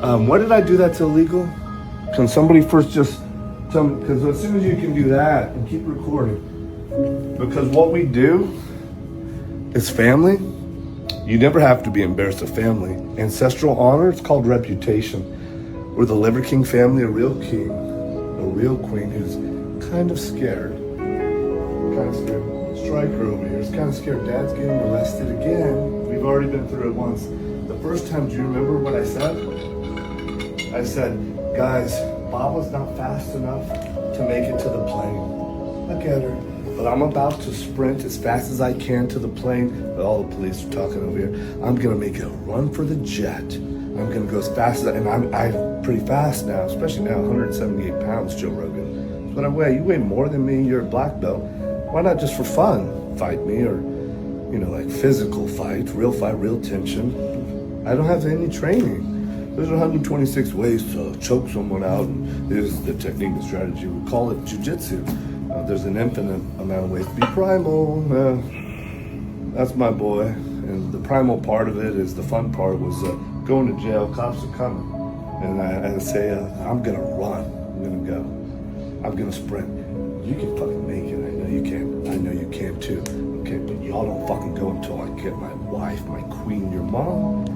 Why did I do that's illegal? Can somebody first just tell me? Because as soon as you can do that and keep recording. Because what we do is family. You never have to be embarrassed of family. Ancestral honor, it's called reputation. We're the Liver King family, a real king, a real queen who's kind of scared. Striker over here is kind of scared. Dad's getting arrested again. We've already been through it once. The first time, do you remember what I said? I said, guys, Baba's not fast enough to make it to the plane. Look at her. But I'm about to sprint as fast as I can to the plane. All the police are talking over here. I'm going to make a run for the jet. I'm going to go as fast as I'm pretty fast now, especially now, 178 pounds, Joe Rogan. But I weigh. You weigh more than me. You're a black belt. Why not just for fun fight me, or, like physical fight, real tension? I don't have any training. There's 126 ways to choke someone out, and this is the technique and strategy. We call it jujitsu. There's an infinite amount of ways to be primal. That's my boy. And the primal part of it is the fun part was going to jail. Cops are coming. And I say, I'm going to run. I'm going to go. I'm going to sprint. You can fucking make it. I know you can. I know you can too. Okay, but y'all don't fucking go until I get my wife, my queen, your mom.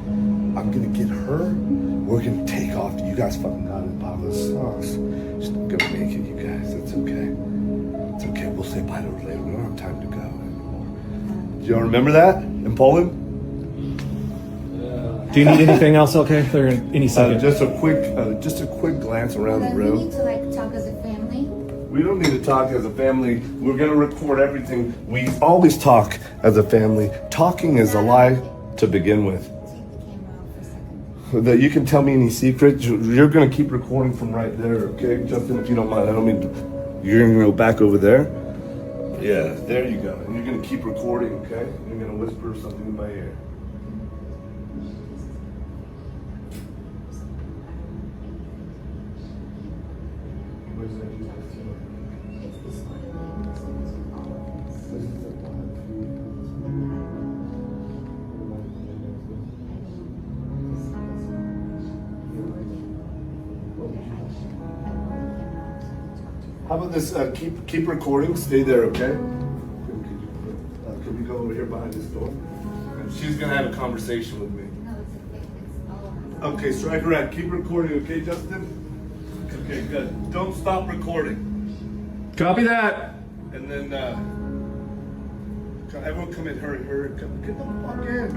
I'm going to get her. We're going to take off. You guys fucking got it, Baba's sauce. Just going to make it, you guys. It's okay. It's okay. We'll say bye to her later. We don't have time to go anymore. Do y'all remember that in Poland? Do you need anything else? Okay, there any second. Just a quick glance around the We room. need to talk as a family. We don't need to talk as a family. We're gonna record everything. We always talk as a family. Talking is a lie to begin with. Take the camera off for a second. that you can tell me any secrets. You're gonna keep recording from right there, okay, Justin? If you don't mind, I don't mean you're gonna go back over there. Yeah, there you go. And you're gonna keep recording, okay? You're gonna whisper something in my ear. How about this? Keep recording. Stay there, okay? Could we go over here behind this door? And she's gonna have a conversation with me. No, it's okay. It's all Okay, strike right. Keep recording, okay, Justin? Okay, good. Don't stop recording. Copy that. And then everyone come in. Hurry, hurry. Come, get the fuck in.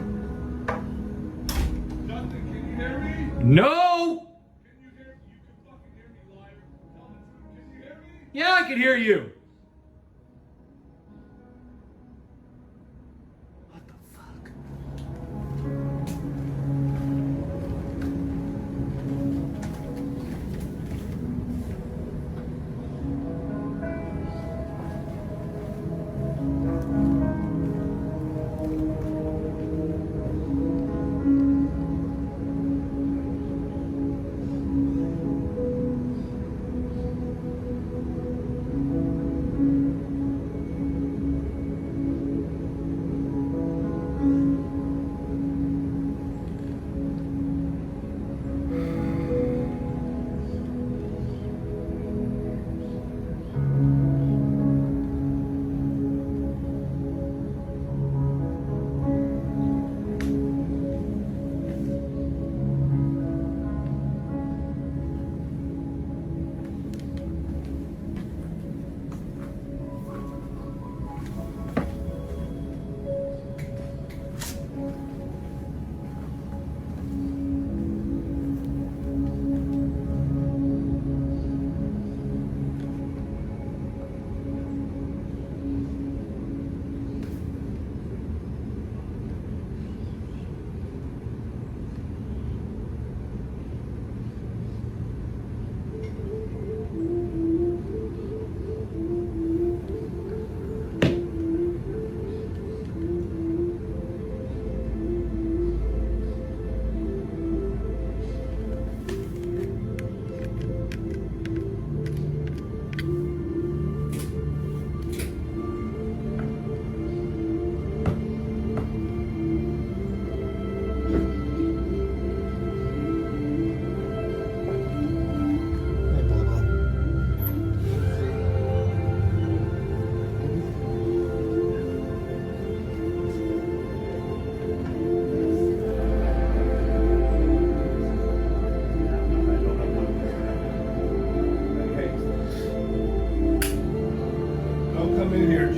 Justin, can you hear me? No. Can you hear me? You can fucking hear me, liar. Tell me. Can you hear me? Yeah, I can hear you.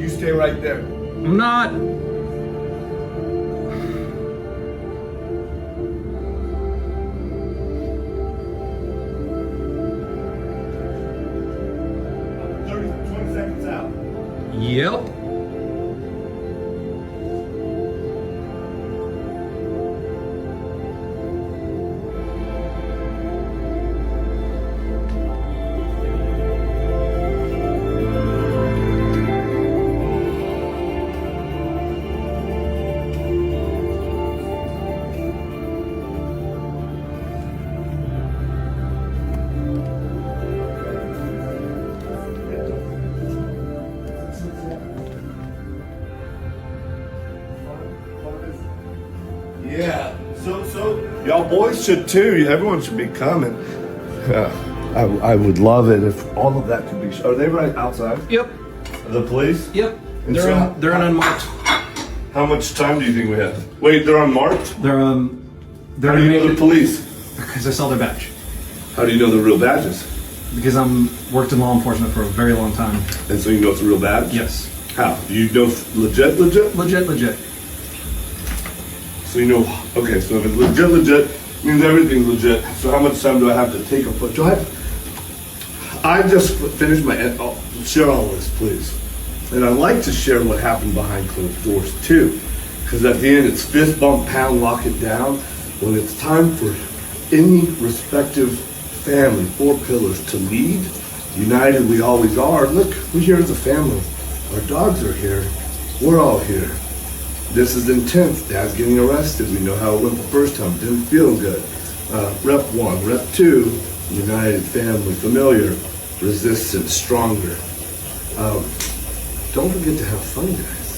Stay right there. I'm not. Seconds out. Yep. Yeah, so y'all boys should too. Everyone should be coming. I would love it if all of that could be. Are they right outside? Yep. The police? Yep. And They're so they're in unmarked. How much time do you think we have? Wait, they're unmarked? They're How do you know the police? because I saw their badge. How do you know the real badges? Because I'm worked in law enforcement for a very long time. And so you know it's a real badge? Yes. How? Do you know legit? Legit. So you know, okay, so if it's legit, means everything's legit. So how much time do I have to take a foot drive? I just finished my, share all this, please. And I like to share what happened behind closed doors too. Because at the end, it's fist bump, pound, lock it down. When it's time for any respective family, 4 pillars to lead. United we always are. Look, we're here as a family. Our dogs are here. We're all here. This is intense. Dad's getting arrested. We know how it went the first time. Didn't feel good. Rep 1. Rep 2, united, family, familiar, resistant, stronger. Don't forget to have fun, guys.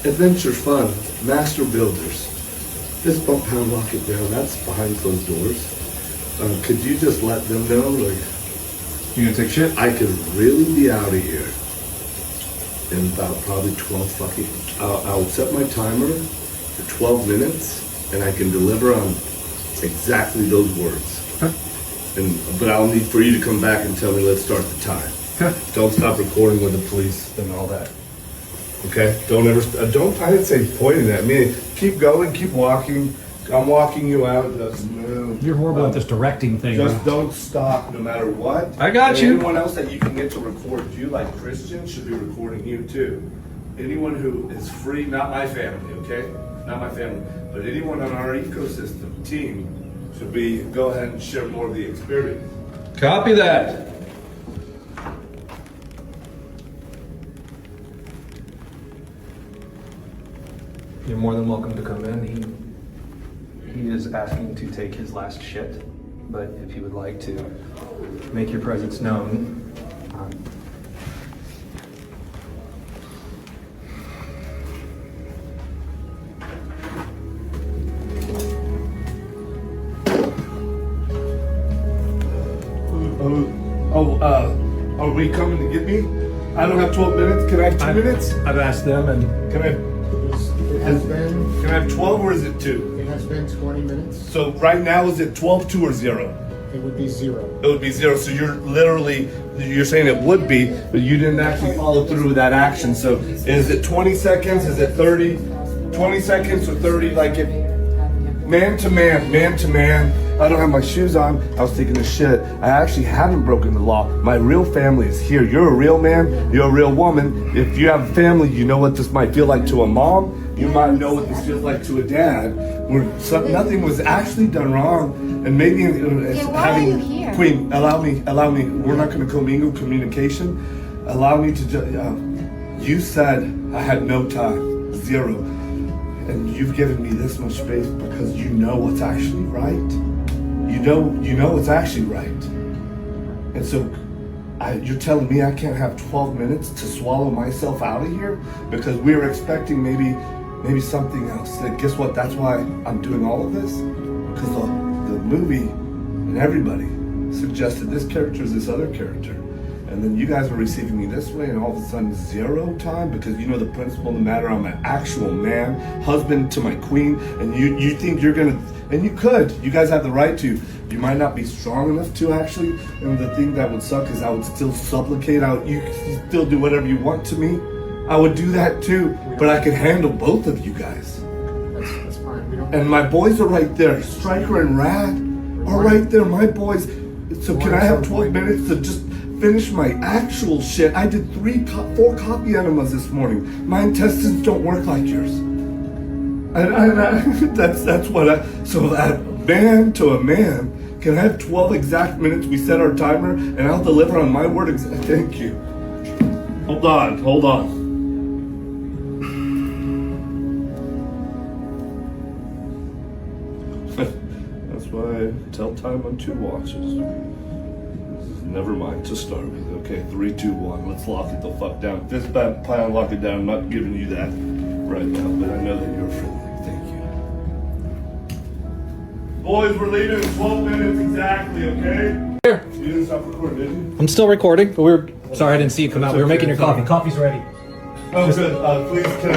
Adventure fun. Master builders. This bump pound lock it down. That's behind closed doors. Could you just let them know, like, You gonna take shit? I could really be out of here in about probably 12 fucking... I'll set my timer for 12 minutes and I can deliver on exactly those words. But I'll need for you to come back and tell me, let's start the time. Don't stop recording with the police and all that. Okay? Don't ever... I didn't say pointing at me. Keep going, keep walking. I'm walking you out. Doesn't move. You're horrible at this directing thing. Just don't stop no matter what. I got And you. Anyone else that you can get to record you, like Christian, should be recording you too. Anyone who is free, not my family, okay? Not my family, but anyone on our ecosystem, team, should be, go ahead and share more of the experience. Copy that. You're more than welcome to come in. He is asking to take his last shit, but if you would like to make your presence known, Are we coming to get me? I don't have 12 minutes. Can I have 2 minutes? I've asked them, and Can I? It has been, Can I have 12 or is it 2? it has been 20 minutes. So right now is it 12, 2 or 0? It would be 0. It would be 0. So you're saying it would be, but you didn't actually follow through with that action. So is it 20 seconds? Is it 30? 20 seconds or 30? Like if man to man. I don't have my shoes on. I was taking a shit. I actually haven't broken the law. My real family is here. You're a real man. You're a real woman. If you have a family, you know what this might feel like to a mom. You might know what this feels like to a dad. Nothing was actually done wrong. And maybe it's why are you here? Queen, allow me. We're not going to commingle communication. Allow me to. You said I had no time, 0, and you've given me this much space because you know what's actually right. You know what's actually right. And so you're telling me I can't have 12 minutes to swallow myself out of here because we were expecting maybe something else. And guess what? That's why I'm doing all of this, because the movie and everybody suggested this character is this other character. And then you guys are receiving me this way, and all of a sudden 0 time because you know the principle of the matter. I'm an actual man, husband to my queen, and you think you're gonna, and you could. You guys have the right to. You might not be strong enough to actually. And the thing that would suck is I would still supplicate. You could still do whatever you want to me. I would do that too, but I could handle both of you guys. That's fine. We don't. And my boys are right there. Stryker and Rad are right there. My boys. So can I have 12 minutes to just finish my actual shit? I did 4 coffee enemas this morning. My intestines don't work like yours. That's what so that man to a man, can I have 12 exact minutes? We set our timer and I'll deliver on my word. Thank you. Hold on. That's why I tell time on 2 watches. Never mind to start with. Okay, 3, 2, 1. Let's lock it the fuck down. Fist bump, plan, lock it down. I'm not giving you that right now, but I know that you're friendly. Thank you. Boys, we're leaving in 12 minutes exactly, okay? Here. You didn't stop recording, did you? I'm still recording, but sorry I didn't see you come out. We were making your coffee. Coffee's ready. Oh, good. Please, can I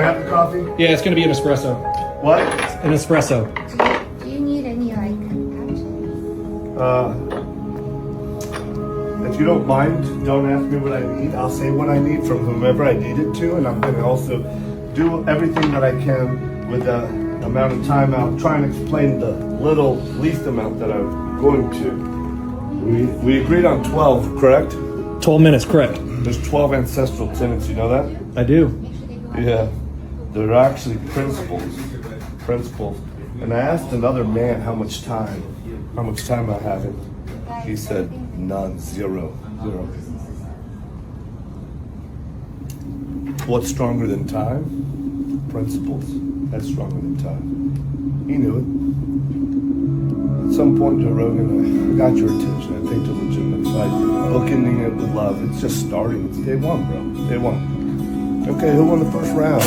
have the coffee? Yeah, it's gonna be an espresso. What? An espresso. Do you need any like captions? If you don't mind, don't ask me what I need. I'll say what I need from whomever I need it to, and I'm going to also do everything that I can with the amount of time. I'll try and explain the least amount that I'm going to. We agreed on 12, correct? 12 minutes, correct. There's 12 ancestral tenets, you know that? I do. Yeah. They're actually principles. And I asked another man how much time I have, and he said none, zero. What's stronger than time? Principles. That's stronger than time. He knew it. At some point, Joe Rogan, I got your attention. I think to legitimate fight. Bookending it with love. It's just starting. It's day one, bro. Day one. Okay, who won the first round?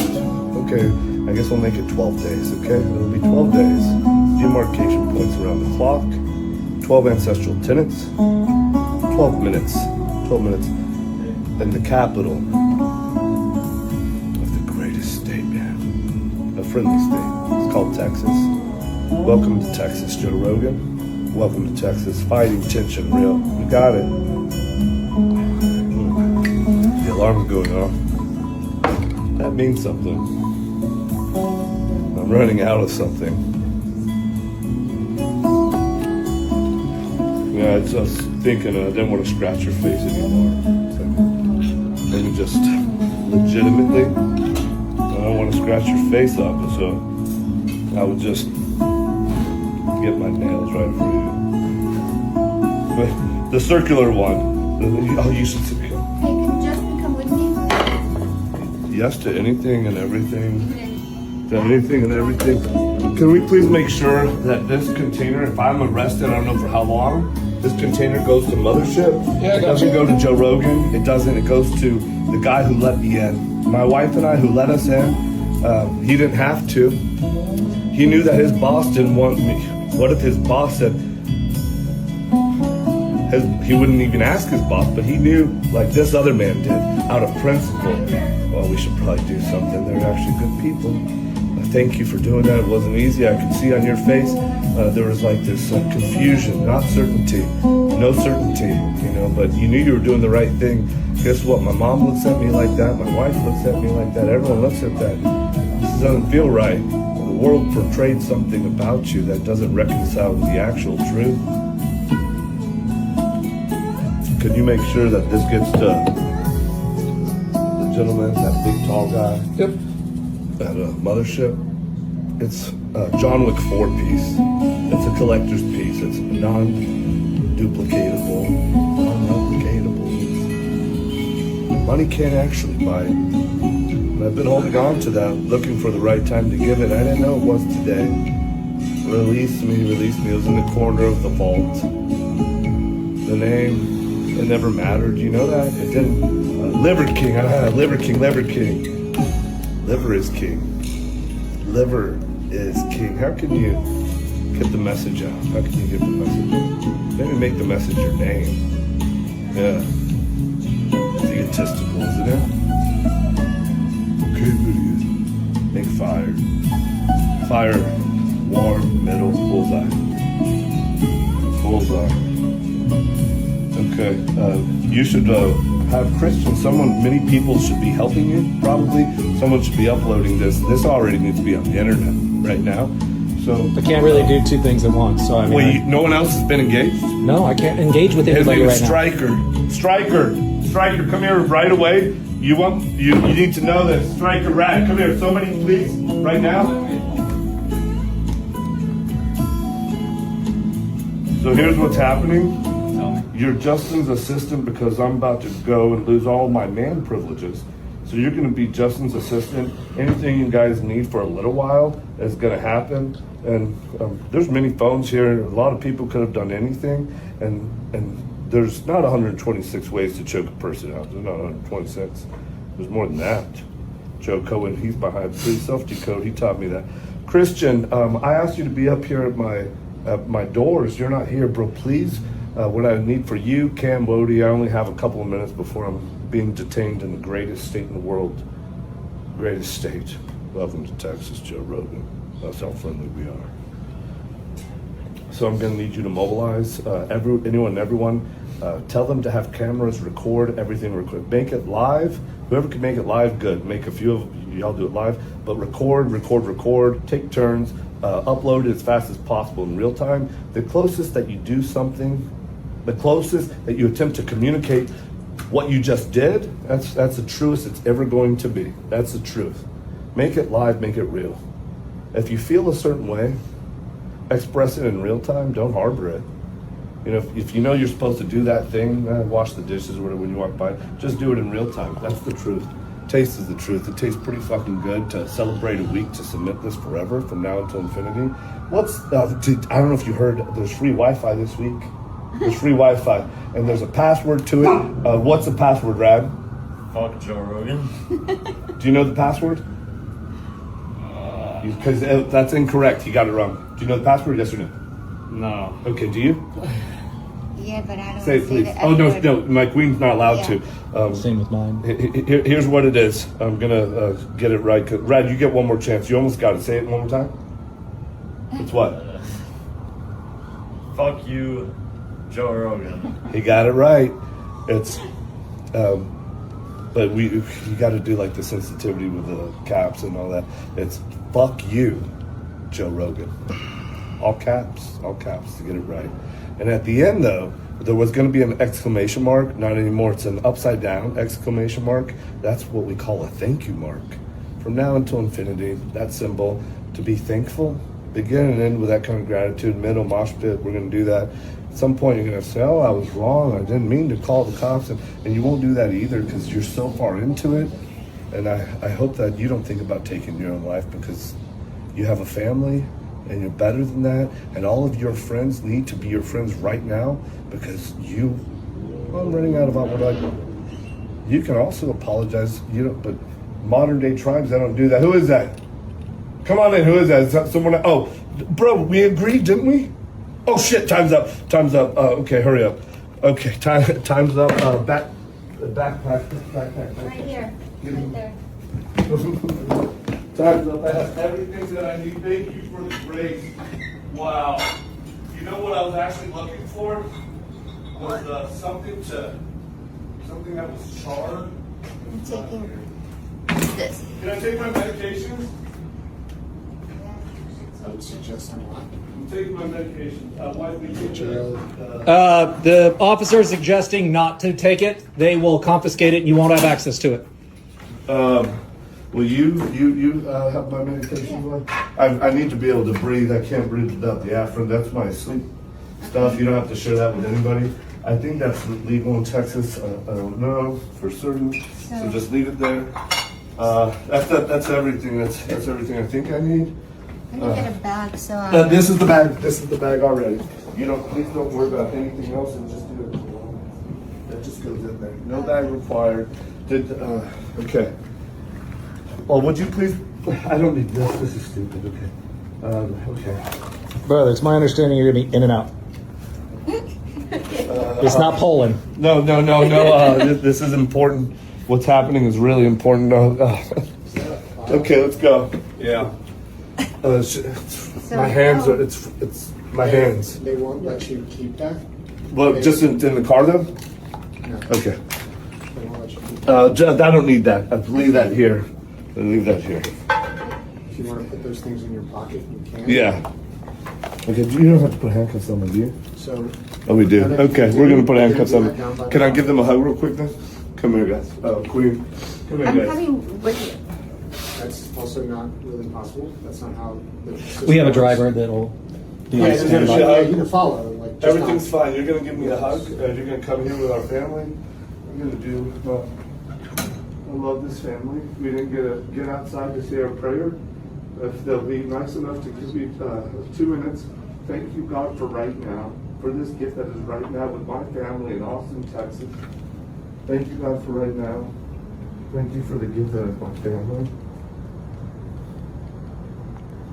Okay, I guess we'll make it 12 days, okay? It'll be 12 days. Demarcation points around the clock. 12 ancestral tenets. 12 minutes. 12 minutes. In the capital of the greatest state, man. A friendly state. It's called Texas. Welcome to Texas, Joe Rogan. Welcome to Texas. Fighting tension, real. You got it. The alarm's going off. That means something. I'm running out of something. Yeah, I was just thinking I didn't want to scratch your face anymore. So, maybe just legitimately, I don't want to scratch your face up, so I would just get my nails right for you. But the circular one, you should see. Hey, can Justin come with me? Yes to anything and everything. To anything and everything. Can we please make sure that this container, if I'm arrested, I don't know for how long, this container goes to Mothership. Yeah, I It got doesn't you. go to Joe Rogan. It doesn't. It goes to the guy who let me in. My wife and I, who let us in, he didn't have to. He knew that his boss didn't want me. What if his boss said, he wouldn't even ask his boss, but he knew, like this other man did, out of principle, well, we should probably do something. They're actually good people. Thank you for doing that. It wasn't easy. I could see on your face there was like this confusion, not certainty, no certainty, but you knew you were doing the right thing. Guess what? My mom looks at me like that. My wife looks at me like that. Everyone looks at that. This doesn't feel right. The world portrayed something about you that doesn't reconcile with the actual truth. Could you make sure that this gets to the gentleman, that big tall guy? Yep. At Mothership? It's a John Wick 4 piece. It's a collector's piece. It's non-duplicatable, non-replicatable. Money can't actually buy it. And I've been holding on to that, looking for the right time to give it. I didn't know it was today. Release me. It was in the corner of the vault. The name, it never mattered. You know that? It didn't. Liver King. Liver King. Liver is king. Liver is king. How can you get the message out? How can you get the message out? Maybe make the message your name. Yeah. It's egotistical, isn't it? Okay, video. Make fire. Fire. Warm, middle, bullseye. Bullseye. Okay. You should have Christian. Many people should be helping you, probably. Someone should be uploading this. This already needs to be on the internet right now. So I can't really do two things at once. So I mean, wait, no one else has been engaged? no, I can't engage with His anybody name right is now. Striker, come here right away. You need to know this. Striker Rat, come here. Somebody please, right now. So here's what's happening. You're Justin's assistant because I'm about to go and lose all my man privileges. So you're going to be Justin's assistant. Anything you guys need for a little while is going to happen. And there's many phones here. A lot of people could have done anything. And there's not 126 ways to choke a person out. There's not 126. There's more than that. Joe Cohen, he's behind free self-decode. He taught me that. Christian, I asked you to be up here at my doors. You're not here, bro. Please. What I need for you, Cam Wody, I only have a couple of minutes before I'm being detained in the greatest state in the world. Greatest state. Welcome to Texas, Joe Rogan. That's how friendly we are. So I'm going to need you to mobilize anyone and everyone. Tell them to have cameras record everything. Make it live. Whoever can make it live, good. Make a few of y'all do it live. But record. Take turns. Upload it as fast as possible in real time. The closest that you do something, the closest that you attempt to communicate what you just did, that's the truest it's ever going to be. That's the truth. Make it live, make it real. If you feel a certain way, express it in real time, don't harbor it. You know, if you know you're supposed to do that thing, wash the dishes or whatever when you walk by, just do it in real time. That's the truth. Taste is the truth. It tastes pretty fucking good to celebrate a week, to submit this forever from now until infinity. What's, I don't know if you heard, there's free Wi-Fi this week. There's free Wi-Fi, and there's a password to it. What's the password, Rad? Fuck Joe Rogan. Do you know the password? Because that's incorrect. You got it wrong. Do you know the password? Yes or no? No. Okay. Do you? Yeah, but I don't Say it, please. Oh no, my queen's not allowed to. Same with mine. Here's what it is. I'm gonna get it right. Rad, you get one more chance. You almost got it. Say it one more time. It's what? Fuck you, Joe Rogan. He got it right. It's, but you got to do like the sensitivity with the caps and all that. It's fuck you, Joe Rogan. All caps to get it right. And at the end though, there was going to be an exclamation mark. Not anymore. It's an upside down exclamation mark. That's what we call a thank you mark. From now until infinity, that symbol, to be thankful, begin and end with that kind of gratitude. Middle mosh pit, we're going to do that. At some point you're going to say, oh, I was wrong. I didn't mean to call the cops. And you won't do that either because you're so far into it. And I hope that you don't think about taking your own life because you have a family and you're better than that. And all of your friends need to be your friends right now because I'm running out of what I do. You can also apologize, but modern day tribes, they don't do that. Who is that? Come on in, who is that? Is that someone? Oh, bro, we agreed, didn't we? Oh shit, time's up. Okay, hurry up. Okay, time's up. Backpack. Right here. Right there. Time's up. I have everything that I need. Thank you for the grace. Wow. You know what I was actually looking for? Was something that was charred. I'm taking this. Can I take my medication? I would suggest not. I'm taking my medication. Why do we take The officer is suggesting not to take it. They will confiscate it and you won't have access to it. Will you have my medication? I need to be able to breathe. I can't breathe without the Afrin. That's my sleep stuff. You don't have to share that with anybody. I think that's legal in Texas. I don't know for certain. So just leave it there. That's everything. That's everything I think I need. Let me get a bag so This is the bag. This is the bag already. Please don't worry about anything else and just do it. That just goes in there. No bag required. Okay. Well, would you please? I don't need this. This is stupid. Okay. Okay. Brother, it's my understanding you're going to be in and out. It's not Poland. No. This is important. What's happening is really important. Okay, let's go. Yeah. My hands are. It's my hands. They won't let you keep that? Well, just in the car though. No. Okay. They won't let you keep that. I don't need that. Leave that here. Leave that here. If you want to put those things in your pocket, you can. Yeah. Okay. You don't have to put handcuffs on me, do you? So. Oh, we do. Okay, we're gonna put handcuffs on Down by me. Can I give them a hug real quick then? Come here, guys. Queen. Come here, I'm guys. coming with you. That's also not really possible. That's not how the system We have a works. driver that'll do Yeah, the standby. yeah, you can follow. Like, just Everything's not- fine. You're gonna give me a hug. You're gonna come here with our family. I'm gonna do. I love this family. We didn't get outside to say our prayer. If they'll be nice enough to give me 2 minutes. Thank you, God, for right now, for this gift that is right now with my family in Austin, Texas. Thank you, God, for right now. Thank you for the gift that is my family.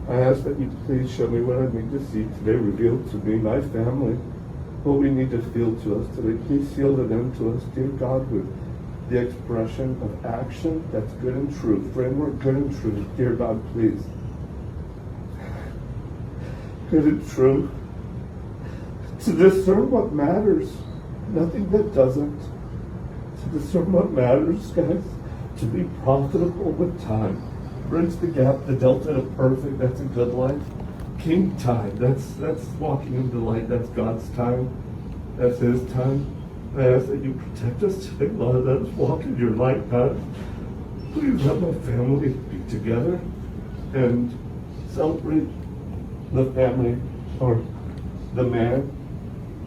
I ask that you please show me what I need to see today, reveal to me, my family, what we need to feel to us today. Please seal it into us, dear God, with the expression of action that's good and true. Framework, good and true. Dear God, please. Good and true. To discern what matters, nothing that doesn't. To discern what matters, guys. To be profitable with time. Bridge the gap, the delta to perfect, that's a good life. King time, that's walking into light, that's God's time. That's His time. I ask that you protect us today, Lord. Let us walk in your light, God. Please let my family be together and celebrate the family or the man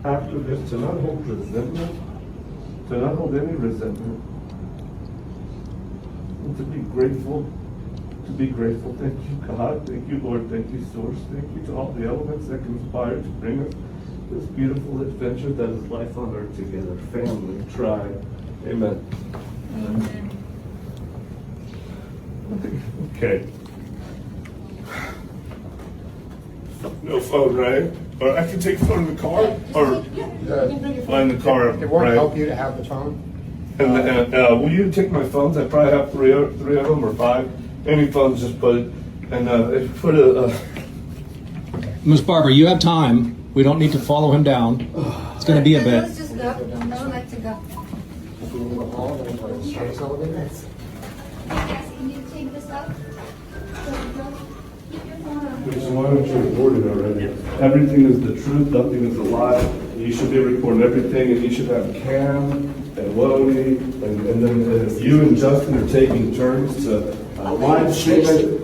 after this to not hold resentment, to not hold any resentment, and to be grateful. To be grateful. Thank you, God. Thank you, Lord. Thank you, Source. Thank you to all the elements that conspire to bring us this beautiful adventure that is life on earth together. Family, tribe. Amen. Amen. Okay. No phone, right? Or I can take the phone in the car? Or in the car, It won't right? help you to have the phone. And will you take my phones? I probably have three of them or five. Any phones, just put it. And put a... Miss Barber, you have time. We don't need to follow him down. It's going to be a bit. Let's just go. I would like to go. If you need a call, then it's service elevator. Yes, can you take this up? Keep your phone on. Which is why don't you record it already? Everything is the truth, nothing is a lie. You should be recording everything, and you should have Cam and Lodi, and then you and Justin are taking turns to live stream it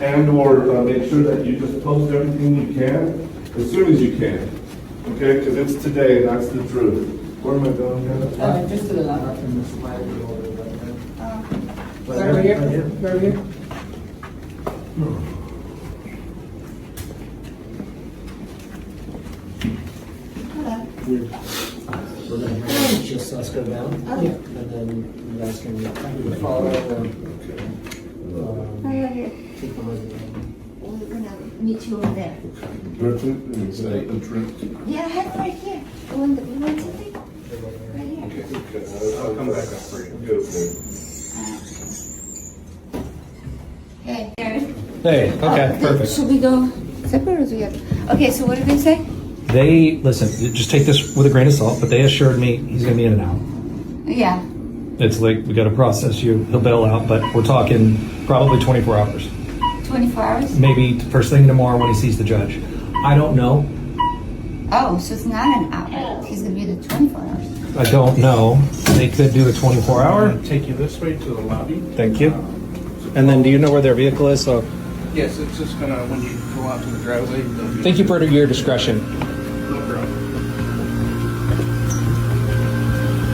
and or make sure that you just post everything you can as soon as you can. Okay, because it's today, and that's the truth. Where am I going, Hannah? Just to the left and this way. Oh. Right here. Right here. Hello. We're gonna have just us go down. Okay. And then you guys can follow the, Right here. keep the resident. We're gonna meet you over there. Berkeley, and it's the truth. Yeah, head right here. You want something? Right here. Okay, I'll come back up for you. Hey, Aaron. Hey, okay, perfect. Should we go separate or together? Okay, so what did they say? They, listen, just take this with a grain of salt, but they assured me he's going to be in and out. Yeah. It's like, we got to process you. He'll bail out, but we're talking probably 24 hours. 24 hours? Maybe first thing tomorrow when he sees the judge. I don't know. Oh, so it's not an hour. He's gonna be the 24 hours. I don't know. They could do a 24-hour. Take you this way to the lobby. Thank you. And then do you know where their vehicle is? So Yes, it's just gonna, when you go out to the driveway. thank you for your discretion. No problem.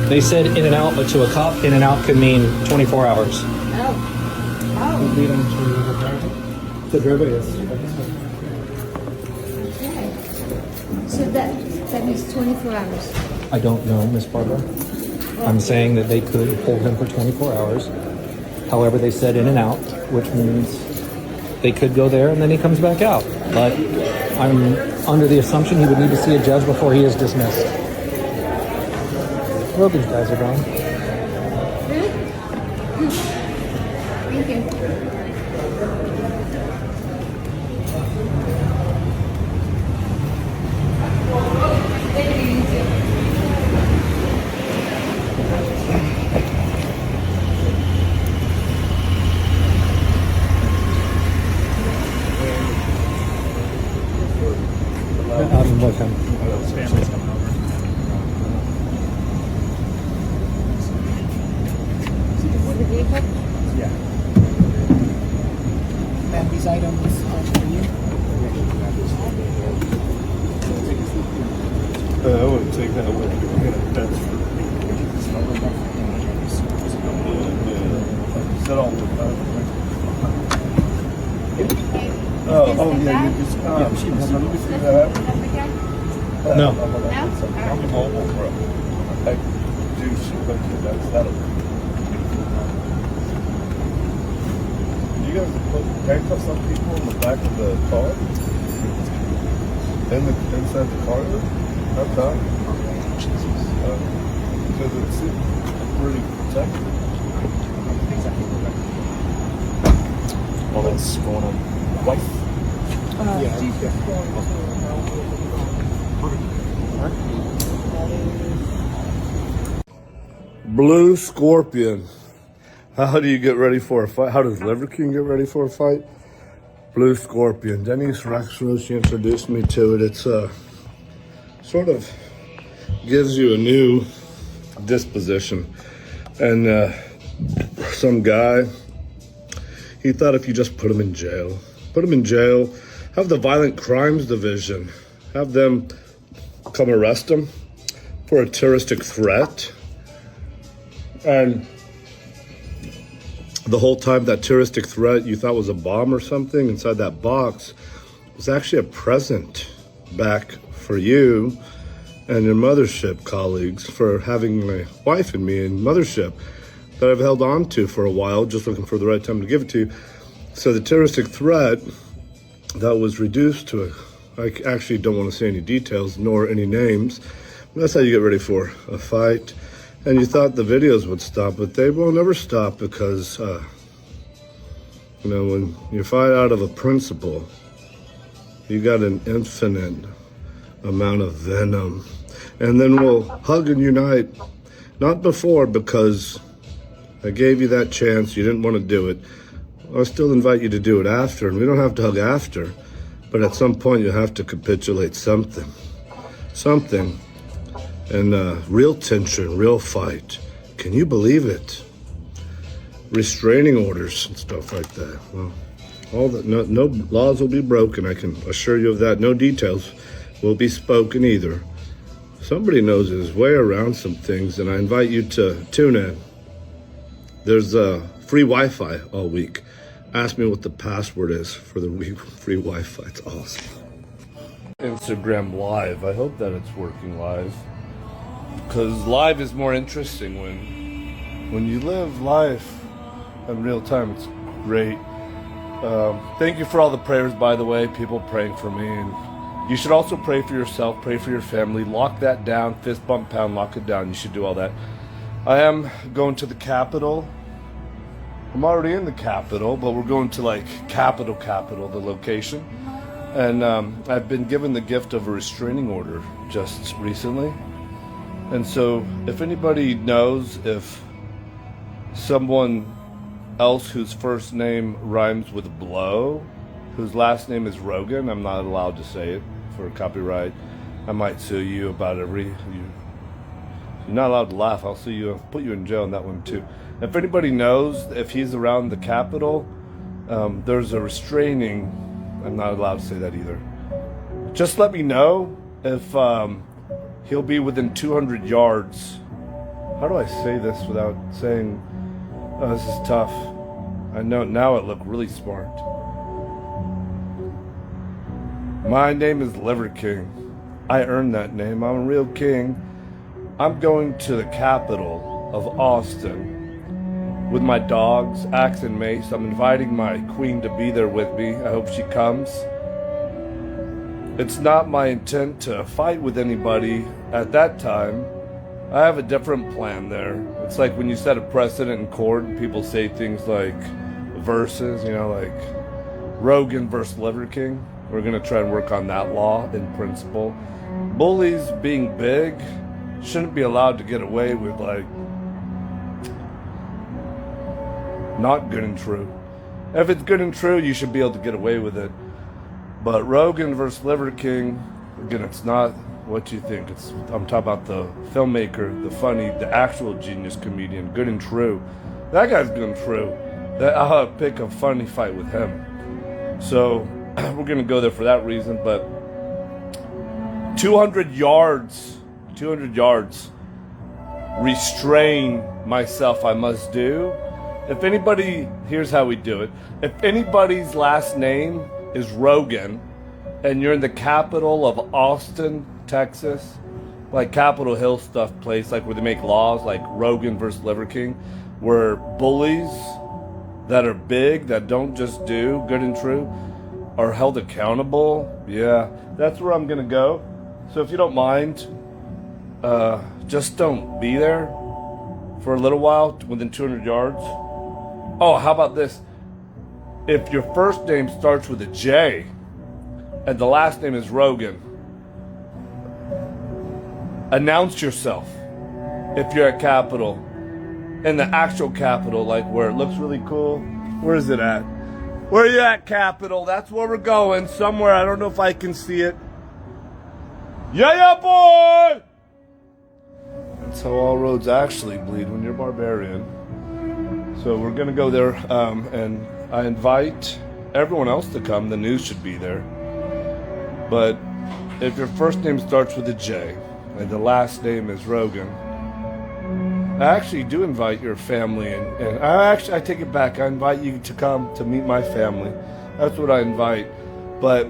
They said in and out, but to a cop, in and out could mean 24 hours. Oh. Oh. Lead them to the driveway? The driveway, yes. Okay. So that means 24 hours. I don't know, Miss Barbara. I'm saying that they could hold him for 24 hours. However, they said in and out, which means they could go there and then he comes back out. But I'm under the assumption he would need to see a judge before he is dismissed. Well, these guys are gone. Really? Thank you. I'm with him. Family's coming over. With the vehicle? Yeah. And these items are for you? I wouldn't take that with me. That's for Sit on the oh, yeah, you just, let me see that. No. I'm mobile, bro. I do shit like that'll. You guys put handcuffs on people in the back of the car? Inside the car? That's not. Because it's pretty protected. Well, that's going on. Wife. Blue Scorpion. How do you get ready for a fight? How does Liver King get ready for a fight? Blue Scorpion. Denise Rexroth, she introduced me to it. It's sort of gives you a new disposition. And some guy, he thought if you just put him in jail, have the violent crimes division have them come arrest him for a terroristic threat. And the whole time that terroristic threat you thought was a bomb or something inside that box was actually a present back for you and your mothership colleagues for having my wife and me in mothership that I've held on to for a while, just looking for the right time to give it to you. So the terroristic threat that was reduced to I actually don't want to say any details nor any names. That's how you get ready for a fight. And you thought the videos would stop, but they will never stop because, when you fight out of a principle, you got an infinite amount of venom. And then we'll hug and unite. Not before, because I gave you that chance. You didn't want to do it. I'll still invite you to do it after. And we don't have to hug after. But at some point, you have to capitulate something. Something. And real tension, real fight. Can you believe it? Restraining orders and stuff like that. Well, all that, no laws will be broken, I can assure you of that. No details will be spoken either. Somebody knows his way around some things, and I invite you to tune in. There's free Wi-Fi all week. Ask me what the password is for the week. Free Wi-Fi. It's awesome. Instagram Live. I hope that it's working live. Because live is more interesting when you live life in real time. It's great. Thank you for all the prayers, by the way. People praying for me. And you should also pray for yourself. Pray for your family. Lock that down. Fist bump pound. Lock it down. You should do all that. I am going to the Capitol. I'm already in the Capitol, but we're going to like Capitol, the location. And I've been given the gift of a restraining order just recently. And so if anybody knows if someone else whose first name rhymes with blow, whose last name is Rogan, I'm not allowed to say it for copyright. I might sue you about you're not allowed to laugh. I'll sue you. I'll put you in jail on that one too. If anybody knows if he's around the Capitol, there's a restraining. I'm not allowed to say that either. Just let me know if he'll be within 200 yards. How do I say this without saying, oh, this is tough. I know now it looked really smart. My name is Liver King. I earned that name. I'm a real king. I'm going to the Capitol of Austin with my dogs, Axe and Mace. I'm inviting my queen to be there with me. I hope she comes. It's not my intent to fight with anybody at that time. I have a different plan there. It's like when you set a precedent in court and people say things like verses, like Rogan versus Liver King. We're gonna try and work on that law in principle. Bullies being big shouldn't be allowed to get away with not good and true. If it's good and true, you should be able to get away with it. But Rogan versus Liver King, again, it's not what you think. I'm talking about the filmmaker, the funny, the actual genius comedian, good and true. That guy's good and true. I'll pick a funny fight with him. So we're gonna go there for that reason. But 200 yards, restrain myself I must do. If anybody, here's how we do it. If anybody's last name is Rogan and you're in the capital of Austin, Texas, like Capitol Hill stuff place, like where they make laws like Rogan versus Liver King, where bullies that are big, that don't just do good and true, are held accountable, yeah, that's where I'm gonna go. So if you don't mind, just don't be there for a little while within 200 yards. Oh, how about this? If your first name starts with a J and the last name is Rogan, announce yourself if you're at Capitol, in the actual Capitol, like where it looks really cool. Where is it at? Where are you at, Capitol? That's where we're going. Somewhere. I don't know if I can see it. Yeah, boy! That's how all roads actually bleed when you're barbarian. So we're going to go there, and I invite everyone else to come. The news should be there. But if your first name starts with a J and the last name is Rogan, I actually do invite your family, and I take it back. I invite you to come to meet my family. That's what I invite. But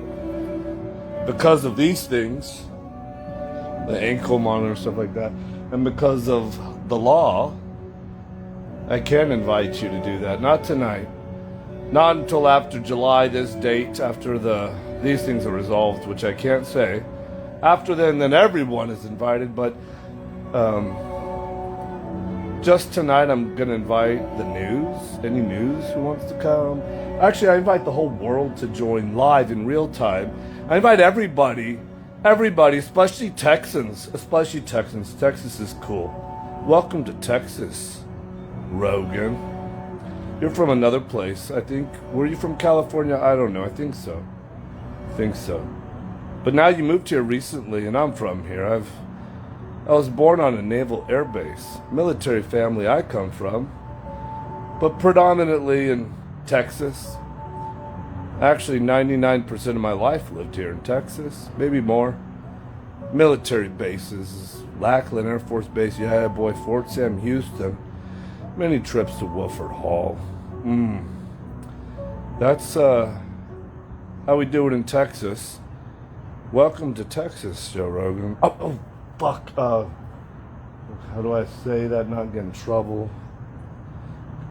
because of these things, the ankle monitor, stuff like that, and because of the law, I can't invite you to do that. Not tonight. Not until after July, this date, after these things are resolved, which I can't say. After then everyone is invited, but just tonight I'm going to invite the news, any news who wants to come. Actually, I invite the whole world to join live in real time. I invite everybody, especially Texans. Texas is cool. Welcome to Texas, Rogan. You're from another place, I think. Were you from California? I don't know. I think so. But now you moved here recently, and I'm from here. I was born on a naval air base, military family I come from, but predominantly in Texas. Actually, 99% of my life lived here in Texas, maybe more. Military bases, Lackland Air Force Base, yeah boy, Fort Sam Houston. Many trips to Woodford Hall. That's how we do it in Texas. Welcome to Texas, Joe Rogan. Oh, fuck. How do I say that? Not get in trouble.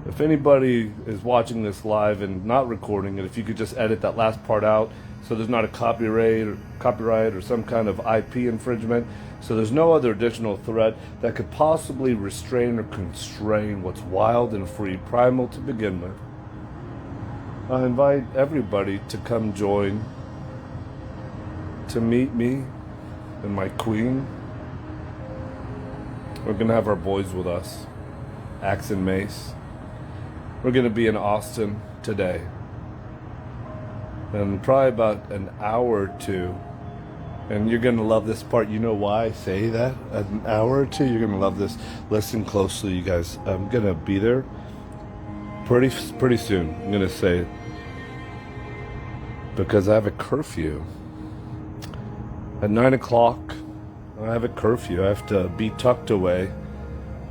If anybody is watching this live and not recording it, if you could just edit that last part out so there's not a copyright or some kind of IP infringement, so there's no other additional threat that could possibly restrain or constrain what's wild and free, primal to begin with. I invite everybody to come join, to meet me and my queen. We're going to have our boys with us, Axe and Mace. We're going to be in Austin today. And probably about an hour or two. And you're going to love this part. You know why I say that? An hour or two, you're going to love this. Listen closely, you guys. I'm going to be there pretty soon. I'm going to say it. Because I have a curfew. At 9 o'clock, I have a curfew. I have to be tucked away.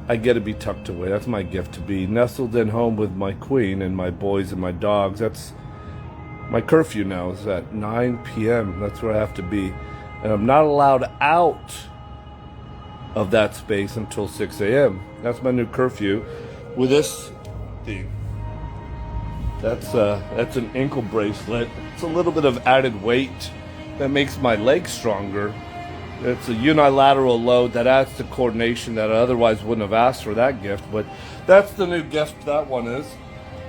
I get to be tucked away. That's my gift, to be nestled in home with my queen and my boys and my dogs. That's my curfew now, is at 9 p.m. That's where I have to be. And I'm not allowed out of that space until 6 a.m. That's my new curfew. With this thing. That's an ankle bracelet. It's a little bit of added weight that makes my legs stronger. It's a unilateral load that adds to coordination that I otherwise wouldn't have asked for that gift, but that's the new gift that one is.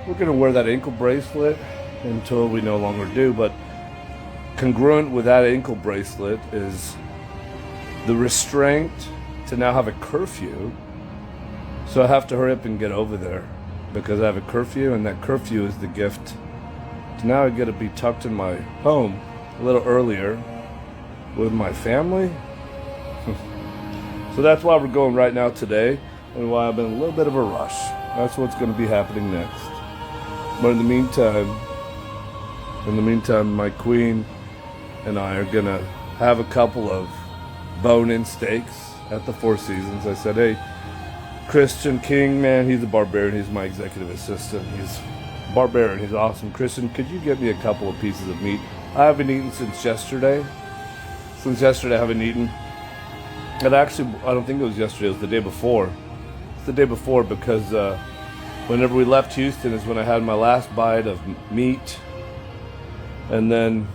We're going to wear that ankle bracelet until we no longer do, but congruent with that ankle bracelet is the restraint to now have a curfew. So I have to hurry up and get over there because I have a curfew, and that curfew is the gift. So now I get to be tucked in my home a little earlier with my family. So that's why we're going right now today, and why I've been in a little bit of a rush. That's what's going to be happening next. But in the meantime, my queen and I are going to have a couple of bone-in steaks at the Four Seasons. I said, hey, Christian King, man, he's a barbarian. He's my executive assistant. He's barbarian. He's awesome. Christian, could you get me a couple of pieces of meat? I haven't eaten since yesterday. Since yesterday, I haven't eaten. And actually, I don't think it was yesterday. It was the day before. It's the day before because whenever we left Houston is when I had my last bite of meat. And then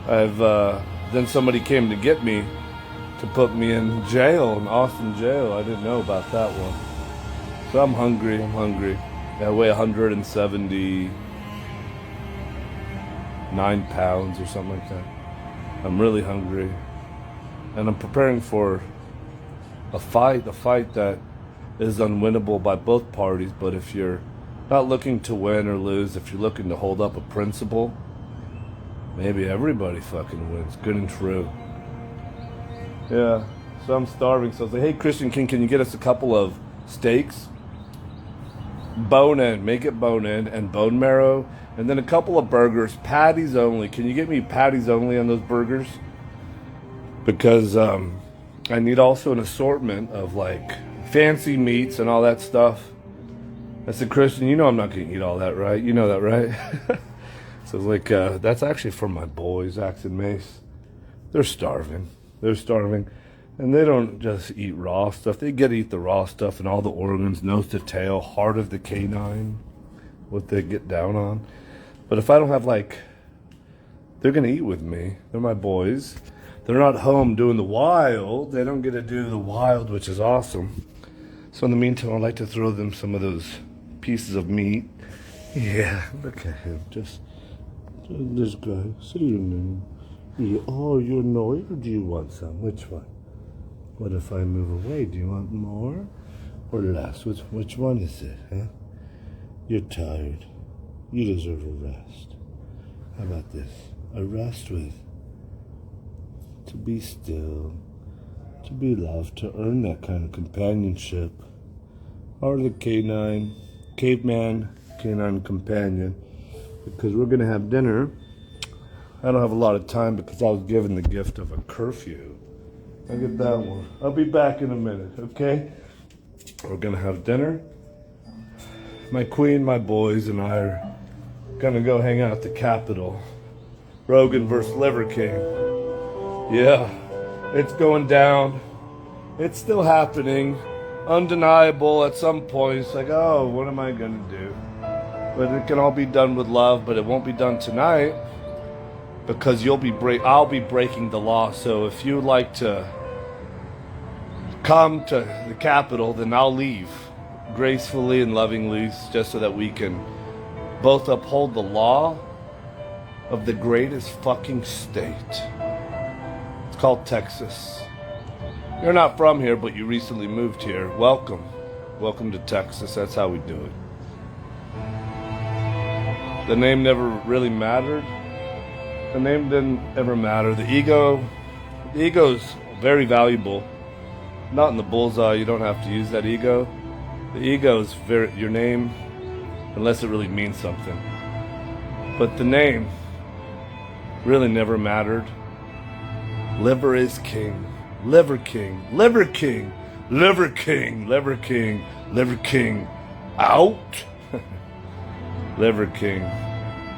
then somebody came to get me to put me in jail, in Austin jail. I didn't know about that one. So I'm hungry. I weigh 179 pounds or something like that. I'm really hungry. And I'm preparing for a fight that is unwinnable by both parties. But if you're not looking to win or lose, if you're looking to hold up a principle, maybe everybody fucking wins. Good and true. Yeah, so I'm starving. So I was like, hey, Christian King, can you get us a couple of steaks? Bone-in, make it bone-in, and bone marrow. And then a couple of burgers, patties only. Can you get me patties only on those burgers? because I need also an assortment of like fancy meats and all that stuff. I said, Christian, you know I'm not going to eat all that, right? You know that, right? So like, that's actually for my boys, Axe and Mace. They're starving. They're starving. And they don't just eat raw stuff. They get to eat the raw stuff and all the organs, nose to tail, heart of the canine, what they get down on. But if I don't have like, they're going to eat with me. They're my boys. They're not home doing the wild. They don't get to do the wild, which is awesome. So in the meantime, I'd like to throw them some of those pieces of meat. Yeah, look at him. Just this guy. Say your name. Yeah. Oh, you're annoyed, or do you want some? Which one? What if I move away? Do you want more or less? Which one is it, huh? You're tired. You deserve a rest. How about this? A rest with to be still, to be loved, to earn that kind of companionship. Or the caveman canine companion. Because we're going to have dinner. I don't have a lot of time because I was given the gift of a curfew. I get that one. I'll be back in a minute, okay? We're going to have dinner. My queen, my boys, and I are going to go hang out at the Capitol. Rogan versus Liver King. Yeah, it's going down. It's still happening. Undeniable at some point. It's like, oh, what am I going to do? But it can all be done with love, but it won't be done tonight because I'll be breaking the law. So if you'd like to come to the Capitol, then I'll leave gracefully and lovingly just so that we can both uphold the law of the greatest fucking state. It's called Texas. You're not from here, but you recently moved here. Welcome. Welcome to Texas. That's how we do it. The name never really mattered. The name didn't ever matter. The ego's very valuable. Not in the bullseye. You don't have to use that ego. The ego is your name, unless it really means something. But the name really never mattered. Liver is king. Liver king. Liver king. Liver king. Liver king. Liver king. Out. Liver king.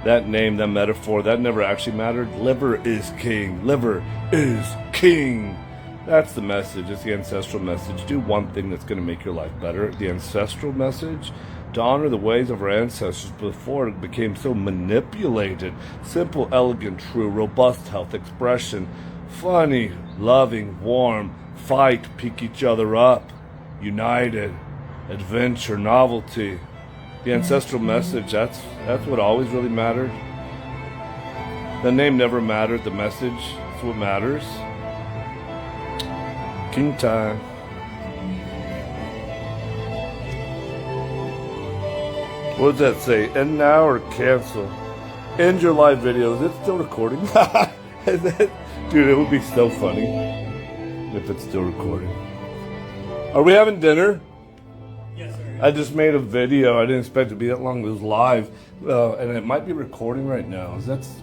That name, that metaphor, that never actually mattered. Liver is king. Liver is king. That's the message. It's the ancestral message. Do one thing that's going to make your life better. The ancestral message, to honor the ways of our ancestors before it became so manipulated. Simple, elegant, true, robust health, expression, funny, loving, warm, fight, pick each other up, united, adventure, novelty. The ancestral message, that's what always really mattered. The name never mattered. The message is what matters. King time. What does that say? End now or cancel? End your live videos. It's still recording. Dude, it would be so funny if it's still recording. Are we having dinner? Yes, sir. I just made a video. I didn't expect it to be that long. It was live. And it might be recording right now.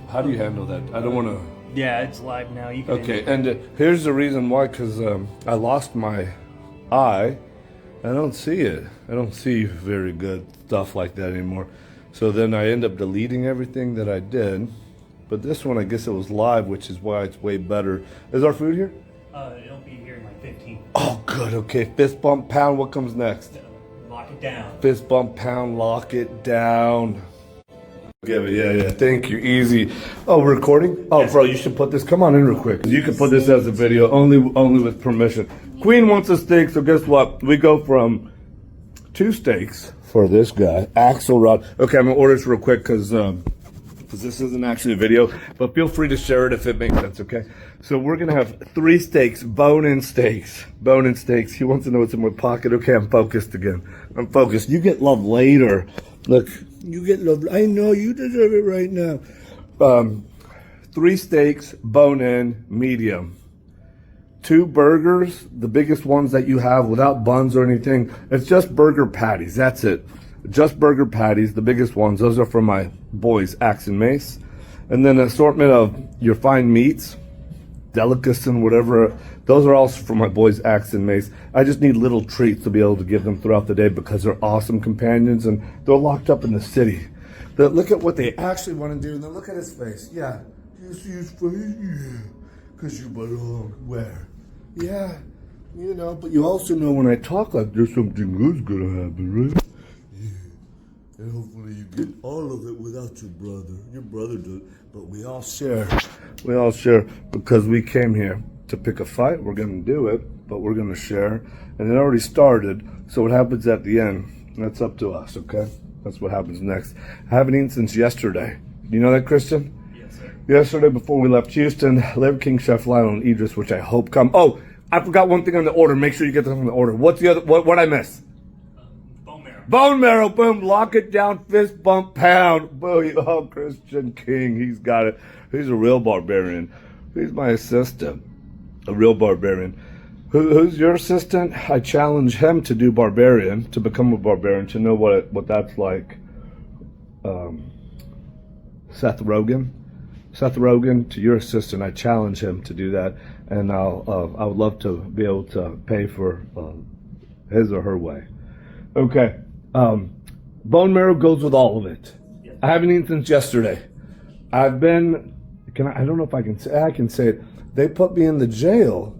How do you handle that? I don't want to... Yeah, it's live now. You can. Okay, and here's the reason why, because I lost my eye. I don't see it. I don't see very good stuff like that anymore. So then I end up deleting everything that I did. But this one, I guess it was live, which is why it's way better. Is our food here? It'll be here in like 15. Oh, good. Okay, fist bump, pound. What comes next? Lock it down. Fist bump, pound, lock it down. Yeah. Thank you. Easy. Oh, we're recording? Oh, bro, you should put this. Come on in real quick. You can put this as a video, only with permission. Queen wants a steak, so guess what? We go from 2 steaks for this guy, Axelrod. Okay, I'm gonna order this real quick because this isn't actually a video, but feel free to share it if it makes sense. Okay. So we're gonna have 3 steaks, bone-in steaks. Bone-in steaks. He wants to know what's in my pocket. Okay, I'm focused again. I'm focused. You get love later. Look. You get love. I know you deserve it right now. 3 steaks, bone-in, medium. 2 burgers, the biggest ones that you have without buns or anything. It's just burger patties. That's it. Just burger patties, the biggest ones. Those are for my boys, Axe and Mace. And then an assortment of your fine meats. delicacy, whatever. Those are also for my boys Axe and Mace. I just need little treats to be able to give them throughout the day because they're awesome companions and they're locked up in the city. Look at what they actually want to do. And then look at his face. Yeah. You see his face? Yeah. Because you belong where? Yeah. You know, but you also know when I talk like there's something good's going to happen, right? Yeah. And hopefully you get all of it without your brother. Your brother does. But we all share. We all share because we came here to pick a fight. We're going to do it, but we're going to share. And it already started. So what happens at the end, that's up to us, okay? That's what happens next. I haven't eaten since yesterday. You know that, Christian? Yes, sir. Yesterday before we left Houston, Liver King, Chef Lionel, and Idris, which I hope come. Oh, I forgot one thing on the order. Make sure you get this on the order. What's the other? What I miss? Bone marrow. Bone marrow, boom, lock it down, fist bump, pound. Boom. Oh, Christian King, he's got it. He's a real barbarian. He's my assistant, a real barbarian. Who's your assistant? I challenge him to do barbarian, to become a barbarian, to know what that's like. Seth Rogen. Seth Rogen, to your assistant, I challenge him to do that, and I would love to be able to pay for his or her way. Okay. Bone marrow goes with all of it. I haven't eaten since yesterday. I've been. I don't know if I can say. I can say it. They put me in the jail.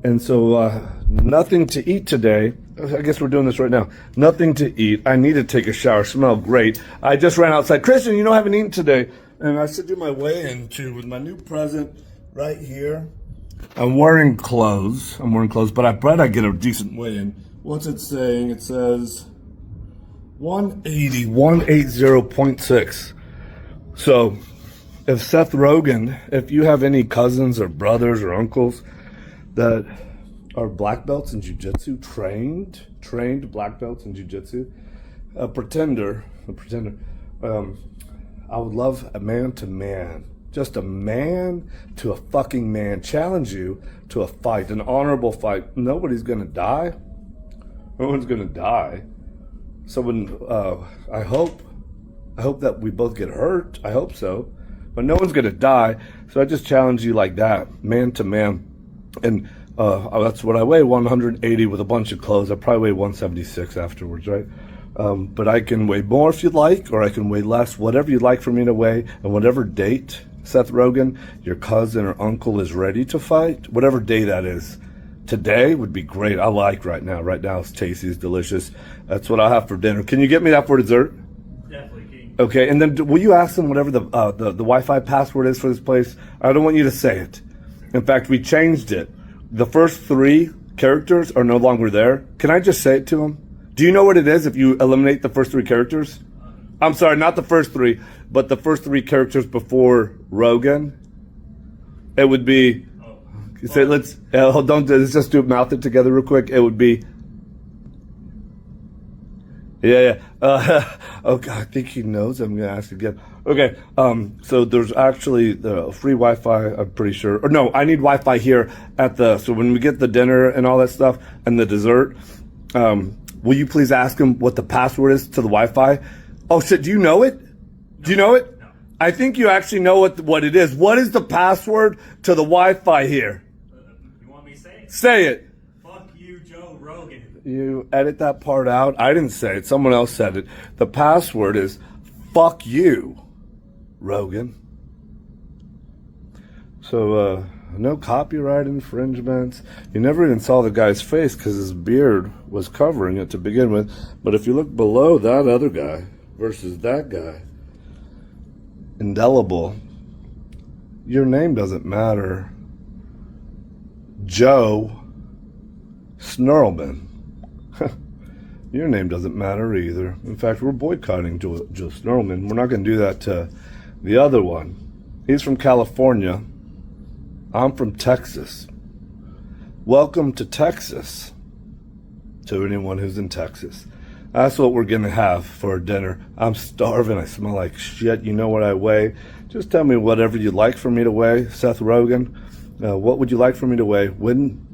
And so nothing to eat today. I guess we're doing this right now. Nothing to eat. I need to take a shower. Smell great. I just ran outside. Christian, you know I haven't eaten today. And I should do my weigh-in too with my new present right here. I'm wearing clothes, but I bet I get a decent weigh-in. What's it saying? It says 180.6. So if Seth Rogen, if you have any cousins or brothers or uncles that are black belts in jiu-jitsu, trained black belts in jiu-jitsu, a pretender, I would love a man to man, just a man to a fucking man, challenge you to a fight, an honorable fight. Nobody's gonna die. No one's gonna die. Someone, I hope that we both get hurt. I hope so. But no one's gonna die. So I just challenge you like that, man to man. And that's what I weigh, 180 with a bunch of clothes. I probably weigh 176 afterwards, right? But I can weigh more if you'd like, or I can weigh less, whatever you'd like for me to weigh, and whatever date, Seth Rogen, your cousin or uncle is ready to fight, whatever day that is. Today would be great. I like right now. Right now it's tasty, it's delicious. That's what I'll have for dinner. Can you get me that for dessert? Definitely, King. Okay, and then will you ask them whatever the Wi-Fi password is for this place? I don't want you to say it. In fact, we changed it. The first 3 characters are no longer there. Can I just say it to them? Do you know what it is if you eliminate the first 3 characters? I'm sorry, not the first 3, but the first 3 characters before Rogan. It would be. Say, let's just mouth it together real quick. It would be. Yeah. Okay, I think he knows. I'm gonna ask again. Okay. So there's actually the free Wi-Fi. I'm pretty sure. Or no, I need Wi-Fi here at the. So when we get the dinner and all that stuff and the dessert, will you please ask him what the password is to the Wi-Fi? Oh shit! Do you know it? Do you know it? No. I think you actually know what it is. What is the password to the Wi-Fi here? You want me to say it? Say it. Fuck you, Joe Rogan. You edit that part out. I didn't say it. Someone else said it. The password is "fuck you, Rogan." So no copyright infringements. You never even saw the guy's face because his beard was covering it to begin with. But if you look below that other guy versus that guy, indelible. Your name doesn't matter. Joe Snurlman. Your name doesn't matter either. In fact, we're boycotting Joe Snurlman. We're not going to do that to the other one. He's from California. I'm from Texas. Welcome to Texas. To anyone who's in Texas. That's what we're going to have for dinner. I'm starving. I smell like shit. You know what I weigh. Just tell me whatever you'd like for me to weigh. Seth Rogen, what would you like for me to weigh? When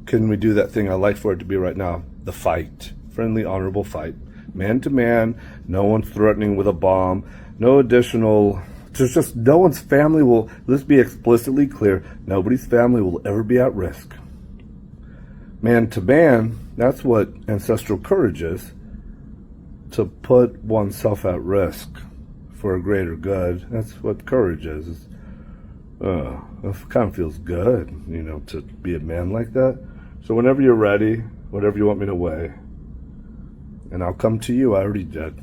can we do that thing I like for it to be right now? The fight. Friendly, honorable fight. Man to man. No one's threatening with a bomb. No additional There's just no one's family will, let's be explicitly clear, nobody's family will ever be at risk. Man to man, that's what ancestral courage is. To put oneself at risk for a greater good. That's what courage is. It kind of feels good, you know, to be a man like that. So whenever you're ready, whatever you want me to weigh, and I'll come to you, I already did.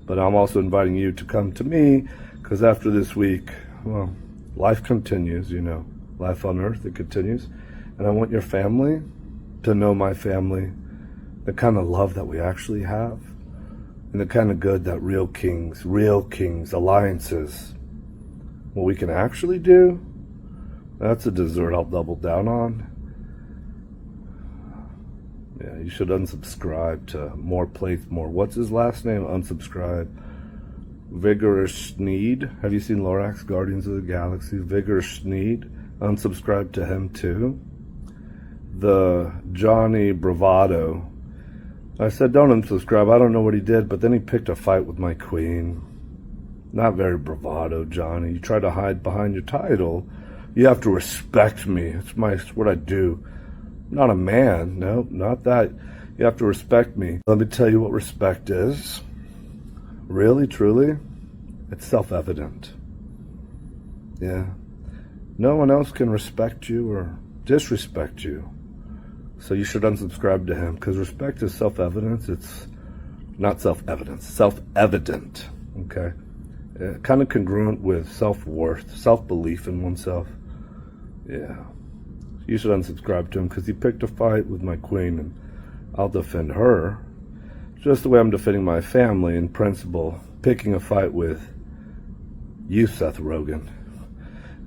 But I'm also inviting you to come to me, because after this week, well, life continues, you know. Life on earth, it continues. And I want your family to know my family, the kind of love that we actually have, and the kind of good that real kings, alliances, what we can actually do, that's a dessert I'll double down on. Yeah, you should unsubscribe to More Plates More. What's his last name? Unsubscribe. Vigorous Sneed. Have you seen Lorax, Guardians of the Galaxy? Vigorous Sneed. Unsubscribe to him too. The Johnny Bravado. I said don't unsubscribe. I don't know what he did, but then he picked a fight with my queen. Not very bravado, Johnny. You try to hide behind your title. You have to respect me. It's what I do. I'm not a man. No, not that. You have to respect me. Let me tell you what respect is. Really, truly, it's self-evident. Yeah. No one else can respect you or disrespect you. So you should unsubscribe to him, because respect is self-evidence. It's not self-evidence, self-evident. Okay? Kind of congruent with self-worth, self-belief in oneself. Yeah. You should unsubscribe to him, because he picked a fight with my queen, and I'll defend her. Just the way I'm defending my family in principle, picking a fight with you, Seth Rogen.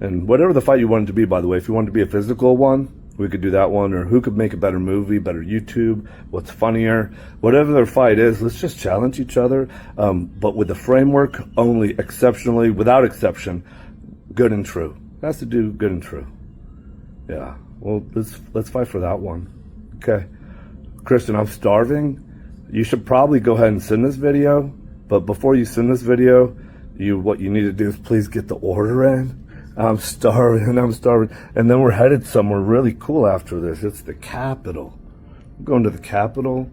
And whatever the fight you want it to be, by the way, if you want it to be a physical one, we could do that one, or who could make a better movie, better YouTube, what's funnier, whatever their fight is, let's just challenge each other, but with the framework only exceptionally, without exception, good and true. It has to do good and true. Yeah, well, let's fight for that one. Okay, Christian, I'm starving. You should probably go ahead and send this video, but before you send this video, what you need to do is please get the order in. I'm starving, and then we're headed somewhere really cool after this. It's the Capitol. We're going to the Capitol.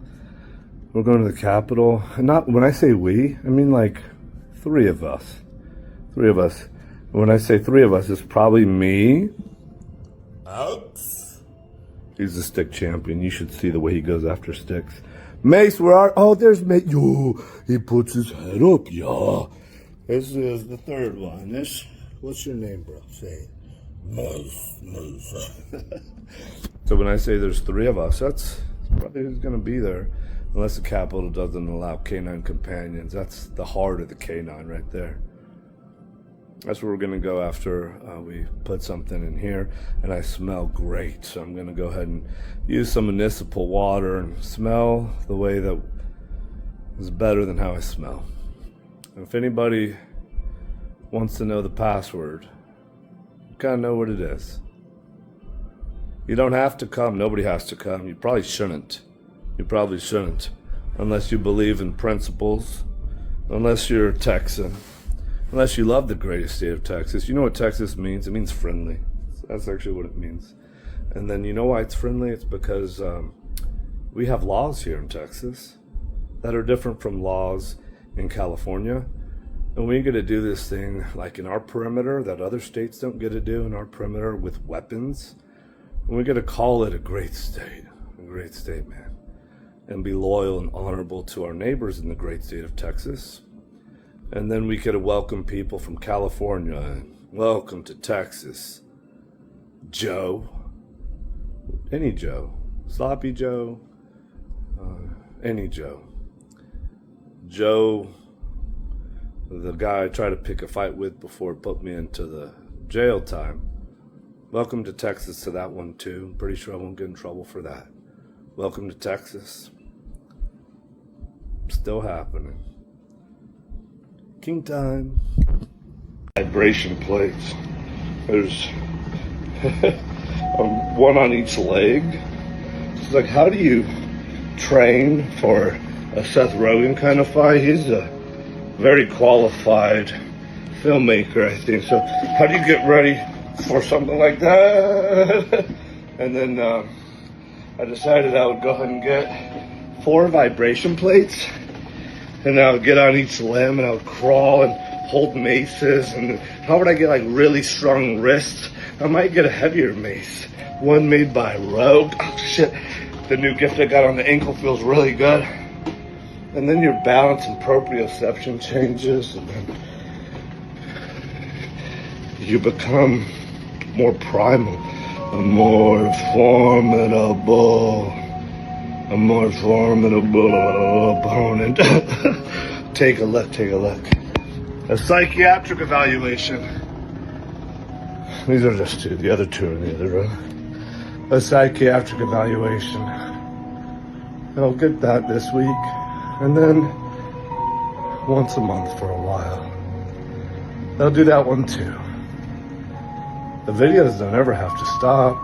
We're going to the Capitol. And not, when I say we, I mean like three of us. Three of us. When I say three of us, it's probably me. Alex. He's the stick champion. You should see the way he goes after sticks. Mace, where are... Oh, there's Mace. Yo, he puts his head up, yeah. This is the third one. What's your name, bro? Say it. Mace. So when I say there's three of us, that's probably who's going to be there. Unless the Capitol doesn't allow canine companions. That's the heart of the canine right there. That's where we're going to go after we put something in here. And I smell great. So I'm going to go ahead and use some municipal water and smell the way that is better than how I smell. And if anybody wants to know the password, you kind of know what it is. You don't have to come. Nobody has to come. You probably shouldn't. You probably shouldn't. Unless you believe in principles. Unless you're a Texan. Unless you love the greatest state of Texas. You know what Texas means? It means friendly. That's actually what it means. And then you know why it's friendly? It's because we have laws here in Texas that are different from laws in California. And we get to do this thing like in our perimeter that other states don't get to do in our perimeter with weapons. And we get to call it a great state, man. And be loyal and honorable to our neighbors in the great state of Texas. And then we get to welcome people from California and welcome to Texas. Joe. Any Joe. Sloppy Joe. Any Joe. Joe, the guy I tried to pick a fight with before it put me into the jail time. Welcome to Texas to that one too. I'm pretty sure I won't get in trouble for that. Welcome to Texas. Still happening. King time. Vibration plates. There's one on each leg. It's like, how do you train for a Seth Rogen kind of fight? He's a very qualified filmmaker, I think. So how do you get ready for something like that? And then I decided I would go ahead and get 4 vibration plates, and I would get on each limb and I would crawl and hold maces. And how would I get like really strong wrists? I might get a heavier mace, one made by Rogue. Oh shit, the new gift I got on the ankle feels really good. And then your balance and proprioception changes, and then you become more primal, a more formidable opponent. Take a look. A psychiatric evaluation. These are just 2. The other 2 are in the other room. A psychiatric evaluation. I'll get that this week. And then once a month for a while. They'll do that one too. The videos don't ever have to stop,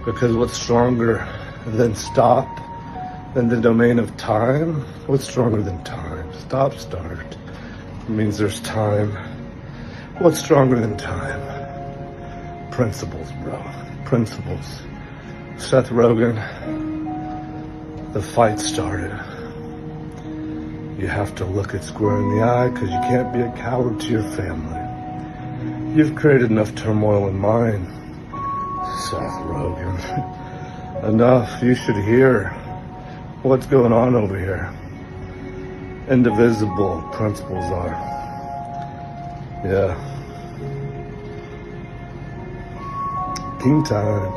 because what's stronger than stop than the domain of time? What's stronger than time? Stop, start. It means there's time. What's stronger than time? Principles, bro. Principles. Seth Rogen, the fight started. You have to look it square in the eye, because you can't be a coward to your family. You've created enough turmoil in mine, Seth Rogen. Enough. You should hear what's going on over here. Indivisible principles are. Yeah. King time.